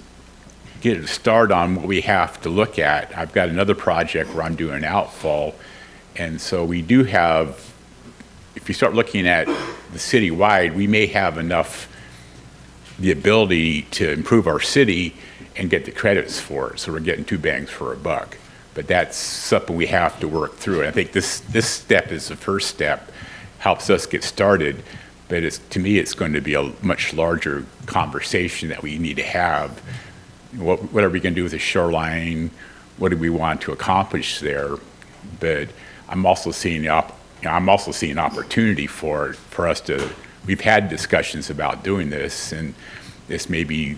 [SPEAKER 2] get a start on what we have to look at. I've got another project where I'm doing an outfall, and so we do have, if you start looking at the citywide, we may have enough, the ability to improve our city and get the credits for it. So we're getting two bangs for a buck. But that's something we have to work through. And I think this step is the first step, helps us get started. But to me, it's going to be a much larger conversation that we need to have. What are we going to do with the shoreline? What do we want to accomplish there? But I'm also seeing opportunity for us to. We've had discussions about doing this, and this may be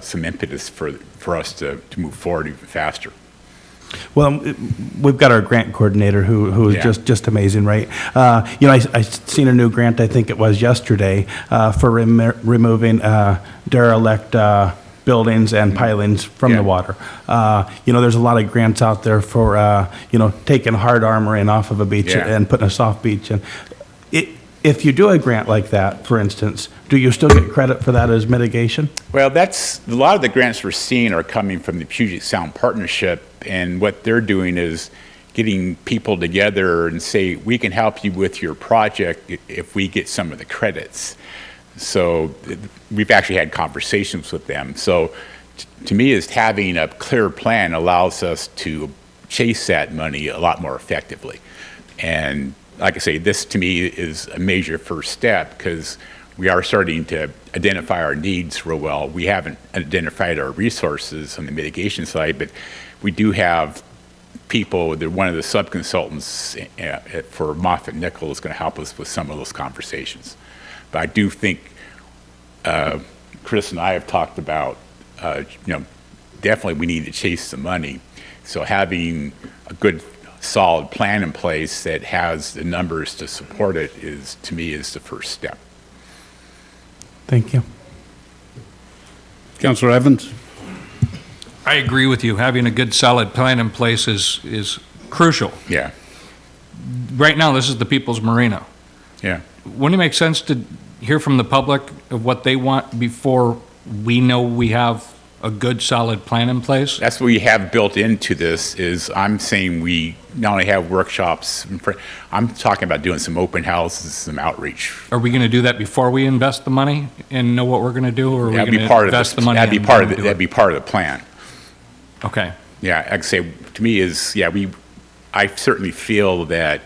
[SPEAKER 2] some impetus for us to move forward even faster.
[SPEAKER 9] Well, we've got our grant coordinator who is just amazing, right? I seen a new grant, I think it was yesterday, for removing derelict buildings and pilings from the water. There's a lot of grants out there for, taking hard armoring off of a beach and putting a soft beach in. If you do a grant like that, for instance, do you still get credit for that as mitigation?
[SPEAKER 2] Well, that's a lot of the grants we're seeing are coming from the Puget Sound Partnership, and what they're doing is getting people together and say, we can help you with your project if we get some of the credits. So we've actually had conversations with them. So to me, is having a clear plan allows us to chase that money a lot more effectively. And like I say, this to me is a major first step because we are starting to identify our needs real well. We haven't identified our resources on the mitigation side, but we do have people, one of the sub-consultants for Moffat Nichol is going to help us with some of those conversations. But I do think Chris and I have talked about, definitely we need to chase the money. So having a good solid plan in place that has the numbers to support it is, to me, is the first step.
[SPEAKER 9] Thank you.
[SPEAKER 1] Councillor Evans?
[SPEAKER 11] I agree with you. Having a good solid plan in place is crucial.
[SPEAKER 2] Yeah.
[SPEAKER 11] Right now, this is the People's Marina.
[SPEAKER 2] Yeah.
[SPEAKER 11] Wouldn't it make sense to hear from the public of what they want before we know we have a good solid plan in place?
[SPEAKER 2] That's what we have built into this is I'm saying we not only have workshops, I'm talking about doing some open houses, some outreach.
[SPEAKER 11] Are we going to do that before we invest the money and know what we're going to do, or are we going to invest the money?
[SPEAKER 2] That'd be part of the plan.
[SPEAKER 11] Okay.
[SPEAKER 2] Yeah, like I say, to me I certainly feel that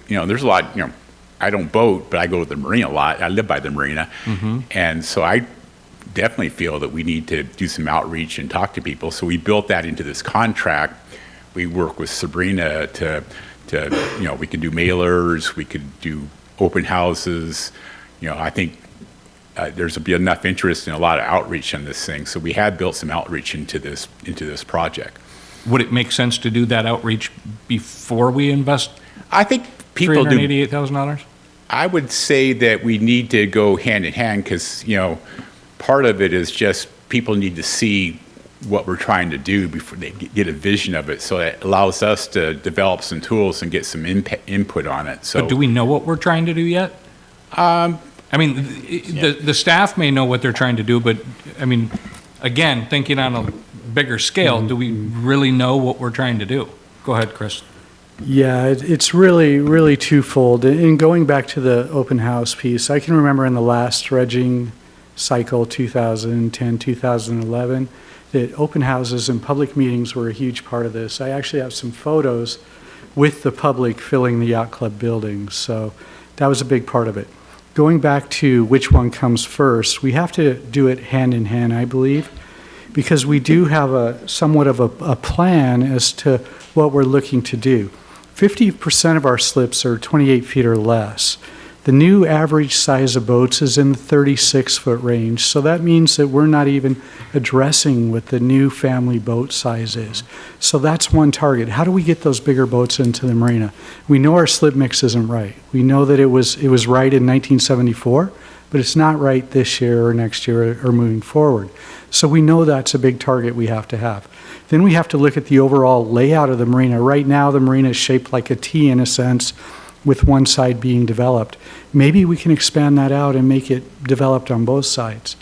[SPEAKER 2] there's a lot, I don't boat, but I go to the marina a lot. I live by the marina. Mm-hmm. And so I definitely feel that we need to do some outreach and talk to people. So we built that into this contract. We work with Sabrina to we could do mailers, we could do open houses. I think there's be enough interest in a lot of outreach on this thing. So we have built some outreach into this project.
[SPEAKER 11] Would it make sense to do that outreach before we invest?
[SPEAKER 2] I think people do.
[SPEAKER 11] $388,000?
[SPEAKER 2] I would say that we need to go hand in hand because, part of it is just people need to see what we're trying to do before they get a vision of it. So it allows us to develop some tools and get some input on it. So,
[SPEAKER 11] but do we know what we're trying to do yet? The staff may know what they're trying to do, but again, thinking on a bigger scale, do we really know what we're trying to do? Go ahead, Chris.
[SPEAKER 6] Yeah, it's really, really twofold. And going back to the open house piece, I can remember in the last dredging cycle, 2010, 2011, that open houses and public meetings were a huge part of this. I actually have some photos with the public filling the yacht club buildings, so that was a big part of it. Going back to which one comes first, we have to do it hand in hand, I believe, because we do have somewhat of a plan as to what we're looking to do. 50% of our slips are 28 feet or less. The new average size of boats is in the 36-foot range, so that means that we're not even addressing what the new family boat size is. So that's one target. How do we get those bigger boats into the marina? We know our slip mix isn't right. We know that it was right in 1974, but it's not right this year or next year or moving forward. So we know that's a big target we have to have. Then we have to look at the overall layout of the marina. Right now, the marina is shaped like a T in a sense, with one side being developed. Maybe we can expand that out and make it developed on both sides.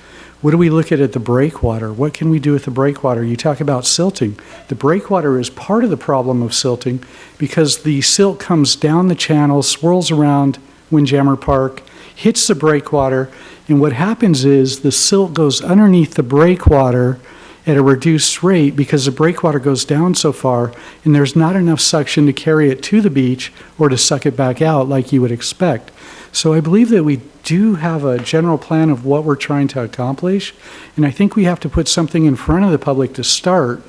[SPEAKER 6] What do we look at the breakwater? What can we do with the breakwater? You talk about silting. The breakwater is part of the problem of silting because the silt comes down the channel, swirls around Windjammer Park, hits the breakwater, and what happens is the silt goes underneath the breakwater at a reduced rate because the breakwater goes down so far and there's not enough suction to carry it to the beach or to suck it back out like you would expect. So I believe that we do have a general plan of what we're trying to accomplish, and I think we have to put something in front of the public to start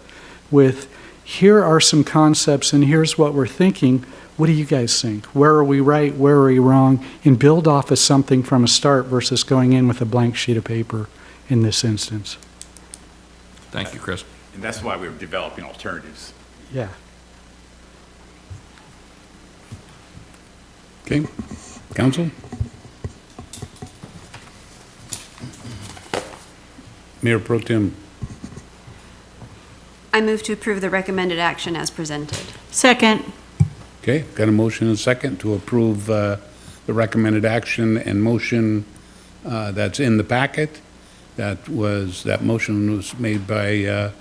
[SPEAKER 6] with. Here are some concepts and here's what we're thinking. What do you guys think? Where are we right? Where are we wrong? And build off of something from a start versus going in with a blank sheet of paper in this instance.
[SPEAKER 11] Thank you, Chris.
[SPEAKER 2] And that's why we're developing alternatives.
[SPEAKER 6] Yeah.
[SPEAKER 1] Okay, council? Mayor Pro Tem.
[SPEAKER 13] I move to approve the recommended action as presented.
[SPEAKER 10] Second.
[SPEAKER 1] Okay, got a motion and a second to approve the recommended action and motion that's in the packet. That motion was made by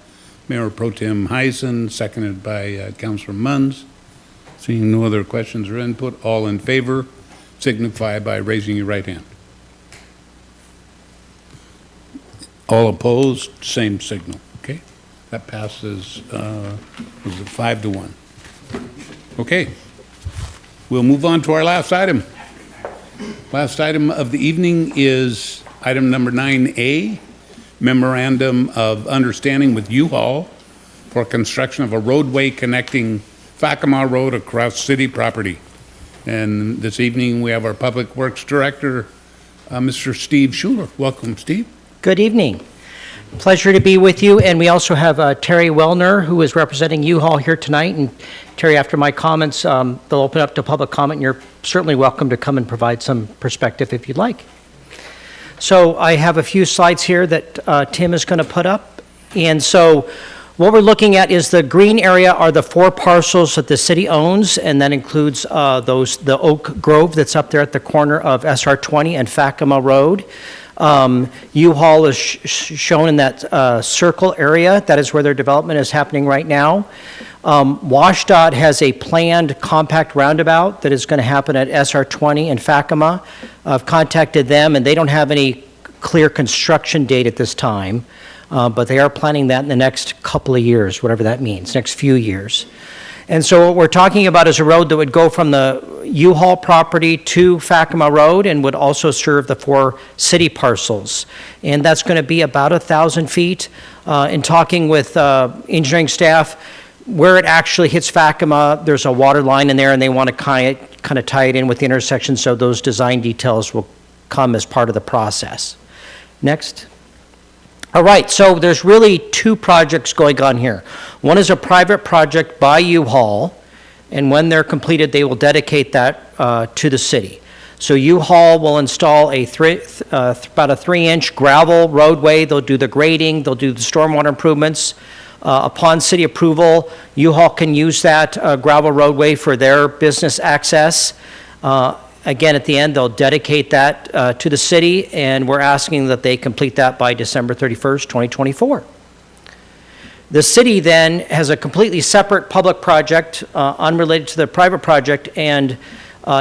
[SPEAKER 1] Mayor Pro Tem Heisen, seconded by Councilor Munns. Seeing no other questions or input, all in favor signify by raising your right hand. All opposed, same signal. Okay, that passes, was it 5-1? Okay, we'll move on to our last item. Last item of the evening is item number 9A, Memorandum of Understanding with U-Haul for construction of a roadway connecting Fakkema Road across city property. And this evening, we have our Public Works Director, Mr. Steve Schuler. Welcome, Steve.
[SPEAKER 7] Good evening. Pleasure to be with you. And we also have Terry Wellner, who is representing U-Haul here tonight. And Terry, after my comments, they'll open up to public comment. And you're certainly welcome to come and provide some perspective if you'd like. So I have a few slides here that Tim is going to put up. And so what we're looking at is the green area are the 4 parcels that the city owns, and that includes the Oak Grove that's up there at the corner of SR 20 and Fakkema Road. U-Haul is shown in that circle area. That is where their development is happening right now. WashDOT has a planned compact roundabout that is going to happen at SR 20 and Fakkema. I've contacted them, and they don't have any clear construction date at this time, but they are planning that in the next couple of years, whatever that means, next few years. And so what we're talking about is a road that would go from the U-Haul property to Fakkema Road and would also serve the 4 city parcels. And that's going to be about 1,000 feet. In talking with engineering staff, where it actually hits Fakkema, there's a water line in there, and they want to kind of tie it in with the intersection, so those design details will come as part of the process. Next. All right, so there's really 2 projects going on here. One is a private project by U-Haul, and when they're completed, they will dedicate that to the city. So U-Haul will install about a 3-inch gravel roadway. They'll do the grading, they'll do the stormwater improvements. Upon city approval, U-Haul can use that gravel roadway for their business access. Again, at the end, they'll dedicate that to the city, and we're asking that they complete that by December 31st, 2024. The city then has a completely separate public project, unrelated to the private project, and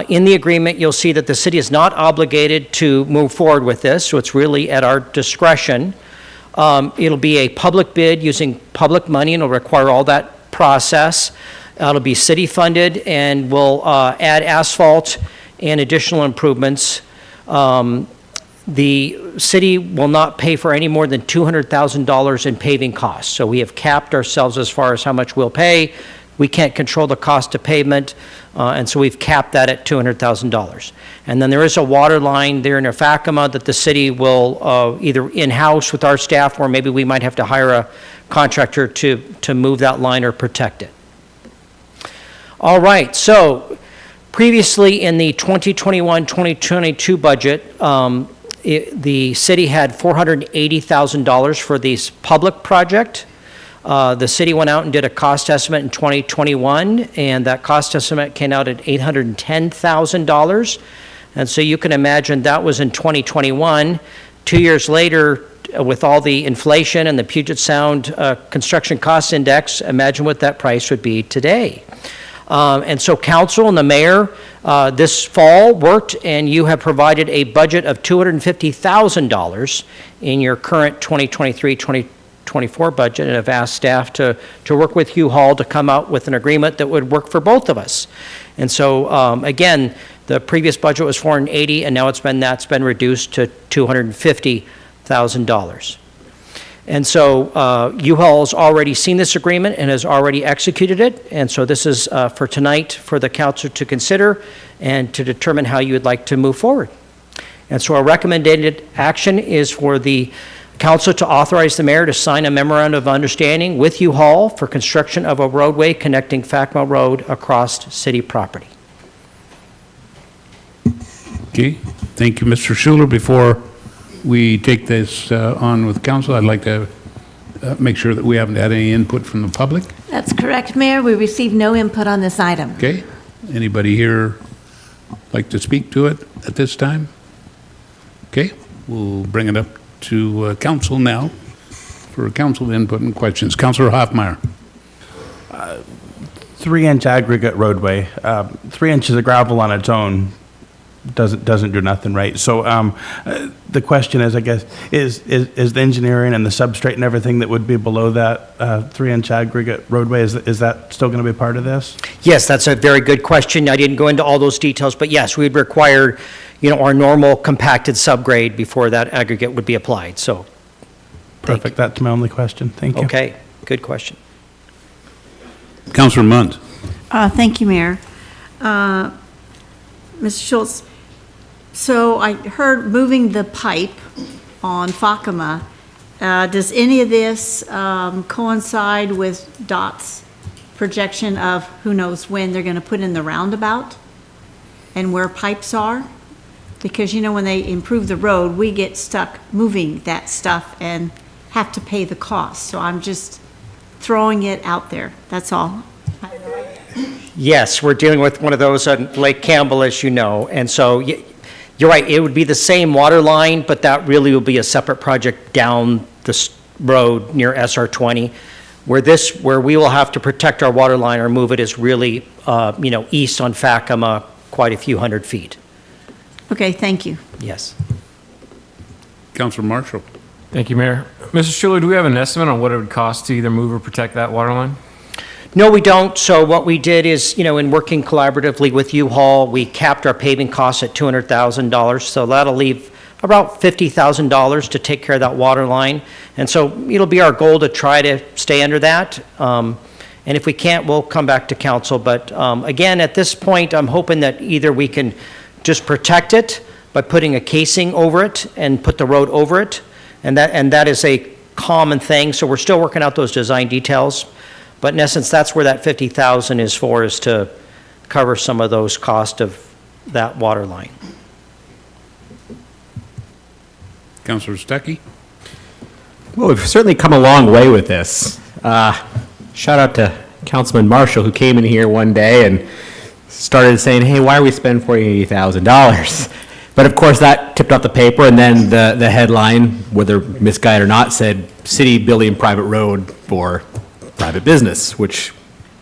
[SPEAKER 7] in the agreement, you'll see that the city is not obligated to move forward with this, so it's really at our discretion. It'll be a public bid using public money, and it'll require all that process. It'll be city-funded, and will add asphalt and additional improvements. The city will not pay for any more than $200,000 in paving costs. So we have capped ourselves as far as how much we'll pay. We can't control the cost of pavement, and so we've capped that at $200,000. And then there is a water line there near Fakkema that the city will either in-house with our staff, or maybe we might have to hire a contractor to move that line or protect it. All right, so previously in the 2021-2022 budget, the city had $480,000 for this public project. The city went out and did a cost estimate in 2021, and that cost estimate came out at $810,000. And so you can imagine that was in 2021. 2 years later, with all the inflation and the Puget Sound construction cost index, imagine what that price would be today. And so council and the mayor this fall worked, and you have provided a budget of $250,000 in your current 2023-2024 budget, and have asked staff to work with Hall to come out with an agreement that would work for both of us. And so, again, the previous budget was $480,000, and now that's been reduced to $250,000. And so U-Haul's already seen this agreement and has already executed it. And so this is for tonight for the council to consider and to determine how you would like to move forward. And so our recommended action is for the council to authorize the mayor to sign a memorandum of understanding with U-Haul for construction of a roadway connecting Fakkema Road across city property.
[SPEAKER 1] Okay, thank you, Mr. Schuler. Before we take this on with council, I'd like to make sure that we haven't had any input from the public.
[SPEAKER 3] That's correct, Mayor. We received no input on this item.
[SPEAKER 1] Okay, anybody here like to speak to it at this time? Okay, we'll bring it up to council now for council input and questions. Councilor Hoffmeyer.
[SPEAKER 9] 3-inch aggregate roadway, 3 inches of gravel on its own doesn't do nothing, right? So the question is, I guess, is the engineering and the substrate and everything that would be below that 3-inch aggregate roadway, is that still going to be part of this?
[SPEAKER 7] Yes, that's a very good question. I didn't go into all those details, but yes, we'd require, our normal compacted subgrade before that aggregate would be applied, so.
[SPEAKER 9] Perfect, that's my only question, thank you.
[SPEAKER 7] Okay, good question.
[SPEAKER 1] Councilor Munt.
[SPEAKER 10] Thank you, Mayor. Mr. Schultz, so I heard moving the pipe on Fakkema. Does any of this coincide with DOT's projection of who knows when they're going to put in the roundabout and where pipes are? Because, when they improve the road, we get stuck moving that stuff and have to pay the cost. So I'm just throwing it out there. That's all.
[SPEAKER 7] Yes, we're dealing with one of those on Lake Campbell, as you know, and so you're right, it would be the same water line, but that really will be a separate project down the road near SR20. Where we will have to protect our water line or move it is really, east on Fakkema, quite a few hundred feet.
[SPEAKER 10] Okay, thank you.
[SPEAKER 7] Yes.
[SPEAKER 1] Councilor Marshall.
[SPEAKER 12] Thank you, Mayor. Mr. Schuler, do we have an estimate on what it would cost to either move or protect that water line?
[SPEAKER 7] No, we don't. So what we did is, in working collaboratively with U-Haul, we capped our paving costs at $200,000. So that'll leave about $50,000 to take care of that water line. And so it'll be our goal to try to stay under that. And if we can't, we'll come back to council. But again, at this point, I'm hoping that either we can just protect it by putting a casing over it and put the road over it. And that is a common thing. So we're still working out those design details. But in essence, that's where that $50,000 is for, is to cover some of those costs of that water line.
[SPEAKER 1] Councilor Stuckey.
[SPEAKER 5] Well, we've certainly come a long way with this. Shout out to Councilman Marshall, who came in here one day and started saying, hey, why are we spending $80,000? But of course, that tipped off the paper, and then the headline, whether misguided or not, said, city building private road for private business, which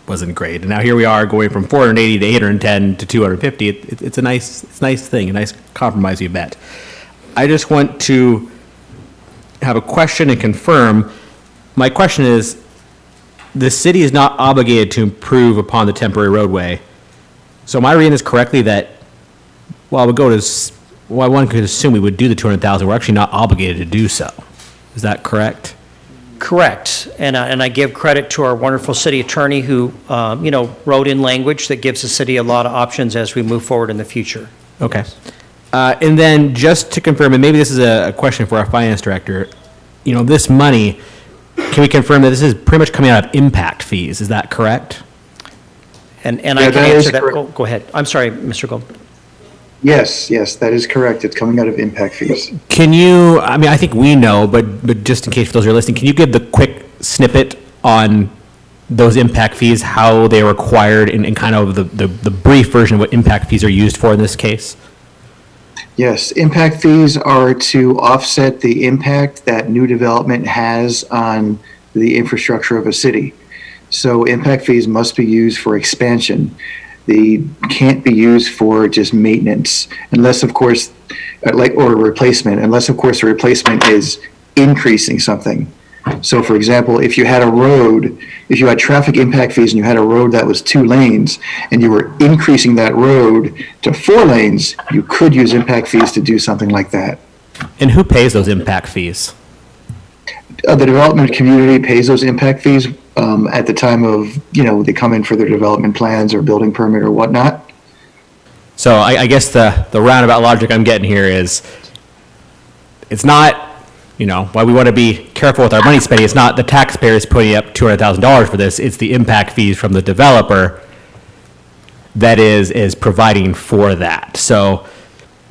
[SPEAKER 5] wasn't great. And now here we are going from 480 to 810 to 250. It's a nice thing, a nice compromise you met. I just want to have a question and confirm. My question is, the city is not obligated to improve upon the temporary roadway. So am I reading this correctly that one could assume we would do the 200,000, we're actually not obligated to do so. Is that correct?
[SPEAKER 7] Correct. And I give credit to our wonderful city attorney who, wrote in language that gives the city a lot of options as we move forward in the future.
[SPEAKER 5] Okay. And then just to confirm, and maybe this is a question for our finance director, this money, can we confirm that this is pretty much coming out of impact fees? Is that correct?
[SPEAKER 7] And
[SPEAKER 20] Yeah,
[SPEAKER 7] I can
[SPEAKER 20] that is
[SPEAKER 7] answer that.
[SPEAKER 20] correct.
[SPEAKER 7] Oh, go ahead. I'm sorry, Mr. Gold.
[SPEAKER 20] Yes, that is correct. It's coming out of impact fees.
[SPEAKER 5] Can you, I think we know, but just in case for those who are listening, can you give the quick snippet on those impact fees, how they are required, and kind of the brief version of what impact fees are used for in this case?
[SPEAKER 20] Yes, impact fees are to offset the impact that new development has on the infrastructure of a city. So impact fees must be used for expansion. They can't be used for just maintenance, unless, of course, or replacement, unless, of course, the replacement is increasing something. So, for example, if you had traffic impact fees and you had a road that was 2 lanes and you were increasing that road to 4 lanes, you could use impact fees to do something like that.
[SPEAKER 5] And who pays those impact fees?
[SPEAKER 20] The development community pays those impact fees at the time of, they come in for their development plans or building permit or whatnot.
[SPEAKER 5] So I guess the roundabout logic I'm getting here is, it's not, why we want to be careful with our money spending. It's not the taxpayers putting up $200,000 for this. It's the impact fees from the developer that is providing for that. So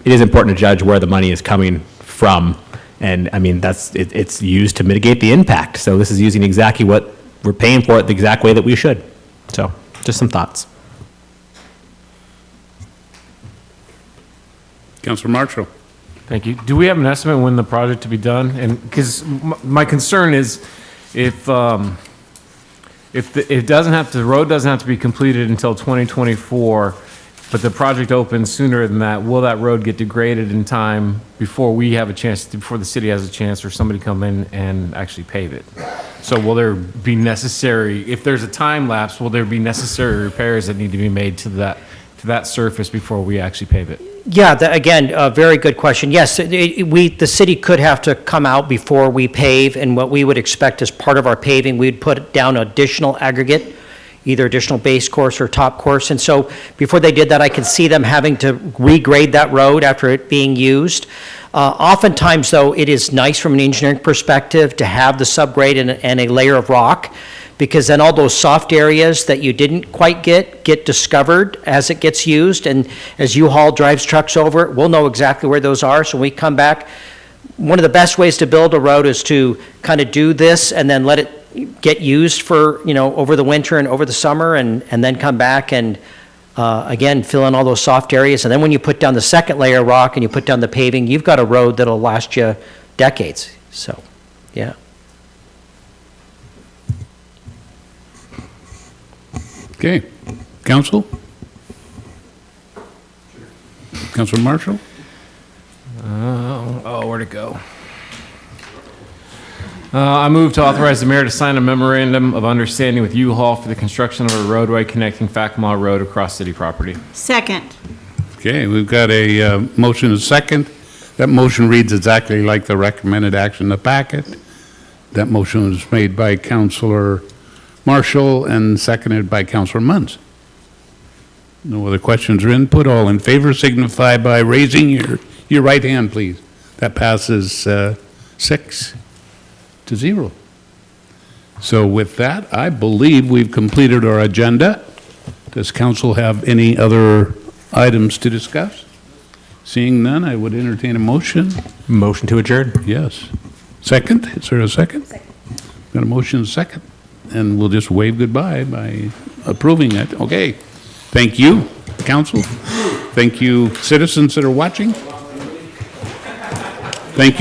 [SPEAKER 5] it is important to judge where the money is coming from. And it's used to mitigate the impact. So this is using exactly what we're paying for it the exact way that we should. So just some thoughts.
[SPEAKER 1] Councilor Marshall.
[SPEAKER 12] Thank you. Do we have an estimate when the project to be done? And because my concern is if the road doesn't have to be completed until 2024, but the project opens sooner than that, will that road get degraded in time before before the city has a chance or somebody come in and actually pave it? So will there be if there's a time lapse, will there be necessary repairs that need to be made to that surface before we actually pave it?
[SPEAKER 7] Yeah, again, a very good question. Yes, the city could have to come out before we pave, and what we would expect as part of our paving, we'd put down additional aggregate, either additional base course or top course. And so before they did that, I could see them having to regrade that road after it being used. Oftentimes, though, it is nice from an engineering perspective to have the subgrade and a layer of rock, because then all those soft areas that you didn't quite get discovered as it gets used. And as U-Haul drives trucks over it, we'll know exactly where those are. So when we come back, one of the best ways to build a road is to kind of do this and then let it get used for, over the winter and over the summer, and then come back and, again, fill in all those soft areas. And then when you put down the second layer of rock and you put down the paving, you've got a road that'll last you decades. So, yeah.
[SPEAKER 1] Okay. Council? Councilor Marshall?
[SPEAKER 12] Where'd it go? I move to authorize the mayor to sign a memorandum of understanding with U-Haul for the construction of a roadway connecting Fakkema Road across city property.
[SPEAKER 10] Second.
[SPEAKER 1] Okay, we've got a motion and a second. That motion reads exactly like the recommended action in the packet. That motion was made by Councilor Marshall and seconded by Councilor Munns. No other questions or input. All in favor signify by raising your right hand, please. That passes 6-0. So with that, I believe we've completed our agenda. Does council have any other items to discuss? Seeing none, I would entertain a motion.
[SPEAKER 5] Motion to adjourn.
[SPEAKER 1] Yes. Second? Is there a second? Second. Got a motion and a second. And we'll just wave goodbye by approving it. Okay. Thank you, council. Thank you, citizens that are watching. Thank you.